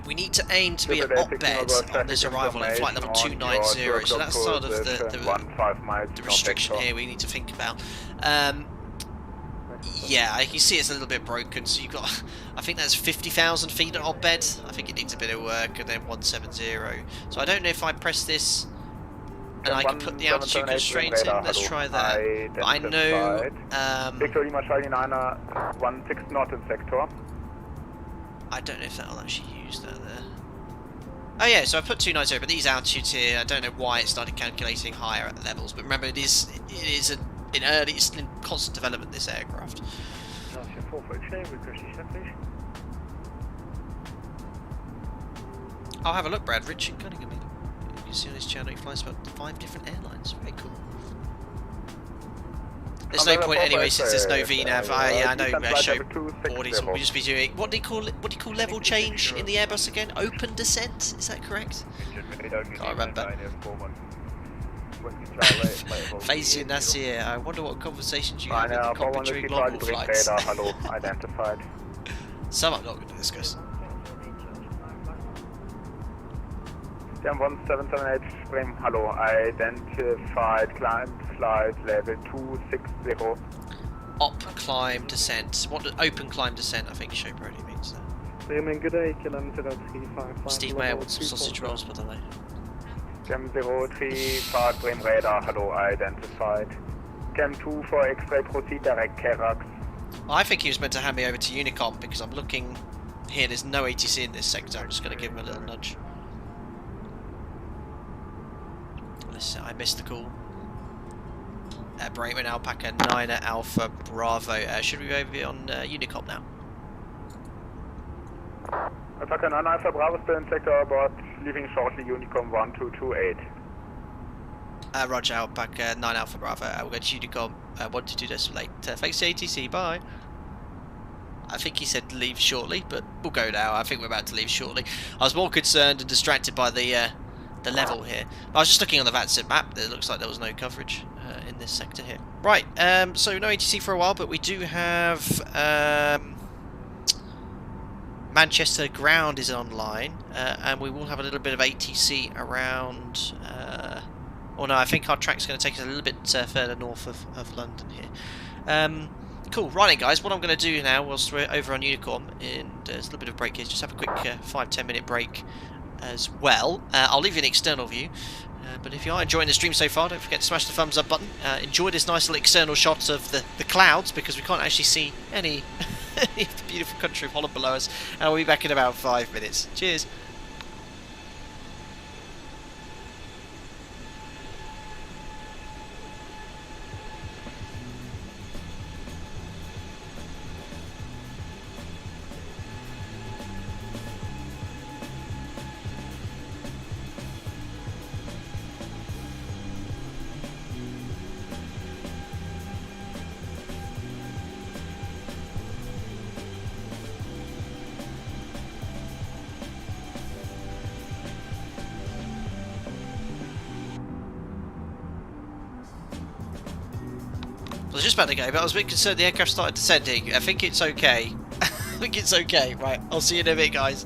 We need to aim to be at op bed on this arrival at flight level 290, so that's sort of the restriction here we need to think about. Yeah, you can see it's a little bit broken, so you've got, I think that's 50,000 feet at op bed. I think it needs a bit of work, and then 170. So I don't know if I press this and I can put the altitude constraints in. Let's try that. But I know. Victor Lima Charlie 9, 16 knot in sector. I don't know if that'll actually use that there. Oh yeah, so I put 290, but these altitudes here, I don't know why it started calculating higher levels. But remember, it's in constant development, this aircraft. I'll have a look, Brad. Richard Cunningham. You see on his channel, he flies about 5 different airlines. Very cool. There's no point anyway since there's no VNAV. I know. Boardies will just be doing. What do you call it? What do you call level change in the Airbus again? Open descent. Is that correct? Can't remember. Faisal Nasir, I wonder what conversations you have in the cockpit during long haul flights. Identified. Some I'm not going to discuss. Jam 1778 Spring, hello, identified climb flight level 260. Op climb descent. What does open climb descent? I think Showbrody means that. Good day, kilometer 355. Steve Mayer wants some sausage rolls, by the way. Cam 035 Bream radar, hello, identified. Cam 2 for X-ray, proceed direct Kerax. I think he was meant to hand me over to Unicom because I'm looking here, there's no ATC in this sector. I'm just going to give him a little nudge. I missed the call. Brakeman Alpaca 9 at Alpha Bravo. Should we be on Unicom now? Alpaca 9 Alpha Bravo, still in sector about, leaving shortly, Unicom 1228. Roger, Alpaca 9 Alpha Bravo. We'll go to Unicom 122 decimal 8. Thanks to ATC, bye. I think he said leave shortly, but we'll go now. I think we're about to leave shortly. I was more concerned and distracted by the level here. I was just looking on the VATSIM map. It looks like there was no coverage in this sector here. Right, so no ATC for a while, but we do have Manchester ground is online, and we will have a little bit of ATC around. Oh no, I think our track's going to take us a little bit further north of London here. Cool, right then guys, what I'm going to do now whilst we're over on Unicom, and there's a little bit of break here, just have a quick 5-10 minute break as well. I'll leave you an external view, but if you are enjoying the stream so far, don't forget to smash the thumbs up button. Enjoy this nice little external shot of the clouds, because we can't actually see any of the beautiful country of Holland below us, and we'll be back in about 5 minutes. Cheers. I was just about to go, but I was a bit concerned the aircraft started descending. I think it's okay. I think it's okay. Right, I'll see you in a bit, guys.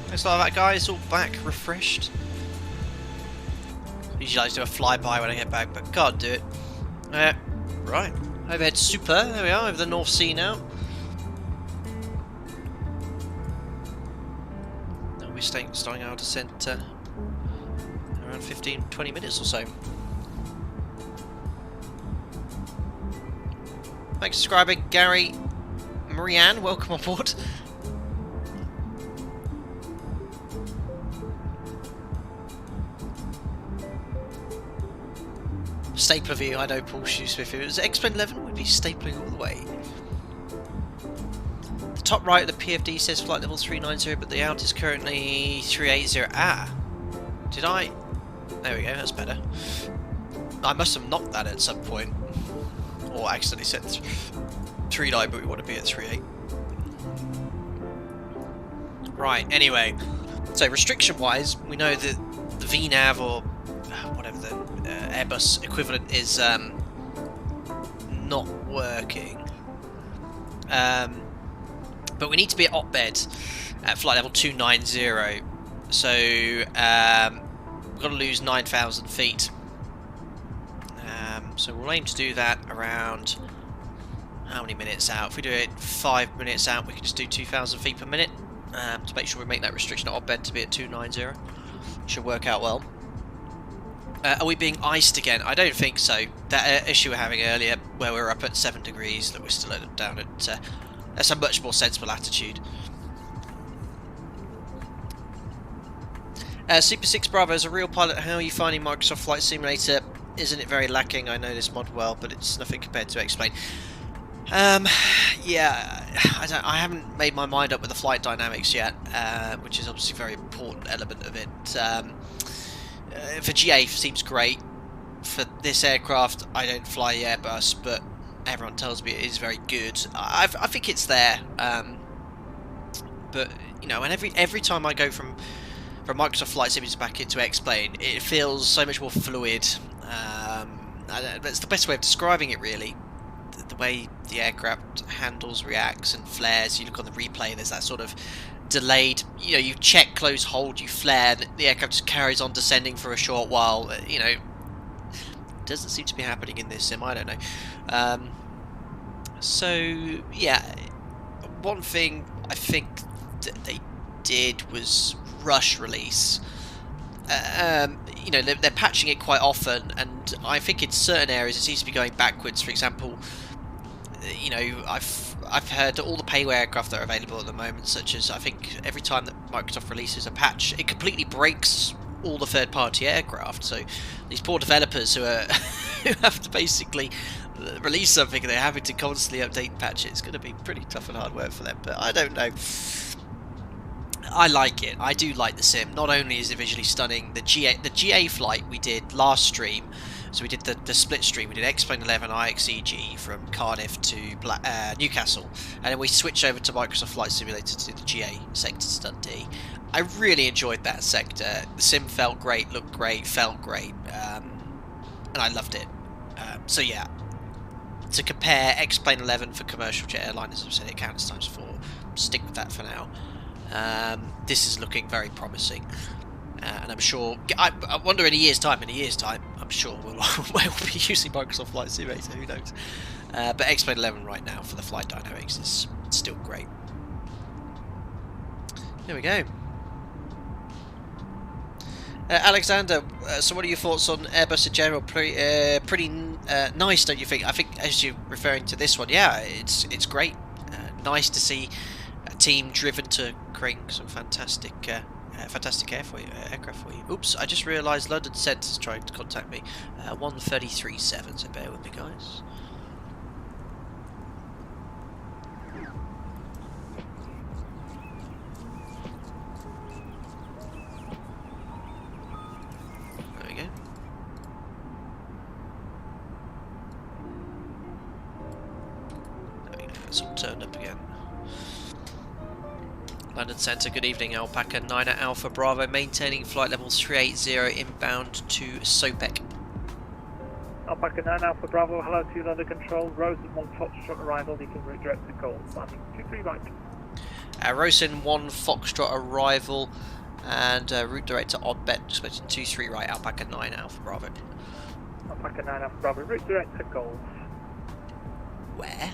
Looks like that guy is all back, refreshed. Usually I just do a flyby when I get back, but can't do it. Right, overhead super, there we are, over the North Sea now. And we're starting our descent around 15-20 minutes or so. Thanks for subscribing, Gary. Marianne, welcome on board. Stapler view, I know Paul Smith. If it was X-Plane 11, we'd be stapling all the way. The top right of the PFD says flight level 390, but the out is currently 380. Ah, did I? There we go, that's better. I must have knocked that at some point, or accidentally set 39, but we want to be at 38. Right, anyway, so restriction-wise, we know that the VNAV, or whatever the Airbus equivalent is, not working. But we need to be at op-bed at flight level 290, so we've got to lose 9,000 feet. So we'll aim to do that around, how many minutes out? If we do it 5 minutes out, we can just do 2,000 feet per minute to make sure we make that restriction at op-bed to be at 290. Should work out well. Are we being iced again? I don't think so. That issue we were having earlier, where we were up at 7 degrees, that we're still down at that's a much more sensible attitude. Super 6 Bravo, as a real pilot, how are you finding Microsoft Flight Simulator? Isn't it very lacking? I know this mod well, but it's nothing compared to X-Plane. Yeah, I haven't made my mind up with the flight dynamics yet, which is obviously a very important element of it. For GA seems great. For this aircraft, I don't fly the Airbus, but everyone tells me it is very good. I think it's there, but you know, and every time I go from Microsoft Flight Simulator back into X-Plane, it feels so much more fluid. That's the best way of describing it, really. The way the aircraft handles, reacts, and flares. You look on the replay, there's that sort of delayed, you know, you check, close, hold, you flare, the aircraft just carries on descending for a short while. You know, doesn't seem to be happening in this sim, I don't know. So yeah, one thing I think that they did was rush release. You know, they're patching it quite often, and I think in certain areas it seems to be going backwards. For example, you know, I've heard all the payware aircraft that are available at the moment, such as, I think every time that Microsoft releases a patch, it completely breaks all the third-party aircraft. So these poor developers who are who have to basically release something, and they're having to constantly update patch it. It's going to be pretty tough and hard work for them, but I don't know. I like it. I do like the sim. Not only is it visually stunning, the GA flight we did last stream, so we did the split stream, we did X-Plane 11 EGCC from Cardiff to Newcastle, and then we switched over to Microsoft Flight Simulator to do the GA sector to Dundee. I really enjoyed that sector. The sim felt great, looked great, felt great, and I loved it. So yeah, to compare X-Plane 11 for commercial jet airline, as I've said, it counts times 4. Stick with that for now. This is looking very promising, and I'm sure, I wonder in a year's time, I'm sure we'll be using Microsoft Flight Simulator, who knows. But X-Plane 11 right now for the flight dynamics is still great. There we go. Alexander, so what are your thoughts on Airbus in general? Pretty nice, don't you think? I think, as you're referring to this one, yeah, it's great. Nice to see a team driven to create some fantastic aircraft for you. Oops, I just realised London Centre's trying to contact me. 1337, so bear with me, guys. It's all turned up again. London Centre, good evening, Alpaca 9 at Alpha Bravo, maintaining flight level 380 inbound to Sopec. Alpaca 9 Alpha Bravo, hello to London Control, Rosen 1 Foxtrot arrival, you can redirect to Gold, landing 23 right. Rosen 1 Foxtrot arrival, and route director Oddbet, expecting 23 right, Alpaca 9 Alpha Bravo. Alpaca 9 Alpha Bravo, route direct to Gold. Where?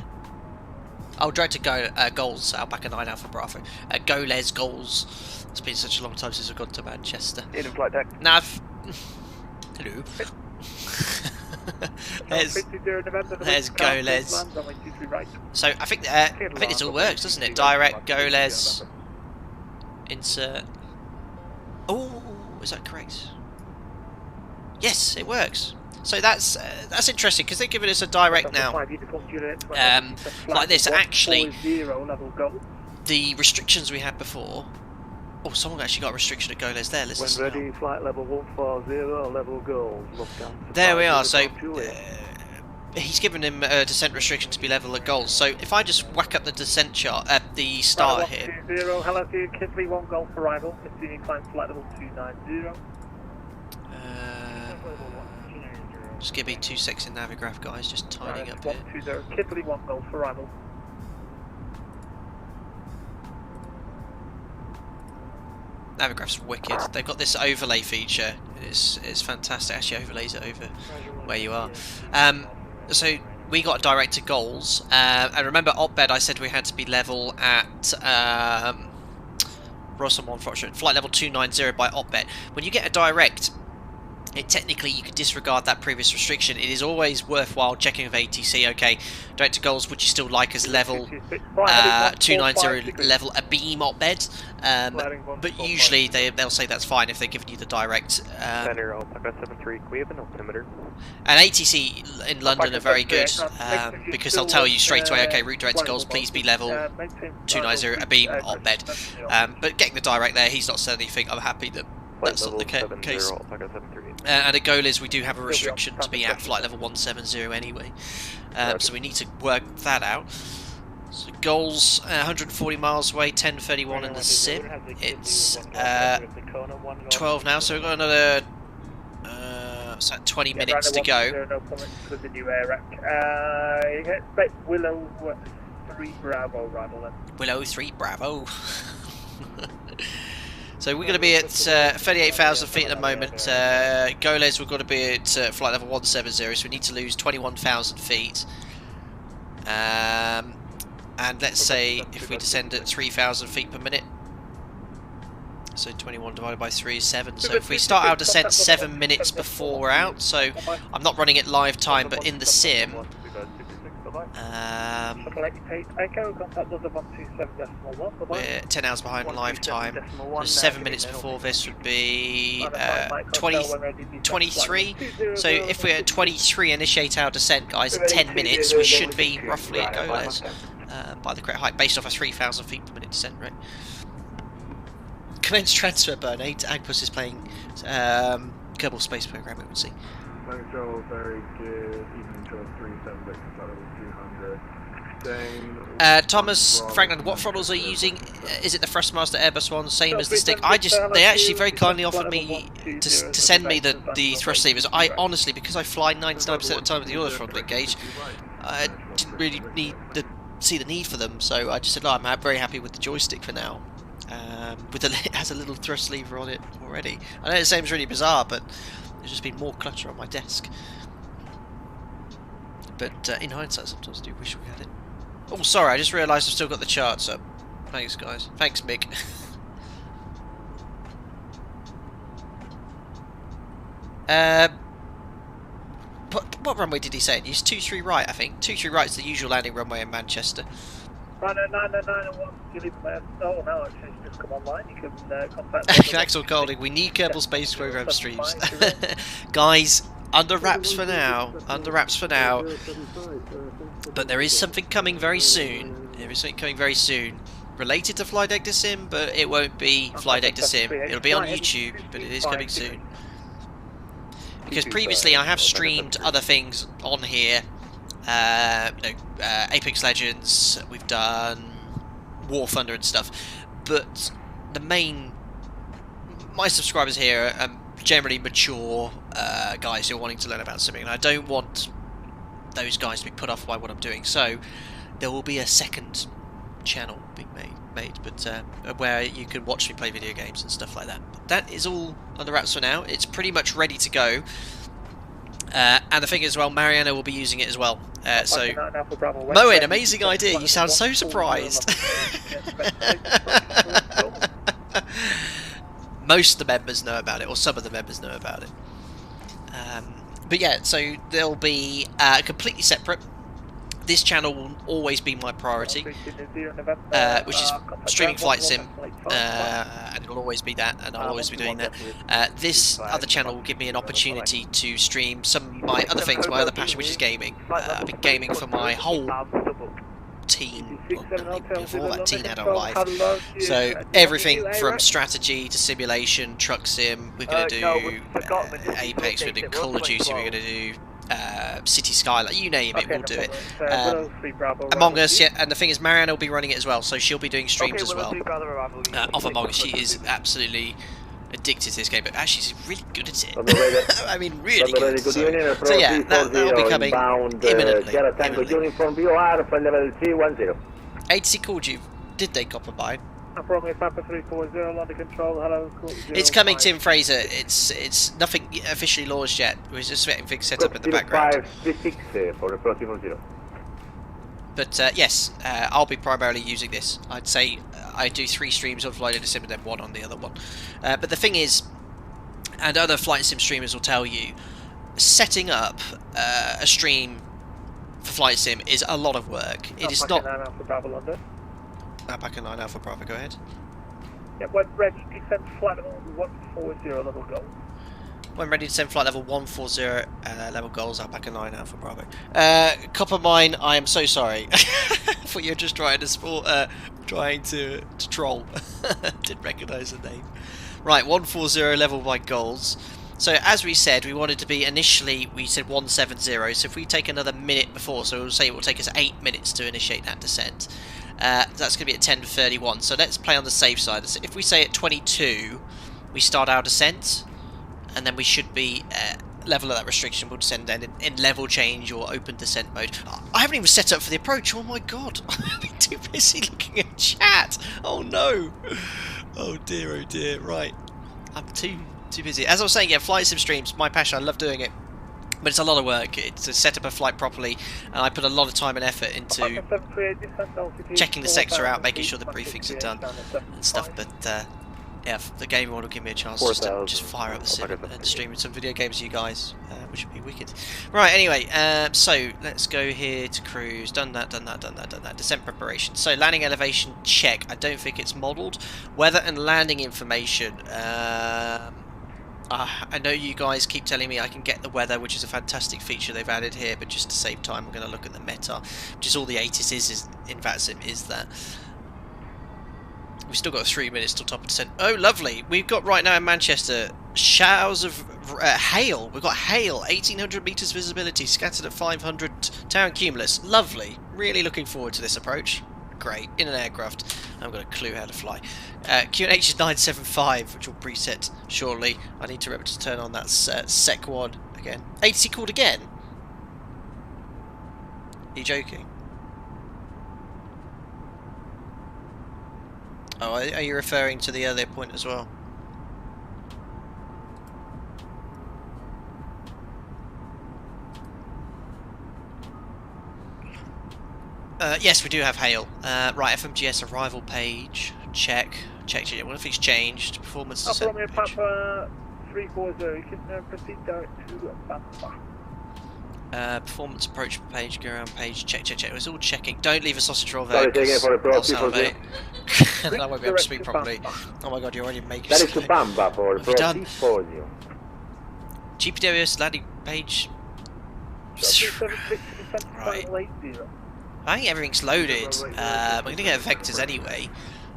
Oh, direct to Goals, Alpaca 9 Alpha Bravo. Goles, Goals. It's been such a long time since I've gone to Manchester. In flight deck. Nav. Hello. there's Goles. So I think this all works, doesn't it? Direct, Goles, insert. Oh, is that correct? Yes, it works. So that's interesting because they're giving us a direct now. Like this, actually, the restrictions we had before. Oh, someone actually got a restriction at Goles there. Let's when ready, flight level 140, level Goals. There we are. So he's given him a descent restriction to be level at Goals. So if I just whack up the descent chart at the starter here. 120, hello to you, Kisley 1 Golf arrival. Continuing climb flight level 290. Just give me 2 seconds in Navigraph, guys. Just tidying up here. 120, Kisley 1 Golf arrival. Navigraph's wicked. They've got this overlay feature. It's fantastic. Actually overlays it over where you are. So we got direct to Goals. And remember, Opbed, I said we had to be level at Rossum 1 Foxtrot, flight level 290 by Opbed. When you get a direct, technically you can disregard that previous restriction. It is always worthwhile checking with ATC. Okay, direct to Goals, would you still like us level 290 level a beam Opbed? But usually they'll say that's fine if they're giving you the direct. And ATC in London are very good because they'll tell you straight away, okay, route direct to Goals, please be level 290 a beam Opbed. But getting the direct there, he's not said anything. I'm happy that that's not the case. And at Goles we do have a restriction to be at flight level 170 anyway, so we need to work that out. So Goals 140 miles away, 10:31 in the sim. It's 12 now, so we've got another 20 minutes to go. Willow 3 Bravo arrival then. Willow 3 Bravo. So we're going to be at 38,000 feet at the moment. Goles, we've got to be at flight level 170, so we need to lose 21,000 feet. And let's say if we descend at 3,000 feet per minute, so 21 divided by 3 is 7. So if we start our descent 7 minutes before we're out, so I'm not running it live time, but in the sim. We're 10 hours behind live time. 7 minutes before this would be 23. So if we're at 23, initiate our descent, guys, in 10 minutes, we should be roughly at Goles by the correct height, based off a 3,000 feet per minute descent rate. Commence transfer burn. Agpus is playing Kerbal Space Program, it would see. Very good. Evening to 376, 200. Thomas Franklin, what throttles are you using? Is it the Thrustmaster Airbus one, same as the stick? They actually very kindly offered me to send me the thrust levers. I honestly, because I fly 99% of the time with the auto throttling gauge, I didn't really see the need for them, so I just said, I'm very happy with the joystick for now. It has a little thrust lever on it already. I know it seems really bizarre, but there's just been more clutter on my desk. But in hindsight, sometimes I do wish we had it. Oh, sorry, I just realised I've still got the charts up. Thanks, guys. Thanks, Mick. What runway did he say? He's 23 right, I think. 23 right is the usual landing runway in Manchester. Runner 991, you leave my... Oh, no, it's just come online. You can contact... Axel Golding, we need Kerbal Space Program streams. Guys, under wraps for now. Under wraps for now. But there is something coming very soon. There is something coming very soon. Related to Flydeck to Sim, but it won't be Flydeck to Sim. It'll be on YouTube, but it is coming soon. Because previously I have streamed other things on here Apex Legends, we've done War Thunder and stuff, but my subscribers here are generally mature guys who are wanting to learn about simming, and I don't want those guys to be put off by what I'm doing, so there will be a second channel being made, but where you can watch me play video games and stuff like that. But that is all on the wraps for now. It's pretty much ready to go. And the thing is, well, Mariana will be using it as well. So, Moen, amazing idea. You sound so surprised. Most of the members know about it, or some of the members know about it. But yeah, so they'll be completely separate. This channel will always be my priority, which is streaming flight sim, and it'll always be that, and I'll always be doing that. This other channel will give me an opportunity to stream some of my other things, my other passion, which is gaming. I've been gaming for my whole teen, before that teen adult life. So everything from strategy to simulation, truck sim, we're going to do Apex, we're going to do Call of Duty, we're going to do City Skyline, you name it, we'll do it. Among Us, yeah, and the thing is, Marianne will be running it as well, so she'll be doing streams as well of Among Us. She is absolutely addicted to this game, but actually she's really good at it. I mean, really good. So yeah, that'll be coming imminently. ATC called you. Did they copper mine? It's coming, Tim Fraser. It's nothing officially launched yet. We're just getting things set up in the background. But yes, I'll be primarily using this. I'd say I do 3 streams of Flight Sim and then 1 on the other one. But the thing is, and other Flight Sim streamers will tell you, setting up a stream for Flight Sim is a lot of work. It is not... Back in 9 Alpha Bravo, go ahead. Yeah, when ready, descend flight level 140 level goals. When ready to send flight level 140 level goals, back in 9 Alpha Bravo. Copper Mine, I am so sorry. I thought you were just trying to troll. Didn't recognise the name. Right, 140 level by goals. So as we said, we wanted to be initially, we said 170, so if we take another minute before, so we'll say it will take us 8 minutes to initiate that descent. That's going to be at 10:31, so let's play on the safe side. If we say at 22, we start our descent, and then we should be level of that restriction. We'll descend then in level change or open descent mode. I haven't even set up for the approach. Oh my god, I've been too busy looking at chat. Oh no. Oh dear, right. I'm too busy. As I was saying, yeah, flight sim streams, my passion, I love doing it. But it's a lot of work. It's to set up a flight properly, and I put a lot of time and effort into checking the sector out, making sure the briefings are done and stuff. But yeah, the gaming one will give me a chance to just fire up the sim and stream some video games to you guys, which would be wicked. Right, anyway, so let's go here to cruise. Done that. Descent preparation. So landing elevation check. I don't think it's modelled. Weather and landing information. I know you guys keep telling me I can get the weather, which is a fantastic feature they've added here, but just to save time, I'm going to look at the meta, which is all the ATIS is in VATSIM, is that. We've still got 3 minutes till top of descent. Oh, lovely. We've got right now in Manchester showers of hail. We've got hail, 1,800 metres visibility, scattered at 500 town cumulus. Lovely. Really looking forward to this approach. Great. In an aircraft. I haven't got a clue how to fly. QNH is 975, which will preset shortly. I need to remember to turn on that sec one again. ATC called again? Are you joking? Oh, are you referring to the earlier point as well? Yes, we do have hail. Right, FMGS arrival page. Check. What if it's changed? Performance descent page. Papa 340, you can proceed direct to Bamba. Performance approach page, go around page, check. It's all checking. Don't leave a sausage roll there, because I'll salivate. Then I won't be able to speak properly. Oh my god, you're already making that is to Bamba for what have you done? GPWS landing page. Right. I think everything's loaded. I'm going to get vectors anyway.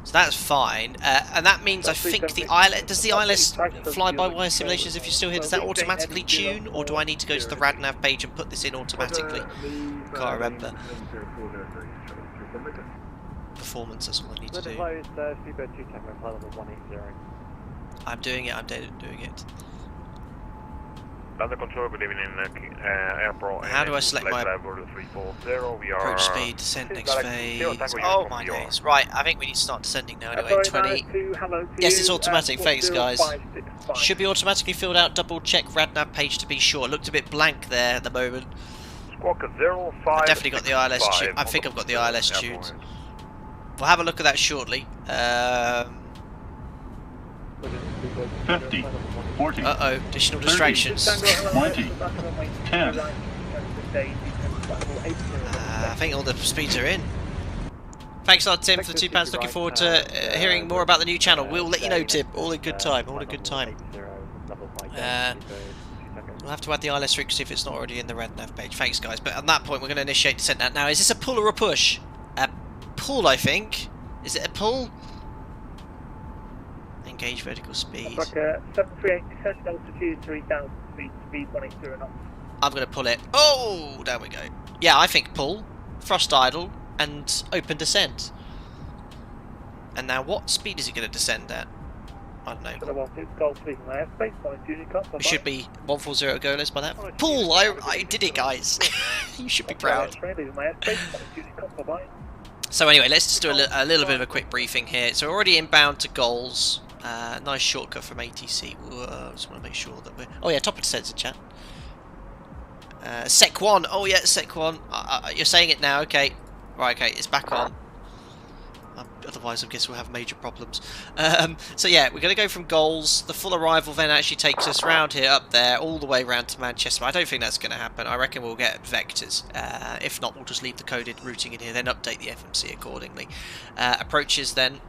So that's fine, and that means I think the ILS, does the ILS fly-by-wire simulations, if you're still here, does that automatically tune, or do I need to go to the RadNav page and put this in automatically? Can't remember. Performance, that's all I need to do. I'm doing it, I'm doing it. Under control, good evening, airport. How do I select my approach speed, descent, next phase? Oh my days. Right, I think we need to start descending now anyway. 20. Yes, it's automatic. Thanks, guys. Should be automatically filled out. Double check RadNav page to be sure. It looked a bit blank there at the moment. I've definitely got the ILS tuned. I think I've got the ILS tuned. We'll have a look at that shortly. 50, 40, uh-oh, additional distractions. 20, 10. I think all the speeds are in. Thanks a lot, Tim, for the £2. Looking forward to hearing more about the new channel. We'll let you know, Tim. All in good time. All in good time. We'll have to add the ILS frequency if it's not already in the RadNav page. Thanks, guys. But at that point, we're going to initiate descent now. Is this a pull or a push? A pull, I think. Is it a pull? Engage vertical speed. Like a 738 descent, altitude 3,000 feet, speed 180 knots. I'm going to pull it. Oh, down we go. Yeah, I think pull, thrust idle, and open descent. And now what speed is it going to descend at? I don't know. It should be 140 goalers by that. Pull! I did it, guys. You should be proud. So anyway, let's just do a little bit of a quick briefing here. So we're already inbound to goals. Nice shortcut from ATC. I just want to make sure that we're... Oh yeah, top of the sensor chat. Sec 1. Oh yeah, Sec 1. You're saying it now, okay. Right, okay, it's back on. Otherwise, I guess we'll have major problems. So yeah, we're going to go from goals. The full arrival then actually takes us round here, up there, all the way round to Manchester. I don't think that's going to happen. I reckon we'll get vectors. If not, we'll just leave the coded routing in here, then update the FMC accordingly. Approaches then.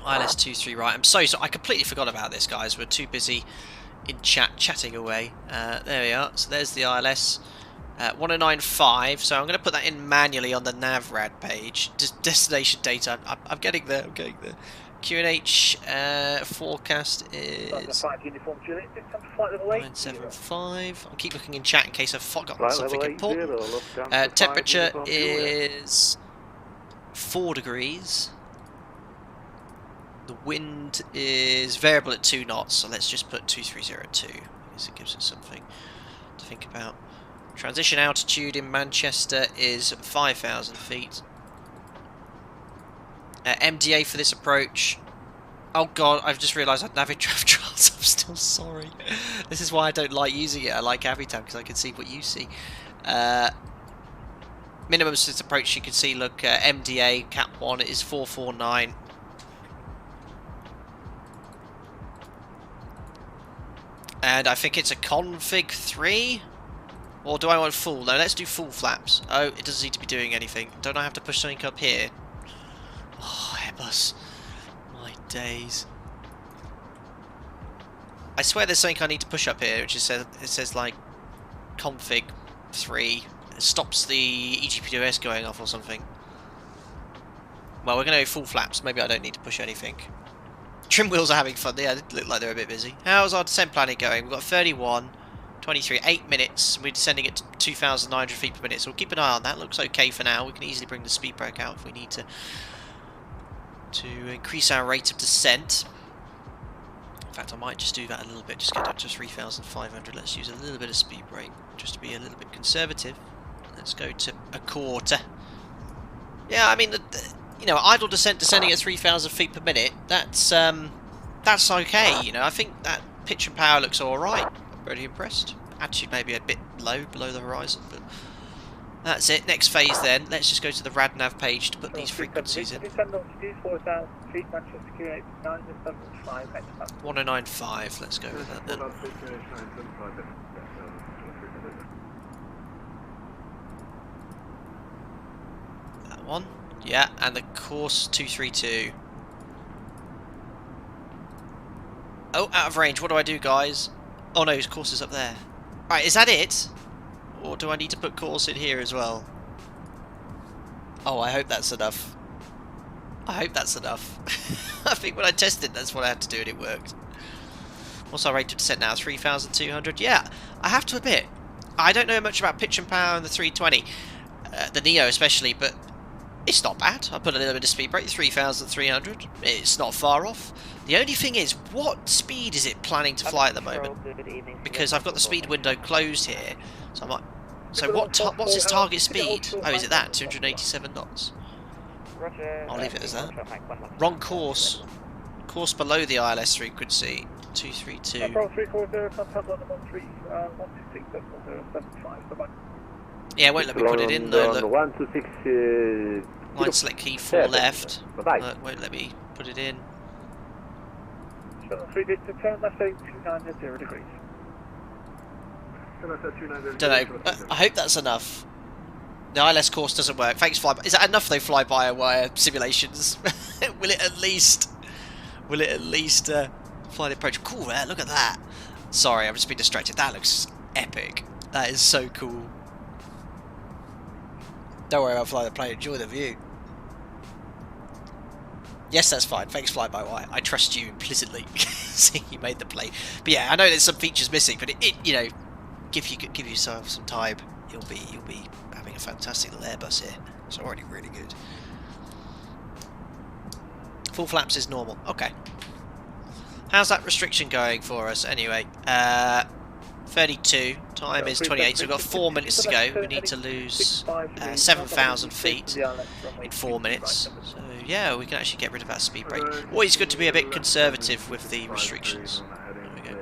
ILS 23 right. I'm so I completely forgot about this, guys. We're too busy in chatting away. There we are. So there's the ILS 1095. So I'm going to put that in manually on the NavRad page. Just destination data. I'm getting there. I'm getting there. QNH forecast is 975. I'll keep looking in chat in case I've forgotten something important. Temperature is 4 degrees. The wind is variable at 2 knots, so let's just put 2302. I guess it gives us something to think about. Transition altitude in Manchester is 5,000 feet. MDA for this approach. Oh god, I've just realised I'd Navitrav trials. I'm still sorry. This is why I don't like using it. I like Avitam because I can see what you see. Minimum for this approach, you can see, look, MDA Cap 1 is 449. And I think it's a config 3? Or do I want full? No, let's do full flaps. Oh, it doesn't seem to be doing anything. Don't I have to push something up here? Oh, Airbus. My days. I swear there's something I need to push up here, which is, it says like config 3. It stops the EGPDOS going off or something. Well, we're going to go full flaps. Maybe I don't need to push anything. Trim wheels are having fun. Yeah, they look like they're a bit busy. How's our descent planning going? We've got 31, 23, 8 minutes. We're descending at 2,900 feet per minute, so we'll keep an eye on that. Looks okay for now. We can easily bring the speed brake out if we need to increase our rate of descent. In fact, I might just do that a little bit. Just get up to 3,500. Let's use a little bit of speed brake just to be a little bit conservative. Let's go to a quarter. Yeah, I mean, you know, idle descent descending at 3,000 feet per minute, that's okay, you know. I think that pitch and power looks alright. I'm really impressed. Attitude maybe a bit low, below the horizon, but that's it. Next phase then, let's just go to the RadNav page to put these frequencies in. 1095, let's go with that then. That one. Yeah, and the course 232. Oh, out of range. What do I do, guys? Oh no, his course is up there. Right, is that it? Or do I need to put course in here as well? Oh, I hope that's enough. I hope that's enough. I think when I tested, that's what I had to do, and it worked. What's our rate of descent now? 3,200. Yeah, I have to admit, I don't know much about pitch and power in the 320, the Neo especially, but it's not bad. I put a little bit of speed brake, 3,300. It's not far off. The only thing is, what speed is it planning to fly at the moment? Because I've got the speed window closed here, so I might. So what's its target speed? Oh, is it that? 287 knots. I'll leave it as that. Wrong course. Course below the ILS frequency. 232. Yeah, it won't let me put it in though. Look. 126. Line select key 4 left. Won't let me put it in. Turn left heading 290 degrees. Don't know. I hope that's enough. The ILS course doesn't work. Thanks, Flyby. Is that enough though? Fly-by-wire simulations. Will it at least fly the approach? Cool, man. Look at that. Sorry, I've just been distracted. That looks epic. That is so cool. Don't worry about flying the plane. Enjoy the view. Yes, that's fine. Thanks, Fly-by-wire. I trust you implicitly. See, you made the plane. But yeah, I know there's some features missing, but it you know, give yourself some time. You'll be having a fantastic little Airbus here. It's already really good. Full flaps is normal. Okay. How's that restriction going for us anyway? 32. Time is 28, so we've got 4 minutes to go. We need to lose 7,000 feet in 4 minutes. So yeah, we can actually get rid of that speed brake. Always good to be a bit conservative with the restrictions. There we go.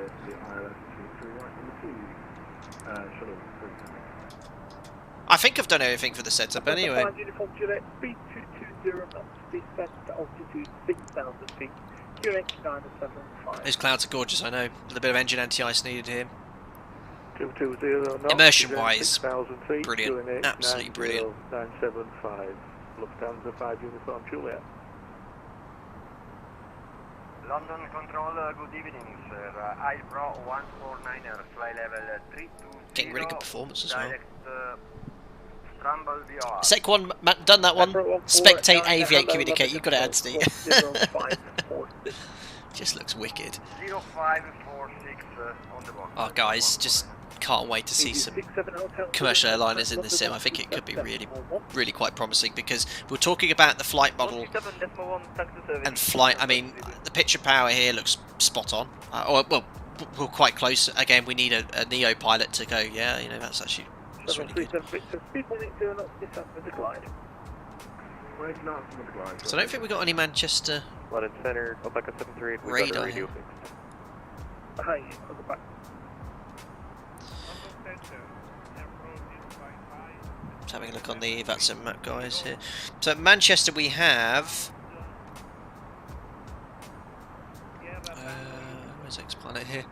I think I've done everything for the setup anyway. Those clouds are gorgeous, I know. With a bit of engine anti-ice needed here. Immersion wise, brilliant, absolutely brilliant. 975, Lufthansa 5 Uniform Juliet. London Control, good evening, sir. iPro 149er, fly level 320. Getting really good performance as well. Direct, scramble VR. Sec 1, done that one. Spectate, aviate, communicate. You've got it, Anthony. Just looks wicked. 0546 on the box. Oh, guys, just can't wait to see some commercial airliners in this sim. I think it could be really quite promising, because we're talking about the flight model and flight. I mean, the picture power here looks spot on. Well, we're quite close. Again, we need a Neo pilot to go. Yeah, you know, that's really good. So I don't think we got any Manchester radar here. Just having a look on the VATSIM map, guys, here. So at Manchester we have... where's X-Planet here?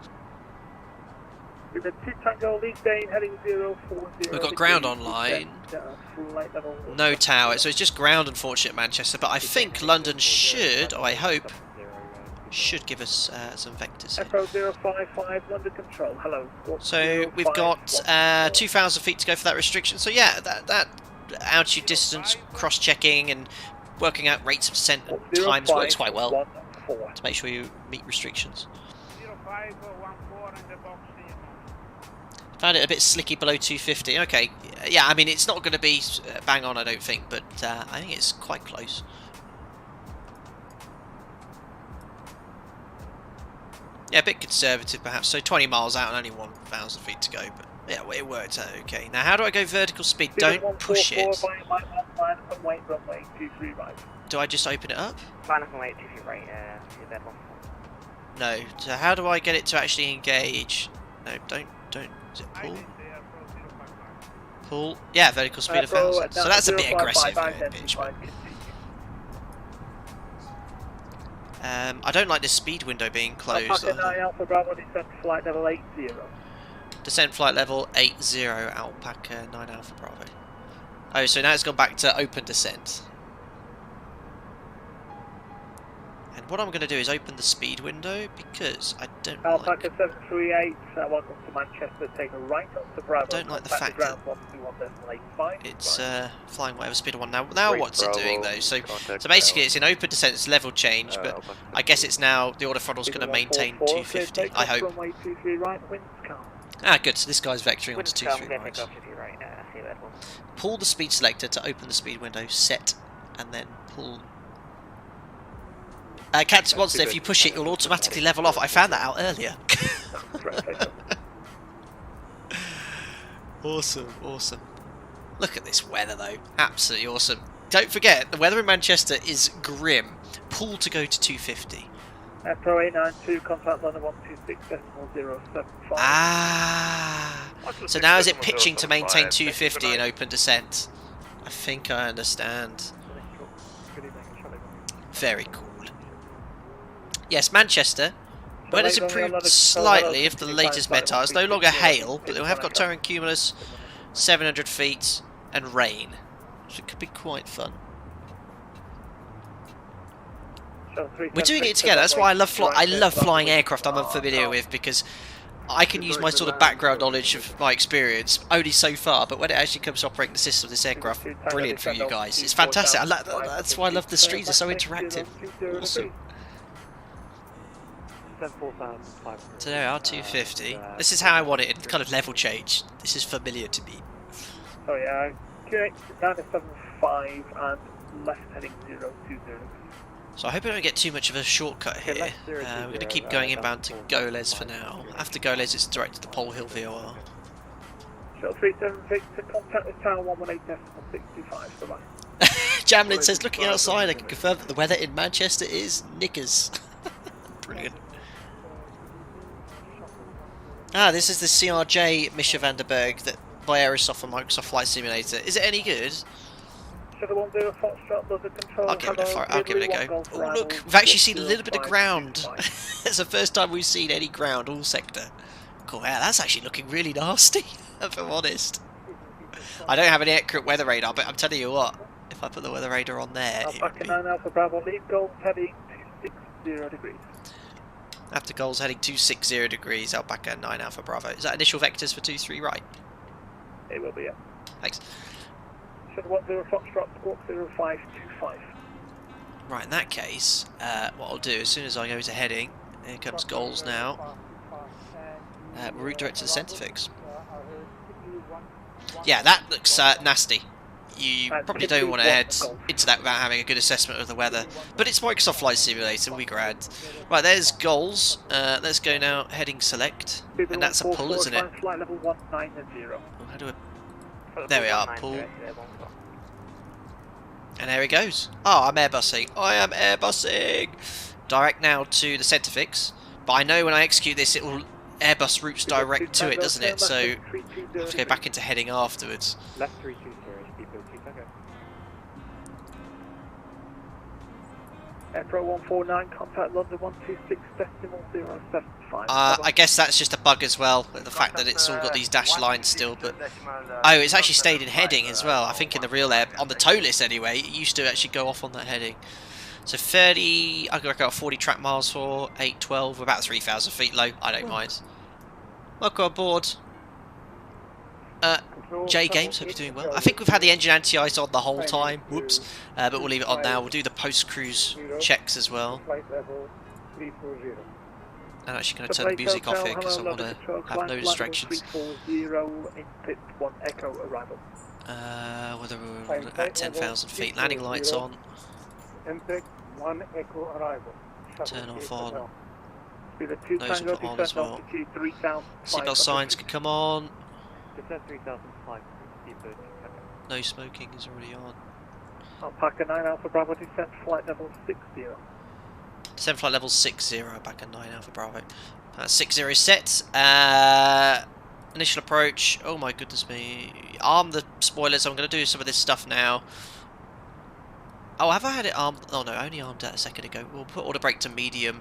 We've got ground online. No tower, so it's just ground, unfortunately, at Manchester. But I think London should, or I hope, should give us some vectors here. Echo 055, London Control, hello. So we've got 2,000 feet to go for that restriction. So yeah, that altitude distance, cross-checking and working out rates of descent and times works quite well to make sure you meet restrictions. 0514 in the box. Found it a bit slicky below 250. Okay, yeah, I mean, it's not going to be bang on, I don't think, but I think it's quite close. Yeah, a bit conservative perhaps. So 20 miles out and only 1,000 feet to go, but yeah, it worked out okay. Now, how do I go vertical speed? Don't push it. Do I just open it up? No. So how do I get it to actually engage? No, don't. Is it pull? Pull. Yeah, vertical speed of 1,000. So that's a bit aggressive. Pitch, but... I don't like this speed window being closed. Alpha Bravo, descent flight level 80. Descent flight level 80, Alpaca 9 Alpha Bravo. Oh, so now it's gone back to open descent. And what I'm going to do is open the speed window because I don't Alpaca like... 738, welcome to Manchester, take a right onto Bravo. I don't like the fact that it's flying whatever speed I want. Now what's it doing though? So basically it's in open descent, it's level change, but I guess it's now, the auto throttle's going to maintain 250, I hope. Ah, good, so this guy's vectoring onto 23 right. Pull the speed selector to open the speed window, set, and then pull... Captain Monster, if you push it, you'll automatically level off. I found that out earlier. Awesome, awesome. Look at this weather though, absolutely awesome. Don't forget, the weather in Manchester is grim. Pull to go to 250. Pro 892, contact London 126.075. Ah, so now is it pitching to maintain 250 in open descent? I think I understand. Very cool. Yes, Manchester. Weather's improved slightly if the latest METAR. It's no longer hail, but we have got turn cumulus, 700 feet, and rain. So it could be quite fun. We're doing it together. That's why I love flying aircraft I'm unfamiliar with, because I can use my sort of background knowledge of my experience only so far, but when it actually comes to operating the system of this aircraft, brilliant for you guys. It's fantastic. That's why I love the streams. They're so interactive. Awesome. So there we are, 250. This is how I want it, in kind of level change. This is familiar to me. So yeah, QX 975 and left heading 020. So I hope I don't get too much of a shortcut here. We're going to keep going inbound to Goles for now. After Goles it's direct to the Pole Hill VOR. Shuttle 376 to contact with tower 118.65. Bye-bye. Jamlin says, looking outside I can confirm that the weather in Manchester is knickers. Brilliant. Ah, this is the CRJ Misha van der Berg that by Aerosoft and Microsoft Flight Simulator. Is it any good? I'll give it a go. Oh look, we've actually seen a little bit of ground. It's the first time we've seen any ground, all sector. Cool, yeah, that's actually looking really nasty, if I'm honest. I don't have any accurate weather radar, but I'm telling you what, if I put the weather radar on there, it would be... 9 Alpha Bravo, lead goals heading 260 degrees. After goals heading 260 degrees, Alpaca 9 Alpha Bravo. Is that initial vectors for 23 right? It will be, yeah. Thanks. Shuttle 10 Foxtrot, squawk 0525. Right, in that case, what I'll do, as soon as I go to heading, here comes goals now. Route direct to the centre fix. Yeah, that looks nasty. You probably don't want to head into that without having a good assessment of the weather. But it's Microsoft Flight Simulator, we grand. Right, there's goals. Let's go now, heading select. And that's a pull, isn't it? Flight level 190. How do I... There we are, pull. And there he goes. Oh, I'm airbussing. I am airbussing! Direct now to the centre fix. But I know when I execute this, it will Airbus routes direct to it, doesn't it? So I have to go back into heading afterwards. Left 320, okay. Pro 149, contact London 126.075. I guess that's just a bug as well, the fact that it's all got these dashed lines still, but... Oh, it's actually stayed in heading as well. I think in the real air, on the tow list anyway, it used to actually go off on that heading. So 30, I could got 40 track miles for 812, about 3,000 feet low, I don't mind. Welcome aboard. J Games, hope you're doing well. I think we've had the engine anti-ice on the whole time, whoops, but we'll leave it on now. We'll do the post-cruise checks as well. I'm actually going to turn the music off here because I want to have no distractions. Whether we're at 10,000 feet, landing lights on. Turn off on. Those will put on as well. Seatbelt signs can come on. No smoking is already on. Alpaca 9 Alpha Bravo, descent flight level 60. Descent flight level 60, back at 9 Alpha Bravo. 60 set. Initial approach. Oh my goodness me. Arm the spoilers. I'm going to do some of this stuff now. Oh, have I had it armed? Oh no, only armed that a second ago. We'll put auto brake to medium.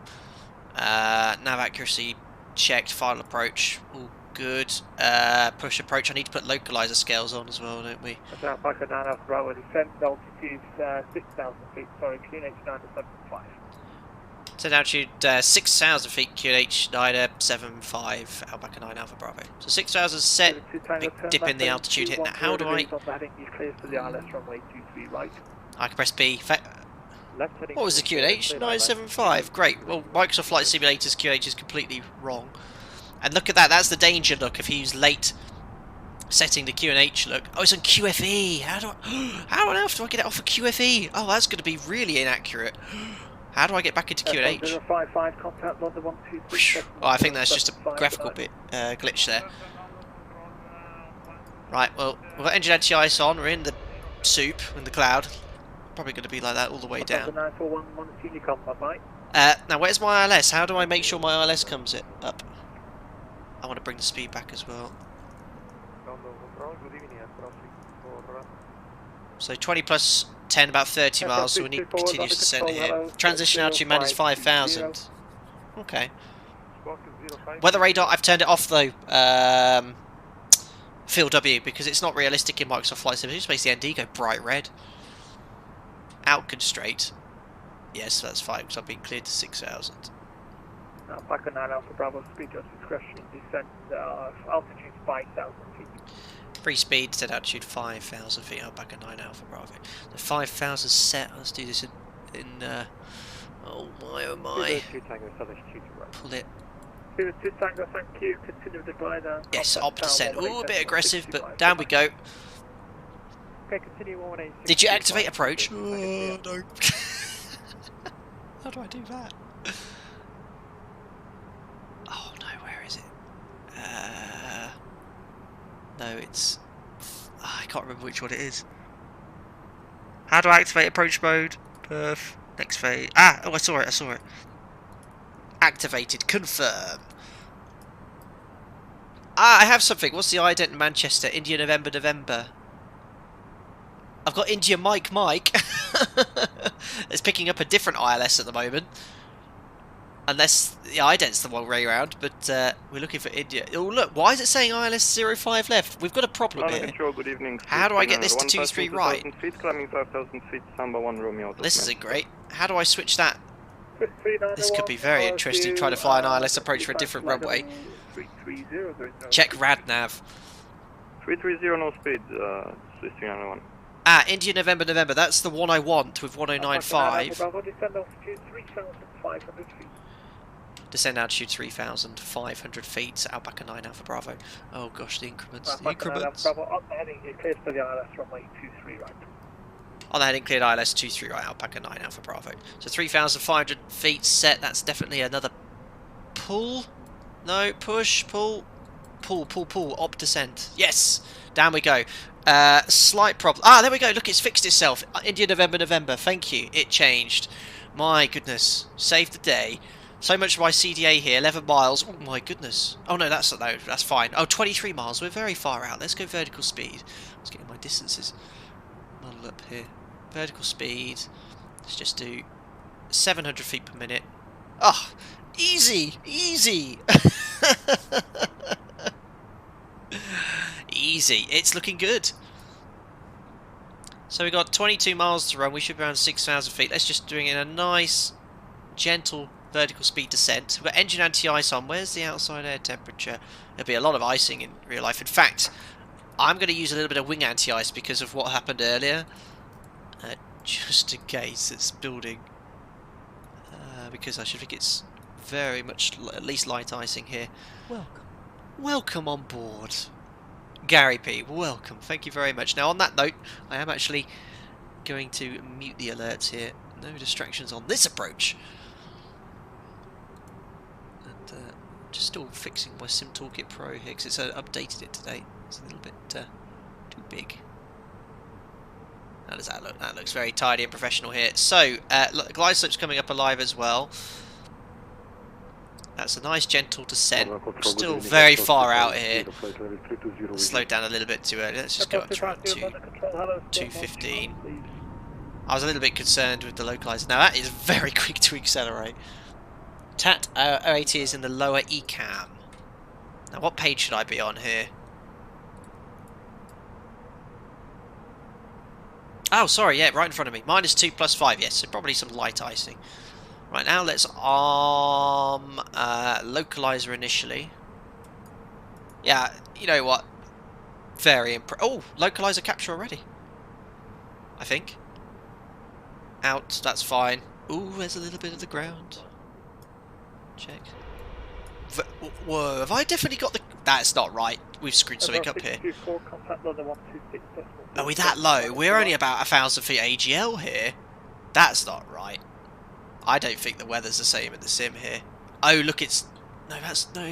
Nav accuracy checked. Final approach. All good. Push approach. I need to put localizer scales on as well, don't we? Alpaca 9 Alpha Bravo, descent altitude 6,000 feet. Sorry, QNH 975. Set altitude 6,000 feet, QNH 975, Alpaca 9 Alpha Bravo. So 6,000 set, big dip in the altitude hit. Now how do I... I can press B. What was the QNH? 975. Great. Well, Microsoft Flight Simulator's QNH is completely wrong. And look at that. That's the danger look if you use late setting the QNH look. Oh, it's on QFE. How on earth do I get it off of QFE? Oh, that's going to be really inaccurate. How do I get back into QNH? Oh, I think that's just a graphical bit glitch there. Right, well, we've got engine anti-ice on. We're in the soup, in the cloud. Probably going to be like that all the way down. Now, where's my ILS? How do I make sure my ILS comes up? I want to bring the speed back as well. So 20 plus 10, about 30 miles, so we need continuous descent here. Transition altitude man is 5,000. Okay. Weather radar, I've turned it off though. Field W, because it's not realistic in Microsoft Flight Simulator. It just makes the ND go bright red. Out constraint. Yes, that's fine, because I've been cleared to 6,000. Alpaca 9 Alpha Bravo, speed just discretion, descent, altitude 5,000 feet. Free speed, set altitude 5,000 feet, Alpaca 9 Alpha Bravo. The 5,000 set, let's do this in oh my, oh my. Pull it. Tango, thank you. Continue the glide down. Yes, up descent. Ooh, a bit aggressive, but down we go. Okay, continue 118. Did you activate approach? No. How do I do that? Oh no, where is it? No, it's... I can't remember which one it is. How do I activate approach mode? Perf. Next phase. Ah! Oh, I saw it. Activated. Confirm. Ah, I have something. What's the ident in Manchester? India November. I've got India Mike. It's picking up a different ILS at the moment. Unless the ident's the one way around, but we're looking for India. Oh look, why is it saying ILS 05 left? We've got a problem here. Control, good evening. How do I get this to 23 right? Feet, climbing 5,000 feet, Samba 1 Romeo. This isn't great. How do I switch that? This could be very interesting, trying to fly an ILS approach for a different runway. Check RadNav. 330 no speed, Swiss 391. Ah, India November, that's the one I want with 1095. Descend altitude 3,500 feet, Alpaca 9 Alpha Bravo. Oh gosh, the increments. On the heading, it clears for the ILS runway 23 right. On the heading, cleared ILS 23 right, Alpaca 9 Alpha Bravo. So 3,500 feet set, that's definitely another pull. No, push, pull, op descent. Yes, down we go. Slight problem. Ah, there we go, look, it's fixed itself. India November, thank you, it changed. My goodness, saved the day. So much for my CDA here, 11 miles. Oh my goodness. Oh no, that's fine. Oh, 23 miles. We're very far out. Let's go vertical speed. Let's get my distances muddled up here. Vertical speed. Let's just do 700 feet per minute. Oh, easy. Easy. It's looking good. So we got 22 miles to run. We should be around 6,000 feet. Let's just do it in a nice, gentle vertical speed descent. We've got engine anti-ice on. Where's the outside air temperature? There'll be a lot of icing in real life. In fact, I'm going to use a little bit of wing anti-ice because of what happened earlier. Just in case it's building. Because I should think it's very much at least light icing here. Welcome on board. Gary P, welcome. Thank you very much. Now on that note, I am actually going to mute the alerts here. No distractions on this approach. Just still fixing my Sim Toolkit Pro here because it's updated it today. It's a little bit too big. How does that look? That looks very tidy and professional here. So, look, glide slope's coming up alive as well. That's a nice gentle descent. We're still very far out here. Slowed down a little bit too early. Let's just go up to around 215. I was a little bit concerned with the localizer. Now that is very quick to accelerate. TAT 080 is in the lower ECAM. Now what page should I be on here? Oh sorry, yeah, right in front of me. -2 + 5, yes, so probably some light icing. Right, now let's arm localizer initially. Yeah, you know what? Very oh, localizer capture already. I think. Out, that's fine. Ooh, there's a little bit of the ground. Check. Whoa, have I definitely got the... That's not right. We've screwed something up here. Are we that low? We're only about 1,000 feet AGL here. That's not right. I don't think the weather's the same in the sim here. Oh, look, it's... No, that's... No.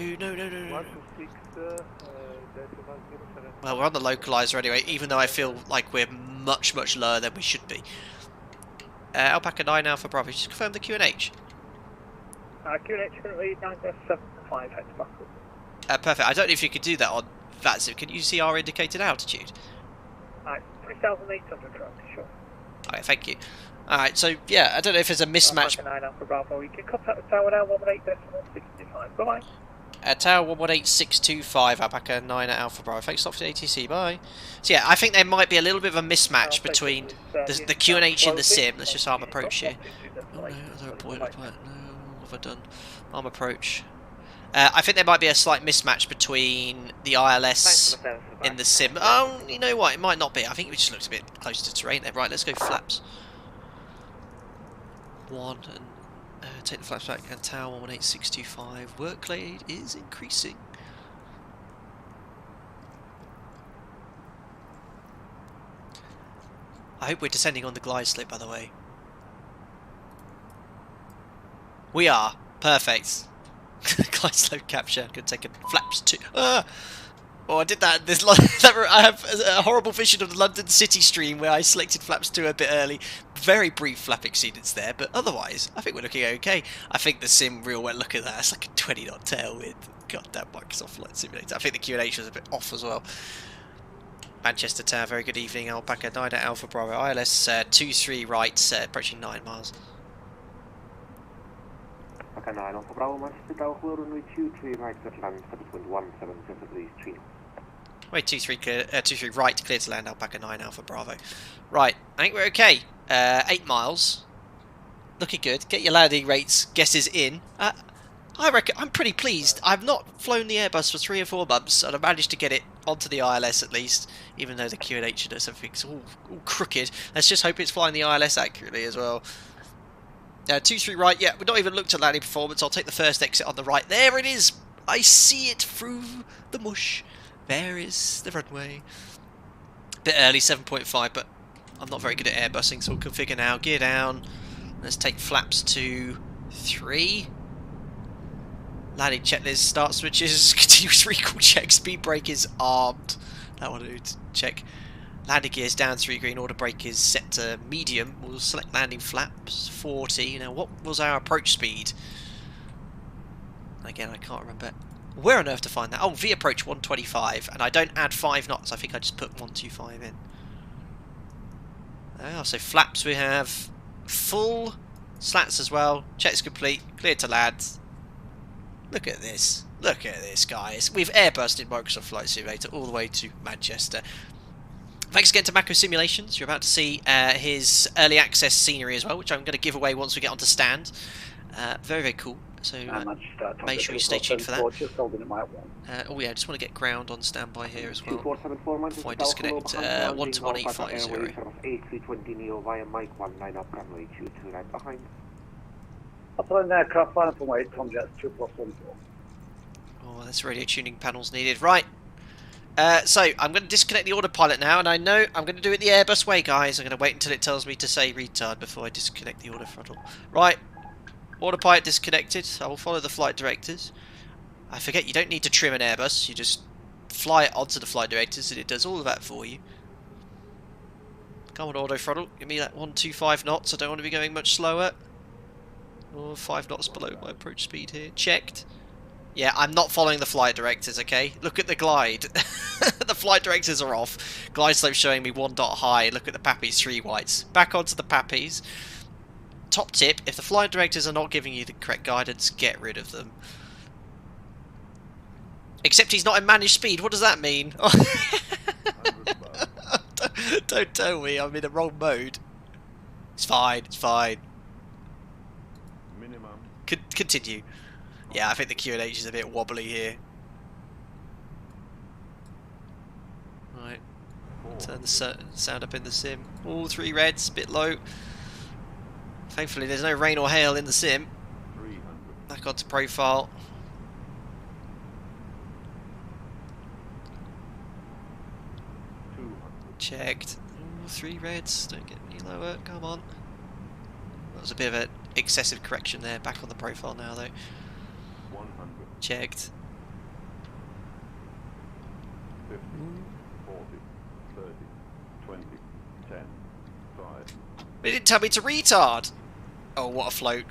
Well, we're on the localizer anyway, even though I feel like we're much, much lower than we should be. Alpaca 9 Alpha Bravo, just confirm the QNH. QNH currently 975 hectopascal. Perfect. I don't know if you could do that on that sim. Can you see our indicated altitude? 3,800 correct, sure. Alright, thank you. Alright, so yeah, I don't know if there's a mismatch. Alpaca 9 Alpha Bravo, you can contact the tower now, 118.65. Bye-bye. Tower 118625, Alpaca 9 at Alpha Bravo. Thanks a lot for the ATC, bye. So yeah, I think there might be a little bit of a mismatch between the QNH in the sim. Let's just arm approach here. Oh no, other boilerplate. No, what have I done? Arm approach. I think there might be a slight mismatch between the ILS in the sim. Oh, you know what? It might not be. I think we just looked a bit close to terrain there. Right, let's go flaps. 1 and take the flaps back, and tower 118625. Workload is increasing. I hope we're descending on the glide slope, by the way. We are. Perfect. Glide slope capture. I'm going to take a flaps 2. Oh, I did that. I have a horrible vision of the London City stream where I selected flaps 2 a bit early. Very brief flap exceedance there, but otherwise, I think we're looking okay. I think the sim real well. Look at that. It's like a 20 knot tailwind. Goddamn Microsoft Flight Simulator. I think the QNH was a bit off as well. Manchester Tower, very good evening. Alpaca 9 at Alpha Bravo. ILS 23 right, approaching 9 miles. Alpaca 9 Alpha Bravo, Manchester Tower, runway 23 right, to land, wind 17, please, 3. Wait, 23 right, clear to land, Alpaca 9 Alpha Bravo. Right, I think we're okay. 8 miles. Looking good. Get your landing rates guesses in. I reckon I'm pretty pleased. I've not flown the Airbus for 3 or 4 months, and I managed to get it onto the ILS at least, even though the QNH and everything's all crooked. Let's just hope it's flying the ILS accurately as well. 23 right, yeah, we've not even looked at landing performance. I'll take the first exit on the right. There it is! I see it through the mush. There is the runway. Bit early, 7.5, but I'm not very good at airbusing, so we'll configure now. Gear down. Let's take flaps to 3. Landing checklist, start switches, continuous recall check, speed brake is armed. That one to check. Landing gears down 3 green, order brake is set to medium. We'll select landing flaps 40. Now, what was our approach speed? Again, I can't remember. Where on earth to find that? Oh, V approach 125, and I don't add 5 knots. I think I just put 125 in. So flaps we have full, slats as well. Checks complete, clear to land. Look at this. Look at this, guys. We've airbusted Microsoft Flight Simulator all the way to Manchester. Thanks again to Mako Simulations. You're about to see his early access scenery as well, which I'm going to give away once we get onto stand. Very, very cool. So make sure you stay tuned for that. Oh yeah, I just want to get ground on standby here as well before I disconnect. 1 to 1850. A320neo via Mike 19 up runway 22 right behind. Upland aircraft final from 8 Tom Jets 2+14. Oh, that's radio tuning panels needed. Right. So I'm going to disconnect the autopilot now, and I know I'm going to do it the Airbus way, guys. I'm going to wait until it tells me to say retard before I disconnect the auto throttle. Right. Autopilot disconnected. I will follow the flight directives. I forget you don't need to trim an Airbus. You just fly it onto the flight directives, and it does all of that for you. Come on, auto throttle. Give me that 125 knots. I don't want to be going much slower. Oh, 5 knots below my approach speed here. Checked. Yeah, I'm not following the flight directives, okay? Look at the glide. The flight directives are off. Glide slope showing me 1 dot high. Look at the Pappies, 3 whites. Back onto the Pappies. Top tip, if the flight directives are not giving you the correct guidance, get rid of them. Except he's not in managed speed. What does that mean? Don't tell me I'm in the wrong mode. It's fine, it's fine. continue. Yeah, I think the QNH is a bit wobbly here. Right. Turn the sound up in the sim. All 3 reds, a bit low. Thankfully there's no rain or hail in the sim. Back onto profile. Checked. Ooh, 3 reds, don't get any lower, come on. That was a bit of an excessive correction there, back on the profile now though. 100. Checked. 50, 40, 30, 20, 10, 5. They didn't tell me to retard! Oh, what a float.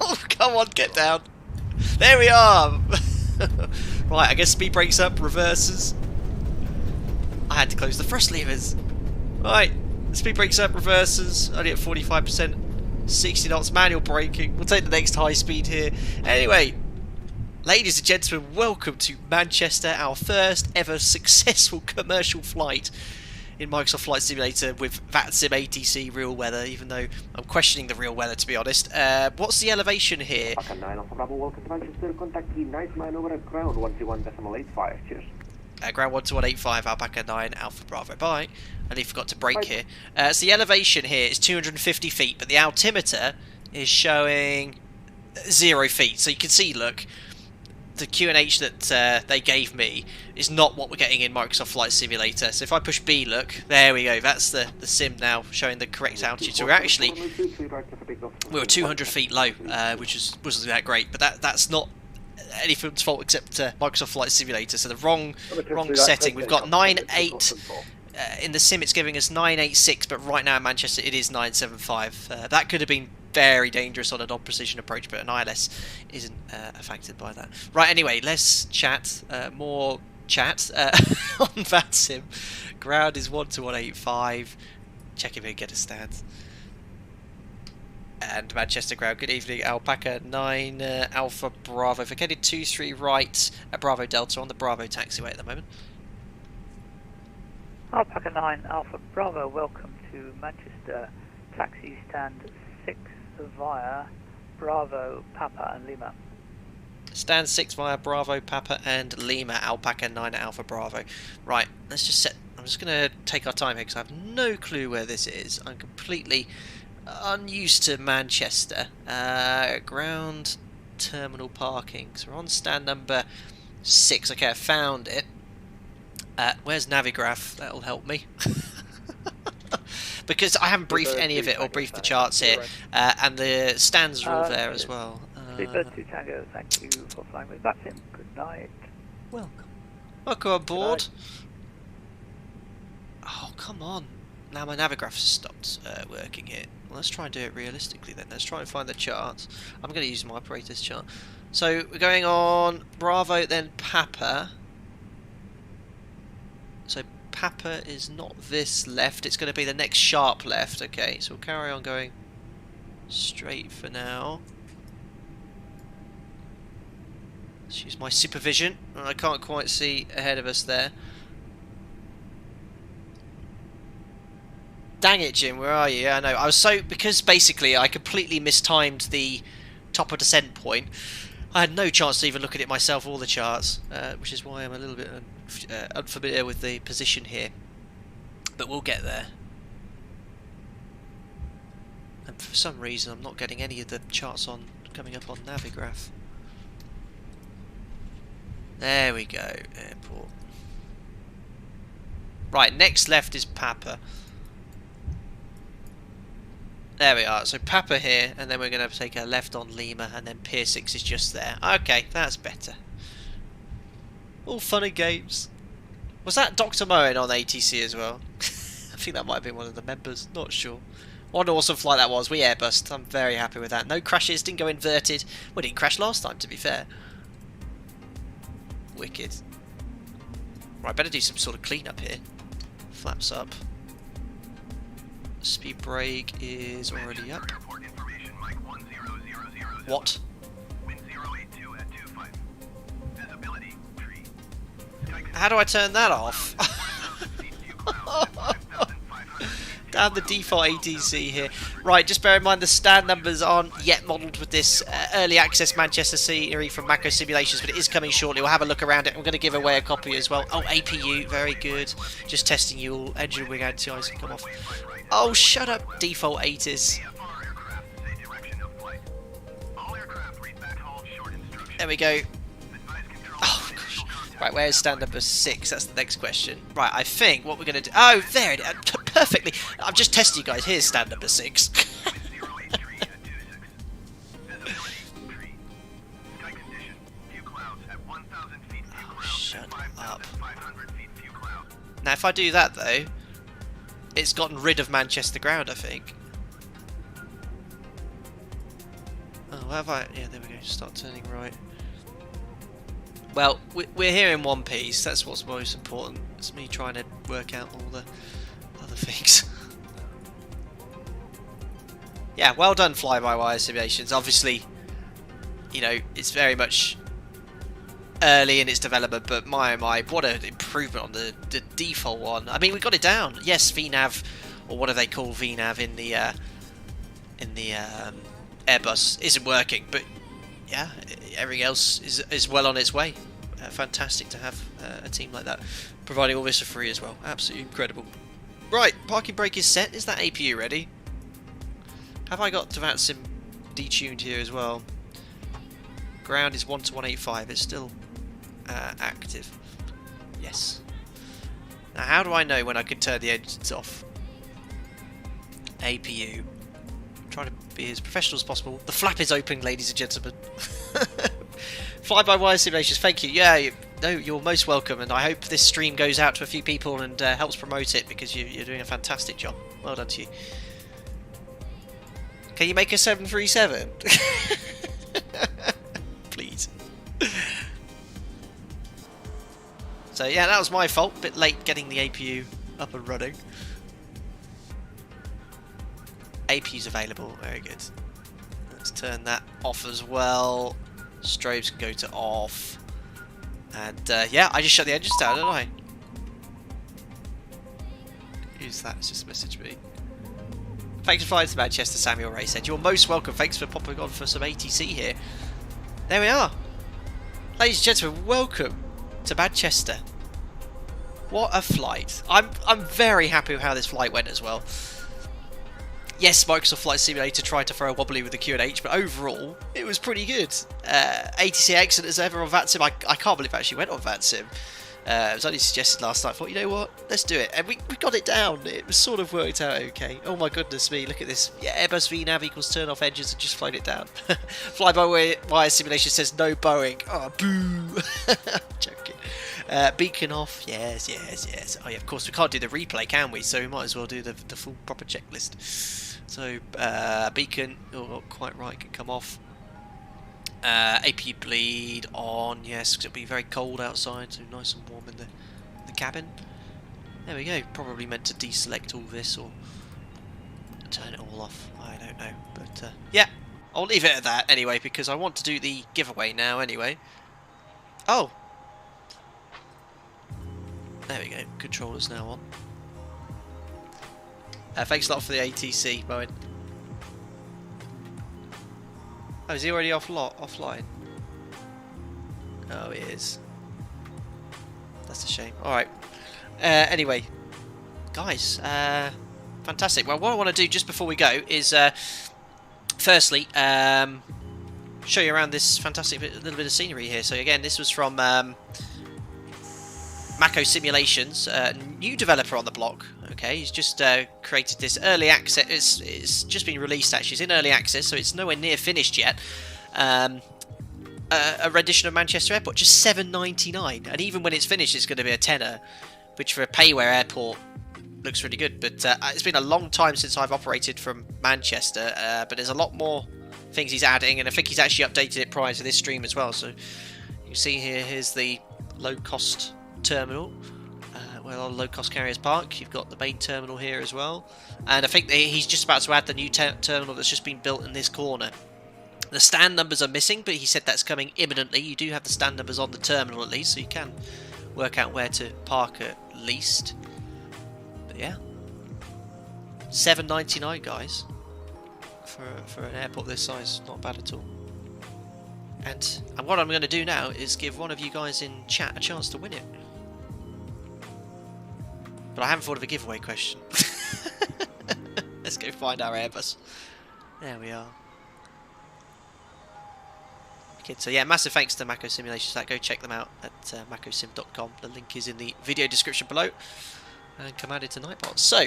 Oh, come on, get down. There we are! Right, I guess speed brakes up, reverses. I had to close the thrust levers. Right, speed brakes up, reverses, only at 45%, 60 knots, manual braking. We'll take the next high speed here. Anyway, ladies and gentlemen, welcome to Manchester, our first ever successful commercial flight in Microsoft Flight Simulator with VATSIM ATC real weather, even though I'm questioning the real weather to be honest. What's the elevation here? Alpha 9 Alpha Bravo, welcome to Manchester, contact key 9 over at ground 131.85, cheers. Ground 12185, Alpaca 9 Alpha Bravo, bye. I nearly forgot to brake here. So the elevation here is 250 feet, but the altimeter is showing 0 feet. So you can see, look, the QNH that they gave me is not what we're getting in Microsoft Flight Simulator. So if I push B, look, there we go. That's the sim now showing the correct altitude. So we were 200 feet low, which wasn't that great. But that's not anything's fault except Microsoft Flight Simulator. So the wrong setting. We've got 9.8 in the sim. It's giving us 9.86, but right now in Manchester it is 9.75. That could have been very dangerous on a non-precision approach, but an ILS isn't affected by that. Right, anyway, let's chat. More chat on VATSIM. Ground is 12185. Check if we can get a stand. And Manchester ground, good evening. Alpaca 9 Alpha Bravo. Vacated 23 right at Bravo Delta on the Bravo taxiway at the moment. Alpaca 9 Alpha Bravo, welcome to Manchester. Taxi stand 6 via Bravo, Papa and Lima. Stand 6 via Bravo, Papa and Lima, Alpaca 9 Alpha Bravo. Right, let's just set... I'm just going to take our time here because I have no clue where this is. I'm completely unused to Manchester. Ground terminal parking. So we're on stand number 6. Okay, I found it. Where's Navigraph? That'll help me. Because I haven't briefed any of it or briefed the charts here, and the stands are all there as well. Sleeper 2 Tango, thank you for flying with VATSIM. Good night. Welcome. Welcome on board. Oh, come on. Now my Navigraph has stopped working here. Well, let's try and do it realistically then. Let's try and find the charts. I'm going to use my operator's chart. So we're going on Bravo, then Papa. So Papa is not this left, it's going to be the next sharp left. Okay, so we'll carry on going straight for now. Let's use my supervision. I can't quite see ahead of us there. Dang it, Jim, where are you? Yeah, I know. I was because basically I completely mistimed the top of descent point. I had no chance to even look at it myself or the charts, which is why I'm a little bit unfamiliar with the position here. But we'll get there. And for some reason I'm not getting any of the charts coming up on Navigraph. There we go, airport. Right, next left is Papa. There we are, so Papa here, and then we're going to take a left on Lima, and then Pier 6 is just there. Okay, that's better. All fun and games. Was that Dr. Moen on ATC as well? I think that might have been one of the members, not sure. What an awesome flight that was. We airbusted. I'm very happy with that. No crashes, didn't go inverted. Well, didn't crash last time, to be fair. Wicked. Right, better do some sort of cleanup here. Flaps up. Speed brake is already up. What? How do I turn that off? And the default ATC here. Right, just bear in mind the stand numbers aren't yet modelled with this early access Manchester scenery from Mako Simulations, but it is coming shortly. We'll have a look around it. I'm going to give away a copy as well. Oh, APU, very good. Just testing you all. Engine wing anti-ice can come off. Oh, shut up, default 80s. There we go. Oh, gosh. Right, where's stand number 6? That's the next question. Right, I think what we're going to do... Oh, there it is. Perfectly. I'm just testing you guys. Here's stand number 6. Oh, shut up. Now, if I do that, though, it's gotten rid of Manchester ground, I think. Oh, have I? Yeah, there we go. Start turning right. Well, we're here in one piece. That's what's most important. It's me trying to work out all the other things. Yeah, well done, Fly-by-Wire Simulations. Obviously, you know, it's very much early in its development, but my oh my, what an improvement on the default one. I mean, we got it down. Yes, VNAV, or what do they call VNAV in the Airbus, isn't working, but yeah, everything else is well on its way. Fantastic to have a team like that providing all this for free as well. Absolutely incredible. Right, parking brake is set. Is that APU ready? Have I got VATSIM detuned here as well? Ground is 1 to 185. It's still active. Yes. Now, how do I know when I can turn the engines off? APU. I'm trying to be as professional as possible. The flap is open, ladies and gentlemen. Fly-by-Wire Simulations, thank you. Yeah, no, you're most welcome, and I hope this stream goes out to a few people and helps promote it, because you're doing a fantastic job. Well done to you. Can you make a 737? Please. So yeah, that was my fault. Bit late getting the APU up and running. APU's available. Very good. Let's turn that off as well. Strobes can go to off. And yeah, I just shut the engines down, didn't I? Who's that? It's just messaged me. Thanks for flying to Manchester, Samuel Ray said. You're most welcome. Thanks for popping on for some ATC here. There we are. Ladies and gentlemen, welcome to Manchester. What a flight. I'm very happy with how this flight went as well. Yes, Microsoft Flight Simulator tried to throw a wobbly with the Q&H, but overall, it was pretty good. ATC excellent as ever on VATSIM. I can't believe it actually went on VATSIM. It was only suggested last night. I thought, you know what, let's do it. And we got it down. It was sort of worked out okay. Oh my goodness me, look at this. Yeah, Airbus VNAV equals turn off engines and just float it down. Fly-by-Wire Simulation says no Boeing. Oh, boo. Joking. Beacon off. Yes, yes, yes. Oh yeah, of course, we can't do the replay, can we? So we might as well do the full proper checklist. So, beacon, not quite right, can come off. APU bleed on, yes, because it'll be very cold outside, so nice and warm in the cabin. There we go. Probably meant to deselect all this or turn it all off. I don't know, but yeah, I'll leave it at that anyway, because I want to do the giveaway now anyway. Oh, there we go. Controllers now on. Thanks a lot for the ATC, Bowen. Oh, is he already offline? Oh, he is. That's a shame. Alright. Anyway, guys, fantastic. Well, what I want to do just before we go is, firstly, show you around this fantastic little bit of scenery here. So again, this was from Mako Simulations, new developer on the block. Okay, he's just created this early access. It's just been released actually. It's in early access, so it's nowhere near finished yet. A rendition of Manchester Airport, just $7.99, and even when it's finished, it's going to be a tenner, which for a payware airport looks really good. But it's been a long time since I've operated from Manchester, but there's a lot more things he's adding, and I think he's actually updated it prior to this stream as well. So you can see here, here's the low-cost terminal where a lot of low-cost carriers park. You've got the main terminal here as well, and I think he's just about to add the new terminal that's just been built in this corner. The stand numbers are missing, but he said that's coming imminently. You do have the stand numbers on the terminal at least, so you can work out where to park at least. But yeah, $7.99, guys, for an airport this size. Not bad at all. And what I'm going to do now is give one of you guys in chat a chance to win it. But I haven't thought of a giveaway question. Let's go find our Airbus. There we are. Okay, so yeah, massive thanks to Mako Simulations. Go check them out at macosim.com. The link is in the video description below. And come added to Nightbot. So,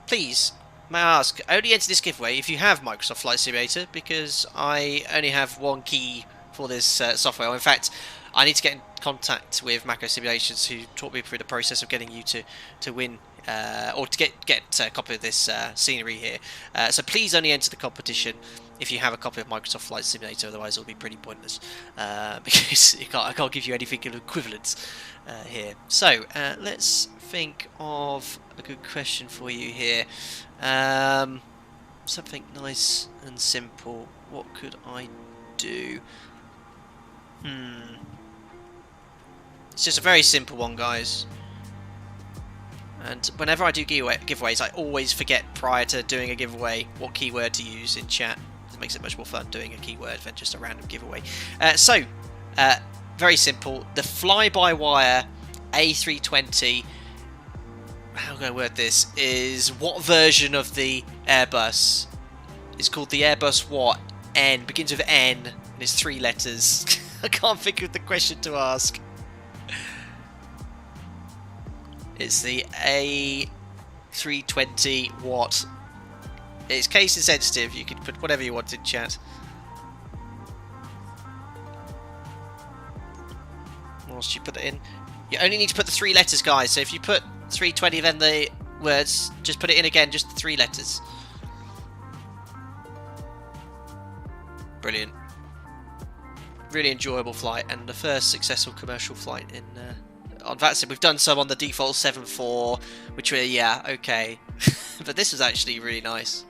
please, may I ask, only enter this giveaway if you have Microsoft Flight Simulator, because I only have one key for this software. Well, in fact, I need to get in contact with Mako Simulations, who taught me through the process of getting you to win, or to get a copy of this scenery here. So please only enter the competition if you have a copy of Microsoft Flight Simulator, otherwise it'll be pretty pointless, because I can't give you anything of equivalence here. So let's think of a good question for you here. Something nice and simple. What could I do? It's just a very simple one, guys. And whenever I do giveaways, I always forget prior to doing a giveaway what keyword to use in chat. It makes it much more fun doing a keyword than just a random giveaway. Very simple. The FlyByWire A320, how can I word this, is what version of the Airbus? It's called the Airbus what? N. Begins with N, and it's 3 letters. I can't think of the question to ask. It's the A320 what? It's case insensitive. You can put whatever you want in chat. Whilst you put it in, you only need to put the 3 letters, guys. So if you put 320, then the words, just put it in again, just the 3 letters. Brilliant. Really enjoyable flight, and the first successful commercial flight in on VATSIM. We've done some on the default 7.4, which were, yeah, okay. But this was actually really nice.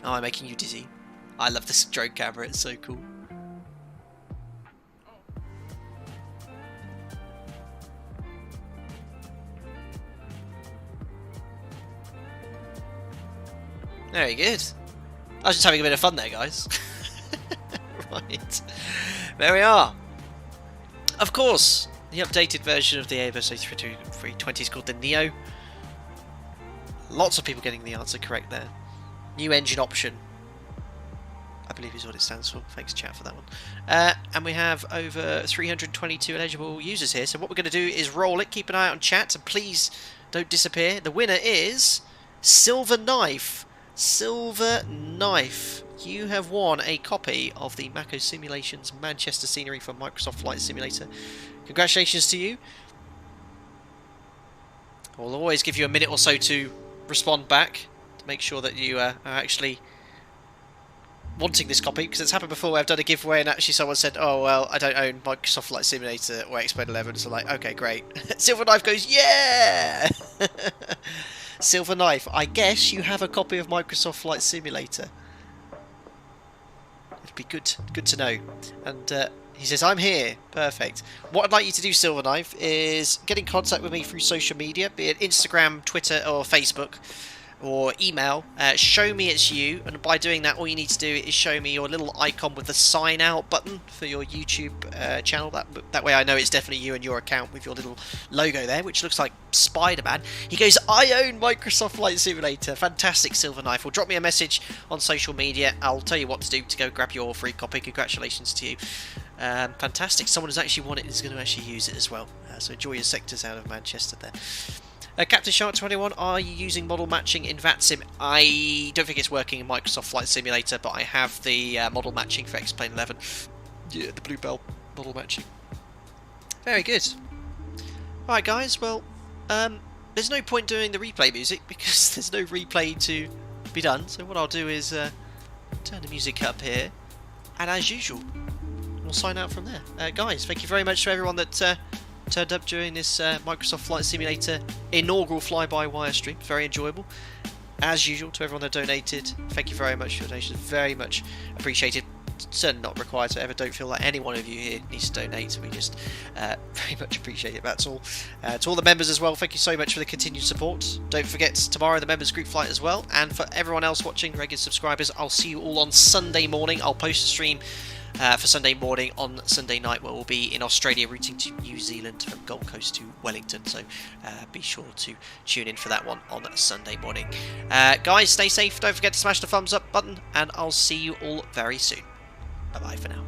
Oh, I'm making you dizzy. I love this drone camera, it's so cool. Very good. I was just having a bit of fun there, guys. Right. There we are. Of course, the updated version of the Airbus A320 is called the Neo. Lots of people getting the answer correct there. New engine option, I believe is what it stands for. Thanks, chat, for that one. And we have over 322 eligible users here. So what we're going to do is roll it. Keep an eye out on chat, and please don't disappear. The winner is Silver Knife. Silver Knife, you have won a copy of the Mako Simulations Manchester scenery from Microsoft Flight Simulator. Congratulations to you. I'll always give you a minute or so to respond back to make sure that you are actually wanting this copy, because it's happened before where I've done a giveaway and actually someone said, oh well, I don't own Microsoft Flight Simulator or X-Plane 11, so I'm like, okay, great. Silver Knife goes, yeah! Silver Knife, I guess you have a copy of Microsoft Flight Simulator. It'd be good to know. And he says, I'm here. Perfect. What I'd like you to do, Silver Knife, is get in contact with me through social media, be it Instagram, Twitter or Facebook, or email. Show me it's you, and by doing that all you need to do is show me your little icon with the sign out button for your YouTube channel. That way I know it's definitely you and your account with your little logo there, which looks like Spider-Man. He goes, I own Microsoft Flight Simulator. Fantastic, Silver Knife. Well, drop me a message on social media. I'll tell you what to do to go grab your free copy. Congratulations to you. Fantastic. Someone who's actually won it is going to actually use it as well. So enjoy your sectors out of Manchester there. Captain Shark 21, are you using model matching in VATSIM? I don't think it's working in Microsoft Flight Simulator, but I have the model matching for X-Plane 11. Yeah, the Bluebell model matching. Very good. Alright guys, well, there's no point doing the replay music because there's no replay to be done. So what I'll do is turn the music up here, and as usual, we'll sign out from there. Guys, thank you very much to everyone that turned up during this Microsoft Flight Simulator inaugural fly-by-wire stream. Very enjoyable. As usual, to everyone that donated, thank you very much for your donations. Very much appreciated. certainly not required, so ever don't feel like any one of you here needs to donate. We just very much appreciate it, that's all. To all the members as well, thank you so much for the continued support. Don't forget, tomorrow the members group flight as well, and for everyone else watching, regular subscribers, I'll see you all on Sunday morning. I'll post a stream for Sunday morning on Sunday night, where we'll be in Australia routing to New Zealand from Gold Coast to Wellington, so be sure to tune in for that one on Sunday morning. Guys, stay safe, don't forget to smash the thumbs up button, and I'll see you all very soon. Bye bye for now.